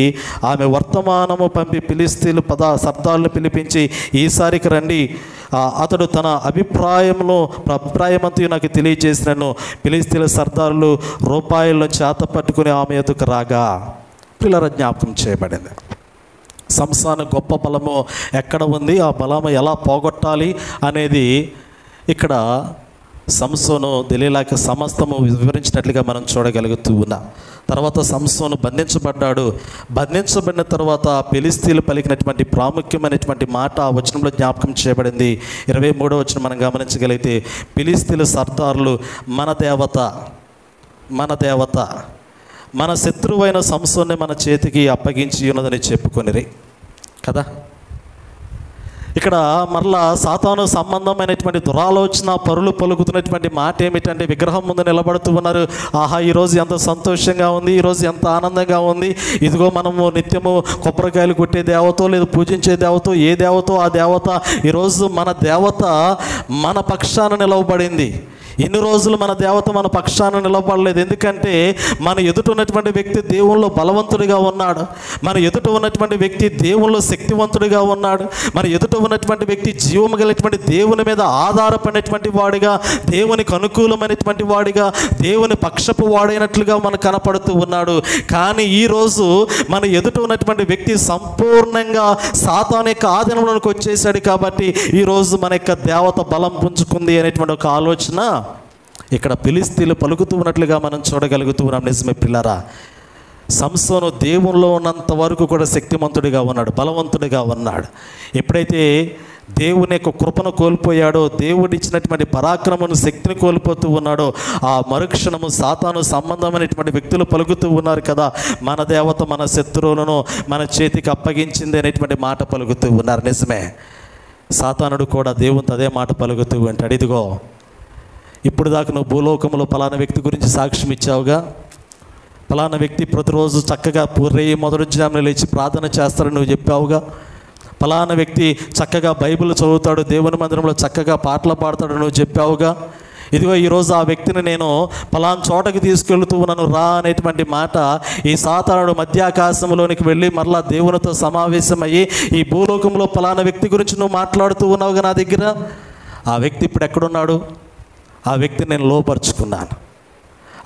ఆమె వర్తమానము పంపి ఫిలిష్తీయుల సర్దారులను పిలిపించి, ఈసారికి రండి, అతడు తన అభిప్రాయమంతా నాకు తెలియజేసినను. ఫిలిష్తీయుల సర్దారులు రూపాయలను చేత పట్టుకుని ఆమె ఎదుకు రాగా పిల్లల జ్ఞాపకం చేయబడింది. సంసాన గొప్ప బలము ఎక్కడ ఉంది, ఆ బలము ఎలా పోగొట్టాలి అనేది ఇక్కడ సంసోను దెలీలాకి సమస్తము వివరించినట్లుగా మనం చూడగలుగుతూ ఉన్నాం. తర్వాత సంసోను బంధించబడ్డాడు. బంధించబడిన తర్వాత ఫిలిష్తీయులు పలికినటువంటి ప్రాముఖ్యమైనటువంటి మాట ఆ వచనంలో జ్ఞాపకం చేయబడింది. 23వ వచనం మనం గమనించగలిగితే, ఫిలిష్తీయుల సర్దారులు మన దేవత మన శత్రువైన సంసోన్ని మన చేతికి అప్పగించి ఉన్నదని చెప్పుకొనిరి కదా. ఇక్కడ మరలా సాతాను సంబంధమైనటువంటి దురాలోచన పరులు పలుకుతున్నటువంటి మాట ఏమిటంటే, విగ్రహం ముందు నిలబడుతూ ఉన్నారు. ఆహా, ఈరోజు ఎంత సంతోషంగా ఉంది, ఈరోజు ఎంత ఆనందంగా ఉంది, ఇదిగో మనము నిత్యము కొబ్బరికాయలు కొట్టే దేవతో లేదు పూజించే దేవతో, ఏ దేవతో ఆ దేవత ఈరోజు మన దేవత మన పక్షాన నిలవబడింది. ఇన్ని రోజులు మన దేవత మన పక్షాన నిలబడలేదు. ఎందుకంటే మన ఎదుట ఉన్నటువంటి వ్యక్తి దేవుల్లో బలవంతుడిగా ఉన్నాడు, మన ఎదుట ఉన్నటువంటి వ్యక్తి దేవుల్లో శక్తివంతుడిగా ఉన్నాడు, మన ఎదుట ఉన్నటువంటి వ్యక్తి జీవము కలిగినటువంటి దేవుని మీద ఆధారపడినటువంటి వాడిగా, దేవునికి అనుకూలమైనటువంటి వాడిగా, దేవుని పక్షపు వాడైనట్లుగా మనకు కనపడుతూ ఉన్నాడు. కానీ ఈరోజు మన ఎదుట ఉన్నటువంటి వ్యక్తి సంపూర్ణంగా సాతాను యొక్క ఆధీనంలోకి వచ్చేసాడు. కాబట్టి ఈరోజు మన యొక్క దేవత బలం పుంజుకుంది అనేటువంటి ఒక ఆలోచన ఇక్కడ ఫిలిష్తీయులు పలుకుతూ ఉన్నట్లుగా మనం చూడగలుగుతూ ఉన్నాం. నిజమే పిల్లరా, సంసోను దేవునిలో ఉన్నంత వరకు కూడా శక్తిమంతుడిగా ఉన్నాడు, బలవంతుడిగా ఉన్నాడు. ఎప్పుడైతే దేవుని యొక్క కృపను కోల్పోయాడో, దేవుడు ఇచ్చినటువంటి పరాక్రమను శక్తిని కోల్పోతూ ఉన్నాడో, ఆ మరుక్షణము సాతాను సంబంధమైనటువంటి వ్యక్తులు పలుకుతూ ఉన్నారు కదా, మన దేవత మన శత్రువులను మన చేతికి అప్పగించింది అనేటువంటి మాట పలుకుతూ ఉన్నారు. నిజమే, సాతానుడు కూడా దేవునితో అదే మాట పలుకుతూ ఉంటాడు. ఇదిగో, ఇప్పుడు దాకా నువ్వు భూలోకంలో పలానా వ్యక్తి గురించి సాక్ష్యం ఇచ్చావుగా, పలానా వ్యక్తి ప్రతిరోజు చక్కగా మొదటి జామున లేచి ప్రార్థన చేస్తారని నువ్వు చెప్పావుగా, పలానా వ్యక్తి చక్కగా బైబిల్ చదువుతాడు, దేవుని మందిరంలో చక్కగా పాటలు పాడతాడు నువ్వు చెప్పావుగా, ఇదిగో ఈరోజు ఆ వ్యక్తిని నేను పలానా చోటకి తీసుకెళ్తూ ఉన్నాను రా అనేటువంటి మాట ఈ సాతానుడు మధ్యాకాశంలోనికి వెళ్ళి మరలా దేవునితో సమావేశమయ్యి ఈ భూలోకంలో పలానా వ్యక్తి గురించి నువ్వు మాట్లాడుతూ ఉన్నావుగా నా దగ్గర, ఆ వ్యక్తి ఇప్పుడు ఎక్కడున్నాడు? ఆ వ్యక్తిని నేను లోపరుచుకున్నాను.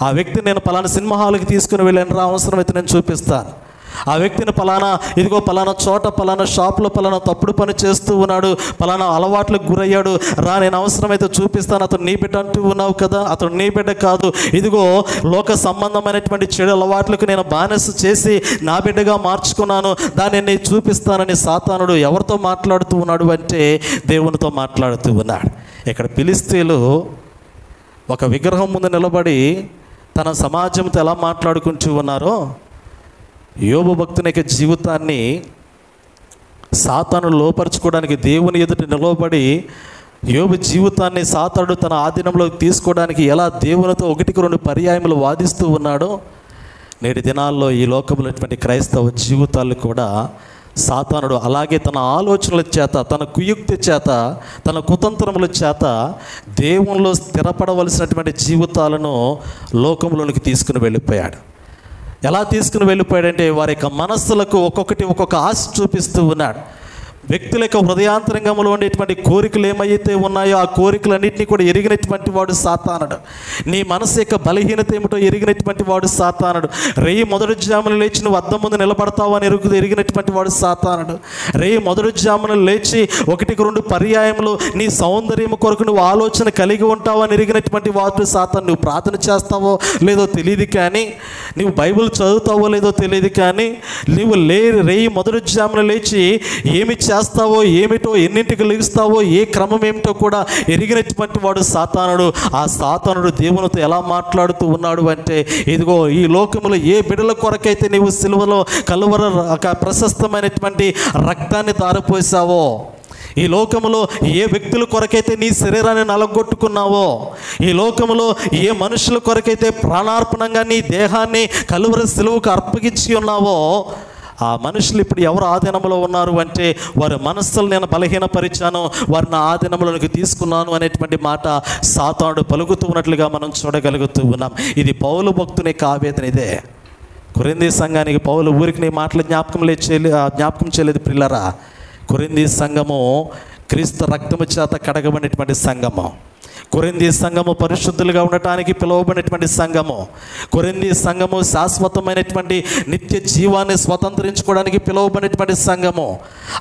ఆ వ్యక్తిని నేను పలానా సినిమా హాల్కి తీసుకుని వెళ్ళాను రా, అవసరమైతే నేను చూపిస్తాను. ఆ వ్యక్తిని ఇదిగో పలానా చోట పలానా షాప్లో పలానా తప్పుడు పని చేస్తూ ఉన్నాడు, పలానా అలవాట్లకు గురయ్యాడు రా, నేను అవసరమైతే చూపిస్తాను. అతను నీ బిడ్డ అంటూ ఉన్నావు కదా, అతను నీ బిడ్డ కాదు, ఇదిగో లోక సంబంధమైనటువంటి చెడు అలవాట్లకు నేను బానిస చేసి నా బిడ్డగా మార్చుకున్నాను, దాన్ని నేను చూపిస్తానని సాతానుడు ఎవరితో మాట్లాడుతూ ఉన్నాడు అంటే దేవునితో మాట్లాడుతూ ఉన్నాడు. ఇక్కడ ఫిలిష్తీయులు ఒక విగ్రహం ముందు నిలబడి తన సమాజంతో ఎలా మాట్లాడుకుంటూ ఉన్నారో, యోబు భక్తుని యొక్క జీవితాన్ని సాతాను లోపరుచుకోవడానికి దేవుని ఎదుట నిలబడి యోబు జీవితాన్ని సాతానుడు తన ఆధీనంలోకి తీసుకోవడానికి ఎలా దేవునితో 1-2 పర్యాయములు వాదిస్తూ ఉన్నాడో, నేటి దినాల్లో ఈ లోకంలో క్రైస్తవ జీవితాలు కూడా సాతానుడు అలాగే తన ఆలోచనల చేత, తన కుయుక్తి చేత, తన కుతంత్రముల చేత దేవునిలో స్థిరపడవలసినటువంటి జీవితాలను లోకంలోనికి తీసుకుని వెళ్ళిపోయాడు. ఎలా తీసుకుని వెళ్ళిపోయాడంటే వారి యొక్క మనస్సులకు ఒక్కొక్క ఆశ చూపిస్తూ ఉన్నాడు. వ్యక్తుల యొక్క హృదయాంతరంగంలో ఉండేటువంటి కోరికలు ఏమైతే ఉన్నాయో ఆ కోరికలన్నింటినీ కూడా ఎరిగినటువంటి వాడు సాతానుడు. నీ మనసు యొక్క బలహీనత ఏమిటో ఎరిగినటువంటి వాడు సాతానుడు. మొదటి జామున లేచి నువ్వు అద్దం ముందు నిలబడతావు అని ఎరిగినటువంటి వాడు సాతానుడు. మొదటి జామున లేచి 1-2 పర్యాయములు నీ సౌందర్యం కొరకు నువ్వు ఆలోచన కలిగి ఉంటావు అని ఎరిగినటువంటి వాడు సాతాను. నువ్వు ప్రార్థన చేస్తావో లేదో తెలియదు కానీ, నువ్వు బైబిల్ చదువుతావో లేదో తెలియదు కానీ, నువ్వు మొదటి జామున లేచి ఏమి చేస్తావో ఏమిటో, ఎన్నింటికి లెగుస్తావో, ఏ క్రమం ఏమిటో కూడా ఎరిగినటువంటి వాడు సాతానుడు. ఆ సాతానుడు దేవునితో ఎలా మాట్లాడుతూ ఉన్నాడు అంటే, ఇదిగో ఈ లోకములో ఏ బిడ్డల కొరకైతే నీవు సిలువలో కలువర ప్రశస్తమైనటువంటి రక్తాన్ని ధారపోసావో, ఈ లోకములో ఏ వ్యక్తుల కొరకైతే నీ శరీరాన్ని నలగొట్టుకున్నావో, ఈ లోకములో ఏ మనుషుల కొరకైతే ప్రాణార్పణంగా నీ దేహాన్ని కలువర సిలువకు అర్పగించి ఉన్నావో, ఆ మనుషులు ఇప్పుడు ఎవరు ఆధీనంలో ఉన్నారు అంటే వారి మనస్సులు నేను బలహీనపరిచాను, వారిని ఆధీనంలోకి తీసుకున్నాను అనేటువంటి మాట సాతానుడు పలుకుతూ ఉన్నట్లుగా మనం చూడగలుగుతూ ఉన్నాం. ఇది పౌలు భక్తుని యొక్క ఆవేదన. ఇదే కొరింథీ సంఘానికి పౌలు ఊరికి నీ మాటలు జ్ఞాపకం చేయలేదు ప్రియులారా. కొరింథీ సంఘము క్రీస్తు రక్తము చేత కడగబడినటువంటి సంఘము. కొరింథీ సంఘము పరిశుద్ధులుగా ఉండటానికి పిలువబడినటువంటి సంఘము. కొరింథీ సంఘము శాశ్వతమైనటువంటి నిత్య జీవాన్ని స్వతంత్రించుకోవడానికి పిలువబడినటువంటి సంఘము.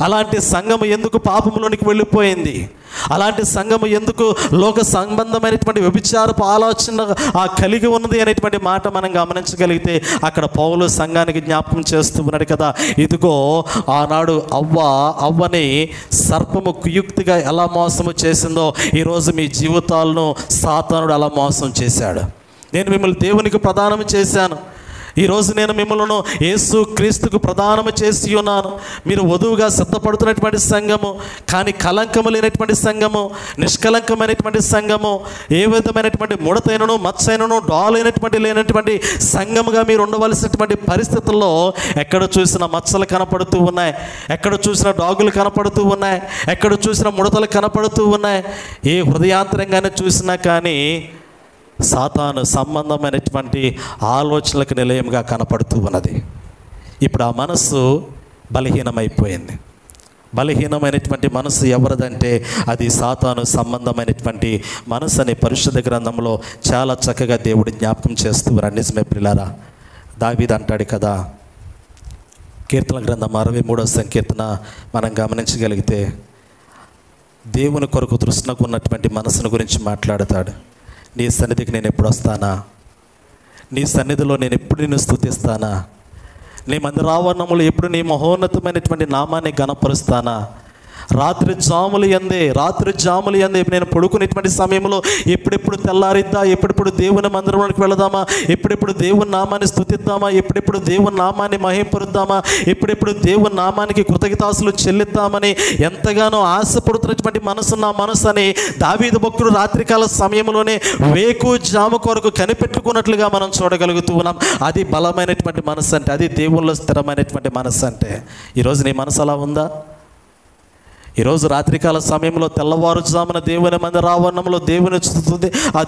అలాంటి సంఘము ఎందుకు పాపంలోనికి వెళ్ళిపోయింది? అలాంటి సంఘము ఎందుకు లోక సంబంధమైనటువంటి వ్యభిచారపు ఆలోచన కలిగి ఉన్నది అనేటువంటి మాట మనం గమనించగలిగితే అక్కడ పౌలు సంఘానికి జ్ఞాపకం చేస్తూ ఉన్నాడు కదా, ఇదిగో ఆనాడు అవ్వని సర్పము కుయుక్తిగా ఎలా మోసము చేసిందో ఈరోజు మీ జీవితాలను సాతానుడు అలా మోసం చేశాడు. నేను మిమ్మల్ని దేవునికి ప్రదానం చేశాను, ఈరోజు నేను మిమ్మల్ని యేసు క్రీస్తుకు ప్రదానము చేసి ఉన్నాను. మీరు వధువుగా సిద్ధపడుతున్నటువంటి సంఘము, కానీ కలంకము లేనటువంటి సంఘము, నిష్కలంకమైనటువంటి సంఘము, ఏ విధమైనటువంటి ముడతైనను మచ్చైనను డాలైనటువంటి లేనటువంటి సంఘముగా మీరు ఉండవలసినటువంటి పరిస్థితుల్లో ఎక్కడ చూసిన మచ్చలు కనపడుతూ ఉన్నాయి, ఎక్కడ చూసిన డాగులు కనపడుతూ ఉన్నాయి, ఎక్కడ చూసిన ముడతలు కనపడుతూ ఉన్నాయి. ఏ హృదయాంతరంగానే చూసినా కానీ సాతాను సంబంధమైనటువంటి ఆలోచనలకు నిలయంగా కనపడుతూ ఉన్నది. ఇప్పుడు ఆ మనసు బలహీనమైపోయింది. బలహీనమైనటువంటి మనసు ఎవరిదంటే అది సాతాను సంబంధమైనటువంటి మనసు అని పరిశుద్ధ గ్రంథంలో చాలా చక్కగా దేవుడు జ్ఞాపకం చేస్తూ ఉన్నాడు. నిజమే ప్రియులారా, దావీదు అంటాడు కదా, కీర్తన గ్రంథం 63వ సంకీర్తన మనం గమనించగలిగితే దేవుని కొరకు తృష్ణకు ఉన్నటువంటి మనసును గురించి మాట్లాడతాడు. నీ సన్నిధికి నేను ఎప్పుడు వస్తానా, నీ సన్నిధిలో నేను ఎప్పుడు నిన్ను స్తుతిస్తానా, నీ మందిరావరణములు ఎప్పుడు నీ మహోన్నతమైనటువంటి నామాన్ని గణపరుస్తానా. రాత్రి జాములు ఎందే నేను పడుకునేటువంటి సమయంలో ఎప్పుడెప్పుడు తెల్లారిద్దా, ఎప్పుడెప్పుడు దేవుని మందిరంలోకి వెళదామా, ఎప్పుడెప్పుడు దేవుని నామాన్ని స్తుతిద్దామా, ఎప్పుడెప్పుడు దేవుని నామాన్ని మహింపరుద్దామా, ఎప్పుడెప్పుడు దేవుని నామానికి కృతజ్ఞతాస్తులు చెల్లిద్దామని ఎంతగానో ఆశపడుతున్నటువంటి మనసు నా మనసు అని దావీదు భక్తుడు రాత్రికాల సమయంలోనే వేకు జాము కొరకు కనిపెట్టుకున్నట్లుగా మనం చూడగలుగుతూ ఉన్నాం. అది బలమైనటువంటి మనసు అంటే, అది దేవుళ్ళలో స్థిరమైనటువంటి మనసు అంటే. ఈరోజు నీ మనసు అలా ఉందా? ఈరోజు రాత్రికాల సమయంలో తెల్లవారుజామున దేవుని మందిరావరణంలో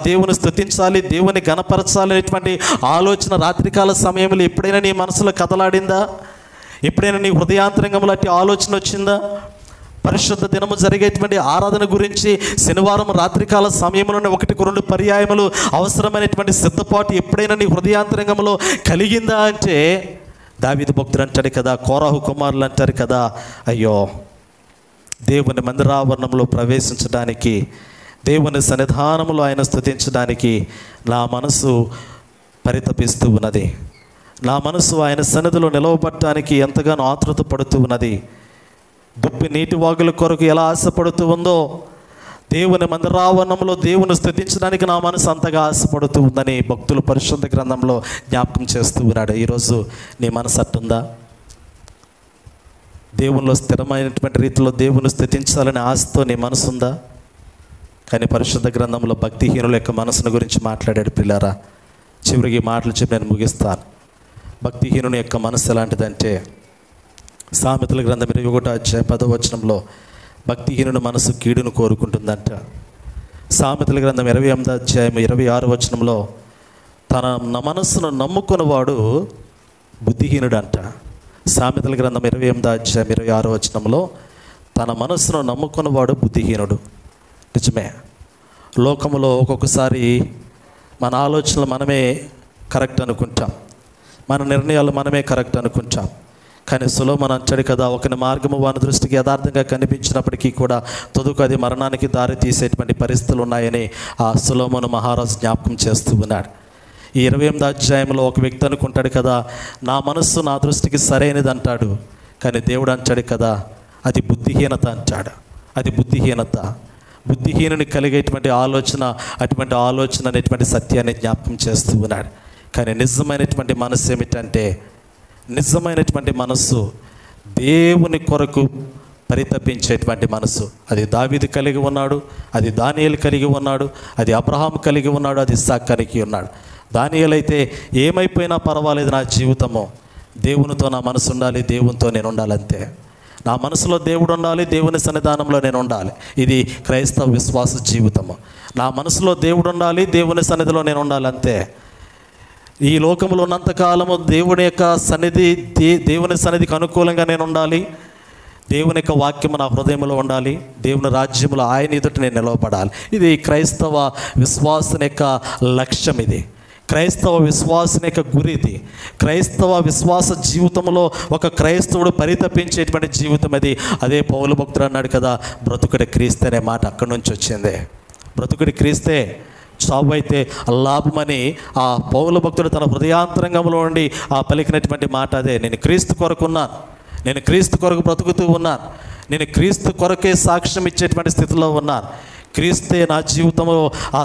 దేవుని స్తుతించాలి, దేవుని గణపరచాలి అనేటువంటి ఆలోచన రాత్రికాల సమయంలో ఎప్పుడైనా నీ మనసులో కదలాడిందా? ఎప్పుడైనా నీ హృదయాంతరంగంలో అట్టి ఆలోచన వచ్చిందా? పరిశుద్ధ దినము జరిగేటువంటి ఆరాధన గురించి శనివారం రాత్రికాల సమయంలోనే 1-2 పర్యాయములు అవసరమైనటువంటి సిద్ధపాటు ఎప్పుడైనా నీ హృదయాంతరంగంలో కలిగిందా అంటే దావీదు భక్తుడు అంటాడు కదా, కోరాహు కుమారులు అంటారు కదా, అయ్యో దేవుని మందిరావరణంలో ప్రవేశించడానికి, దేవుని సన్నిధానంలో ఆయన స్తుతించడానికి నా మనసు పరితపిస్తూ ఉన్నది. నా మనసు ఆయన సన్నిధిలో నిలవబడటానికి ఎంతగానో ఆతృత పడుతూ ఉన్నది. దుప్పి నీటి వాగుల కొరకు ఎలా ఆశపడుతూ ఉందో దేవుని మందిరావరణంలో దేవుని స్తుతించడానికి నా మనసు అంతగా ఆశపడుతూ ఉందని భక్తులు పరిశుద్ధ గ్రంథంలో జ్ఞాపకం చేస్తూ ఉన్నాడు. ఈరోజు నీ మనసు అట్టుందా? దేవునిలో స్థిరమైనటువంటి రీతిలో దేవుని స్తుతించాలనే ఆశతో నీ మనసు ఉందా? కానీ పరిశుద్ధ గ్రంథంలో భక్తిహీనుల యొక్క మనసును గురించి మాట్లాడాడు. పిల్లారా, చివరికి మాటలు చెప్పి నేను ముగిస్తాను. భక్తిహీనుని యొక్క మనసు ఎలాంటిదంటే సామెతల గ్రంథం 21వ అధ్యాయం 10వ వచనంలో భక్తిహీనుని మనసు కీడును కోరుకుంటుందంట. సామెతల గ్రంథం 28వ అధ్యాయం 26వ వచనంలో తన మనస్సును నమ్ముకున్నవాడు బుద్ధిహీనుడు అంట. సామెతల గ్రంథం 28వ అధ్యాయం 26వ వచనంలో తన మనస్సును నమ్ముకున్నవాడు బుద్ధిహీనుడు. నిజమే, లోకములో ఒక్కొక్కసారి మన ఆలోచనలు మనమే కరెక్ట్ అనుకుంటాం, మన నిర్ణయాలు మనమే కరెక్ట్ అనుకుంటాం. కానీ సొలొమోను అంటాడు కదా, ఒకని మార్గము వాని దృష్టికి యథార్థంగా కనిపించినప్పటికీ కూడా తుదకు అది మరణానికి దారి తీసేటువంటి పరిస్థితులు ఉన్నాయని ఆ సొలొమోను మహారాజు జ్ఞాపకం చేస్తూ ఉన్నాడు. ఈ 28వ అధ్యాయంలో ఒక వ్యక్తి అనుకుంటాడు కదా, నా మనస్సు నా దృష్టికి సరైనది అంటాడు. కానీ దేవుడు అంటాడు కదా, అది బుద్ధిహీనత అంటాడు. అది బుద్ధిహీనత. బుద్ధిహీనుని కలిగేటువంటి ఆలోచన అటువంటి ఆలోచన అనేటువంటి సత్యాన్ని జ్ఞాపకం చేస్తూ ఉన్నాడు. కానీ నిజమైనటువంటి మనస్సు ఏమిటంటే, నిజమైనటువంటి మనస్సు దేవుని కొరకు పరితపించేటువంటి మనసు. అది దావీదు కలిగి ఉన్నాడు, అది దానియేలు కలిగి ఉన్నాడు, అది అబ్రహాం కలిగి ఉన్నాడు, అది ఇస్సాకు కలిగి ఉన్నాడు. దానియేలు అయితే ఏమైపోయినా పర్వాలేదు, నా జీవితము దేవునితో నా మనసు ఉండాలి, దేవునితో నేను ఉండాలంతే. నా మనసులో దేవుడు ఉండాలి, దేవుని సన్నిధానంలో నేను ఉండాలి. ఇది క్రైస్తవ విశ్వాస జీవితము. నా మనసులో దేవుడు ఉండాలి, దేవుని సన్నిధిలో నేను ఉండాలి అంతే. ఈ లోకంలో ఉన్నంతకాలము దేవుని యొక్క సన్నిధి, దేవుని సన్నిధికి అనుకూలంగా నేను ఉండాలి, దేవుని యొక్క వాక్యము నా హృదయంలో ఉండాలి, దేవుని రాజ్యంలో ఆయన ఎదుట నేను నిలవబడాలి. ఇది క్రైస్తవ విశ్వాసం యొక్క లక్ష్యం. ఇది క్రైస్తవ విశ్వాసం యొక్క గురి ఇది. క్రైస్తవ విశ్వాస జీవితంలో ఒక క్రైస్తవుడు పరితపించేటువంటి జీవితం అది. అదే పౌలు భక్తుడు అన్నాడు కదా, బ్రతుకుడి క్రీస్తే అనే మాట అక్కడి నుంచి వచ్చింది. బ్రతుకుడి క్రీస్తే, చావు అయితే లాభమని ఆ పౌలు భక్తుడు తన హృదయాంతరంగంలో నుండి పలికినటువంటి మాట అదే. నేను క్రీస్తు కొరకు ఉన్నాను, నేను క్రీస్తు కొరకు బ్రతుకుతూ ఉన్నాను, నేను క్రీస్తు కొరకే సాక్ష్యం ఇచ్చేటువంటి స్థితిలో ఉన్నాను. క్రీస్తే నా జీవితంలో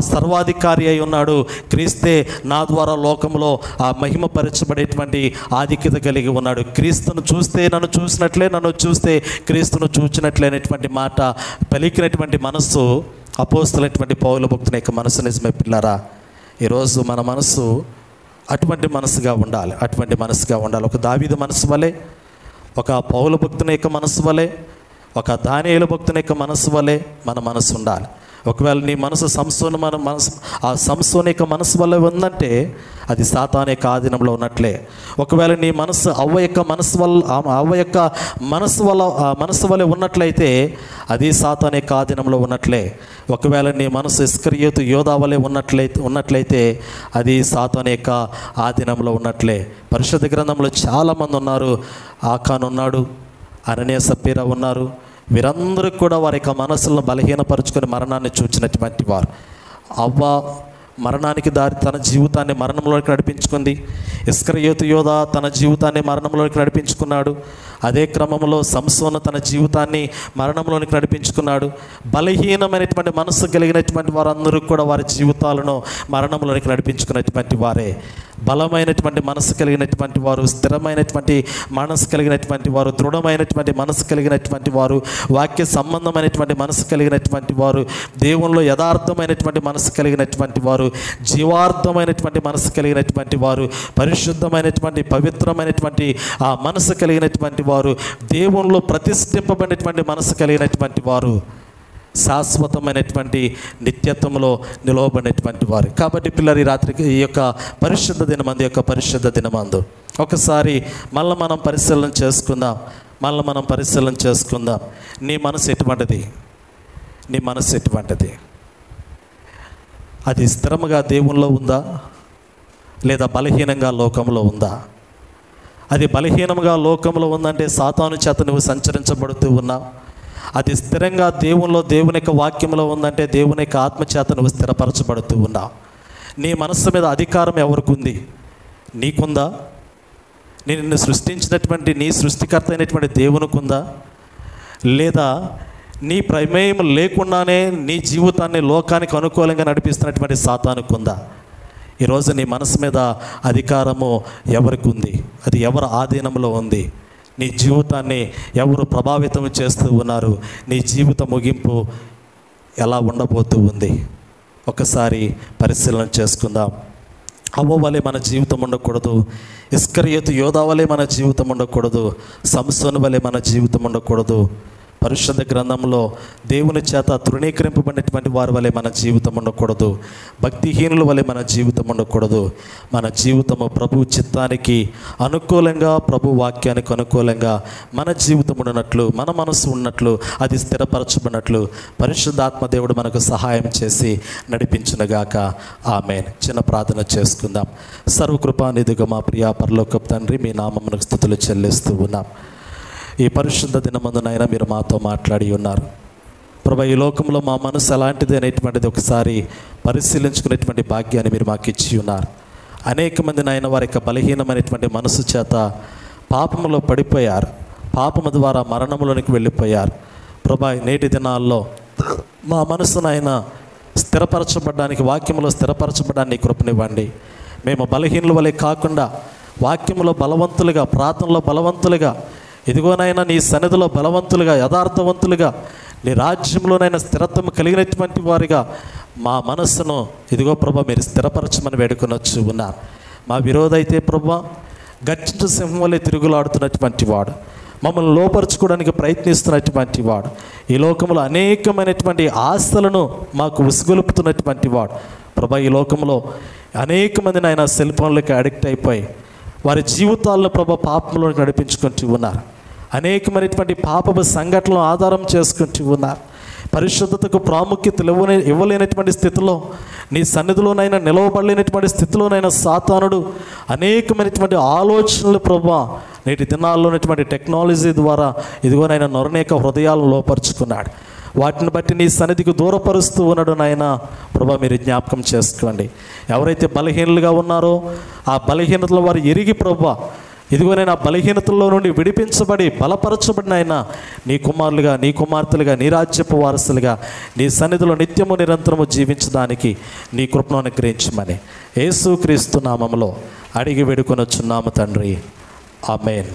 సర్వాధికారి అయి ఉన్నాడు. క్రీస్తే నా ద్వారా లోకంలో మహిమపరచబడేటువంటి ఆధిక్యత కలిగి ఉన్నాడు. క్రీస్తును చూస్తే నన్ను చూసినట్లే, నన్ను చూస్తే క్రీస్తును చూచినట్లే అనేటువంటి మాట పలికినటువంటి మనస్సు అపోస్తలైనటువంటి పౌలు భక్తుని యొక్క మనసు. నిజమే పిల్లరా, ఈరోజు మన మనసు అటువంటి మనసుగా ఉండాలి, అటువంటి మనసుగా ఉండాలి. ఒక దావీదు మనసు వలె, ఒక పౌలు భక్తుని యొక్క మనసు వలె, ఒక దానియేలు భక్తుని యొక్క మనసు వలె మన మనసు ఉండాలి. ఒకవేళ నీ మనసు సంసోని యొక్క మనసు వల్ల ఉందంటే అది సాతాను యొక్క ఆధీనంలో ఉన్నట్లే. ఒకవేళ నీ మనసు అవ్వ యొక్క మనసు వల్ల ఉన్నట్లయితే అది సాతాను యొక్క ఆధీనంలో ఉన్నట్లే. ఒకవేళ నీ మనసు ఇస్కరియోతు యోధా వలె ఉన్నట్లయితే అది సాతాను యొక్క ఆధీనంలో ఉన్నట్లే. పరిశుద్ధ గ్రంథంలో చాలామంది ఉన్నారు. ఆకాన్ ఉన్నాడు, అననీయ సప్పీరా ఉన్నారు. వీరందరూ కూడా వారి యొక్క మనసులను బలహీనపరుచుకొని మరణాన్ని చూచినటువంటి వారు. అవ్వ మరణానికి దారి తన జీవితాన్ని మరణంలోకి నడిపించుకుంది. ఇస్కరియోతు యోధా తన జీవితాన్ని మరణంలోకి నడిపించుకున్నాడు. అదే క్రమంలో సంసోను తన జీవితాన్ని మరణంలోనికి నడిపించుకున్నాడు. బలహీనమైనటువంటి మనసు కలిగినటువంటి వారందరూ కూడా వారి జీవితాలను మరణంలోనికి నడిపించుకున్నటువంటి వారే. బలమైనటువంటి మనసు కలిగినటువంటి వారు, స్థిరమైనటువంటి మనసు కలిగినటువంటి వారు, దృఢమైనటువంటి మనసు కలిగినటువంటి వారు, వాక్య సంబంధమైనటువంటి మనసు కలిగినటువంటి వారు, దేవునిలో యథార్థమైనటువంటి మనసు కలిగినటువంటి వారు, జీవార్థమైనటువంటి మనసు కలిగినటువంటి వారు, పరిశుద్ధమైనటువంటి పవిత్రమైనటువంటి మనసు కలిగినటువంటి వారు, దేవునిలో ప్రతిష్ఠింపబడినటువంటి మనసు కలిగినటువంటి వారు, శాశ్వతమైనటువంటి నిత్యత్వంలో నిలవబడినటువంటి వారు. కాబట్టి పిల్లలు, ఈ రాత్రికి ఈ యొక్క పరిశుద్ధ దినమందు ఒకసారి మళ్ళీ మనం పరిశీలన చేసుకుందాం. నీ మనసు ఎటువంటిది? అది స్థిరముగా దేవునిలో ఉందా, లేదా బలహీనంగా లోకంలో ఉందా? అది బలహీనంగా లోకంలో ఉందంటే సాతాను చేత నువ్వు సంచరించబడుతూ ఉన్నావు. అది స్థిరంగా దేవుని యొక్క వాక్యంలో ఉందంటే దేవుని యొక్క ఆత్మచేత నువ్వు స్థిరపరచబడుతూ ఉన్నావు. నీ మనస్సు మీద అధికారం ఎవరికి ఉంది? నీకుందా? నిన్ను సృష్టించినటువంటి నీ సృష్టికర్త అయినటువంటి దేవునికి ఉందా? లేదా నీ ప్రమేయం లేకుండానే నీ జీవితాన్ని లోకానికి అనుకూలంగా నడిపిస్తున్నటువంటి సాతానుకు ఉందా? ఈరోజు నీ మనసు మీద అధికారము ఎవరికి ఉంది? అది ఎవరి ఆధీనంలో ఉంది? నీ జీవితాన్ని ఎవరు ప్రభావితం చేస్తూ ఉన్నారు? నీ జీవిత ముగింపు ఎలా ఉండబోతూ ఉంది? ఒకసారి పరిశీలన చేసుకుందాం. అవ్వ వలె మన జీవితం ఉండకూడదు, ఇస్కరియోతు యోధా వలె మన జీవితం ఉండకూడదు, సంసోను వలె మన జీవితం ఉండకూడదు. పరిశుద్ధ గ్రంథంలో దేవుని చేత తృణీకరింపబడినటువంటి వారి వలె మన జీవితం ఉండకూడదు. భక్తిహీనుల వలె మన జీవితం ఉండకూడదు. మన జీవితము ప్రభు చిత్తానికి అనుకూలంగా, ప్రభు వాక్యానికి అనుకూలంగా మన జీవితం ఉన్నట్లు, మన మనసు ఉన్నట్లు, అది స్థిరపరచబడినట్లు పరిశుద్ధాత్మ దేవుడు మనకు సహాయం చేసి నడిపించునుగాక. ఆమేన్. చిన్న ప్రార్థన చేసుకుందాం. సర్వకృపానిధిగా మా ప్రియా పరలోకపు తండ్రి, మీ నామమునకు స్తుతులు చెల్లిస్తూ ఉన్నాం. ఈ పరిశుద్ధ దినమందునైనా మీరు మాతో మాట్లాడి ఉన్నారు ప్రభా. ఈ లోకంలో మా మనసు ఎలాంటిది అనేటువంటిది ఒకసారి పరిశీలించుకునేటువంటి భాగ్యాన్ని మీరు మాకు ఇచ్చి ఉన్నారు. అనేక మంది నాయన వారి యొక్క బలహీనమైనటువంటి మనసు చేత పాపములో పడిపోయారు, పాపము ద్వారా మరణంలోనికి వెళ్ళిపోయారు ప్రభా. నేటి దినాల్లో మా మనసునైనా స్థిరపరచబడడానికి, వాక్యములో స్థిరపరచబడడానికి కృపనివ్వండి. మేము బలహీనుల వలె కాకుండా వాక్యములో బలవంతులుగా, ప్రార్థనలో బలవంతులుగా, ఇదిగోనైనా నీ సన్నిధిలో బలవంతులుగా, యథార్థవంతులుగా, నీ రాజ్యంలోనైనా స్థిరత్వం కలిగినటువంటి వారిగా మా మనస్సును ఇదిగో ప్రభా మీరు స్థిరపరచమని వేడుకొనొచ్చు ఉన్నారు. మా విరోధైతే ప్రభా గర్జించు సింహం వలె తిరుగులాడుతున్నటువంటి వాడు, మమ్మల్ని లోపరుచుకోవడానికి ప్రయత్నిస్తున్నటువంటి వాడు, ఈ లోకంలో అనేకమైనటువంటి ఆశలను మాకు ఉసుగొలుపుతున్నటువంటి వాడు ప్రభా. ఈ లోకంలో అనేక మంది నాయన సెల్ ఫోన్లకి అడిక్ట్ అయిపోయి వారి జీవితాలను ప్రభా పాపంలోకి నడిపించుకుంటూ ఉన్నారు. అనేకమైనటువంటి పాపపు సంఘటనలు ఆధారం చేసుకుంటూ ఉన్నారు. పరిశుద్ధతకు ప్రాముఖ్యత ఇవ్వలేనటువంటి స్థితిలో నీ సన్నిధిలోనైనా నిలవబడలేనటువంటి స్థితిలోనైనా సాతానుడు అనేకమైనటువంటి ఆలోచనలు ప్రభువా నేటి దినాల్లో ఉన్నటువంటి టెక్నాలజీ ద్వారా ఇదిగోనైనా నొరనేక హృదయాలను లోపరుచుకున్నాడు. వాటిని బట్టి నీ సన్నిధికి దూరపరుస్తూ ఉన్నాడు నాయన. ప్రభా మీరు జ్ఞాపకం చేసుకోండి. ఎవరైతే బలహీనులుగా ఉన్నారో ఆ బలహీనతలు వారు ఎరిగి ప్రభా ఇదిగోనైనా బలహీనతల్లో నుండి విడిపించబడి బలపరచబడిన ఆయన నీ కుమారులుగా నీ కుమార్తెలుగా నీ రాజ్యపు వారసులుగా నీ సన్నిధిలో నిత్యము నిరంతరము జీవించడానికి నీ కృపను అనుగ్రహించమని యేసుక్రీస్తు నామములో అడిగి వేడుకొనొచ్చున్నాము తండ్రి. ఆమేన్.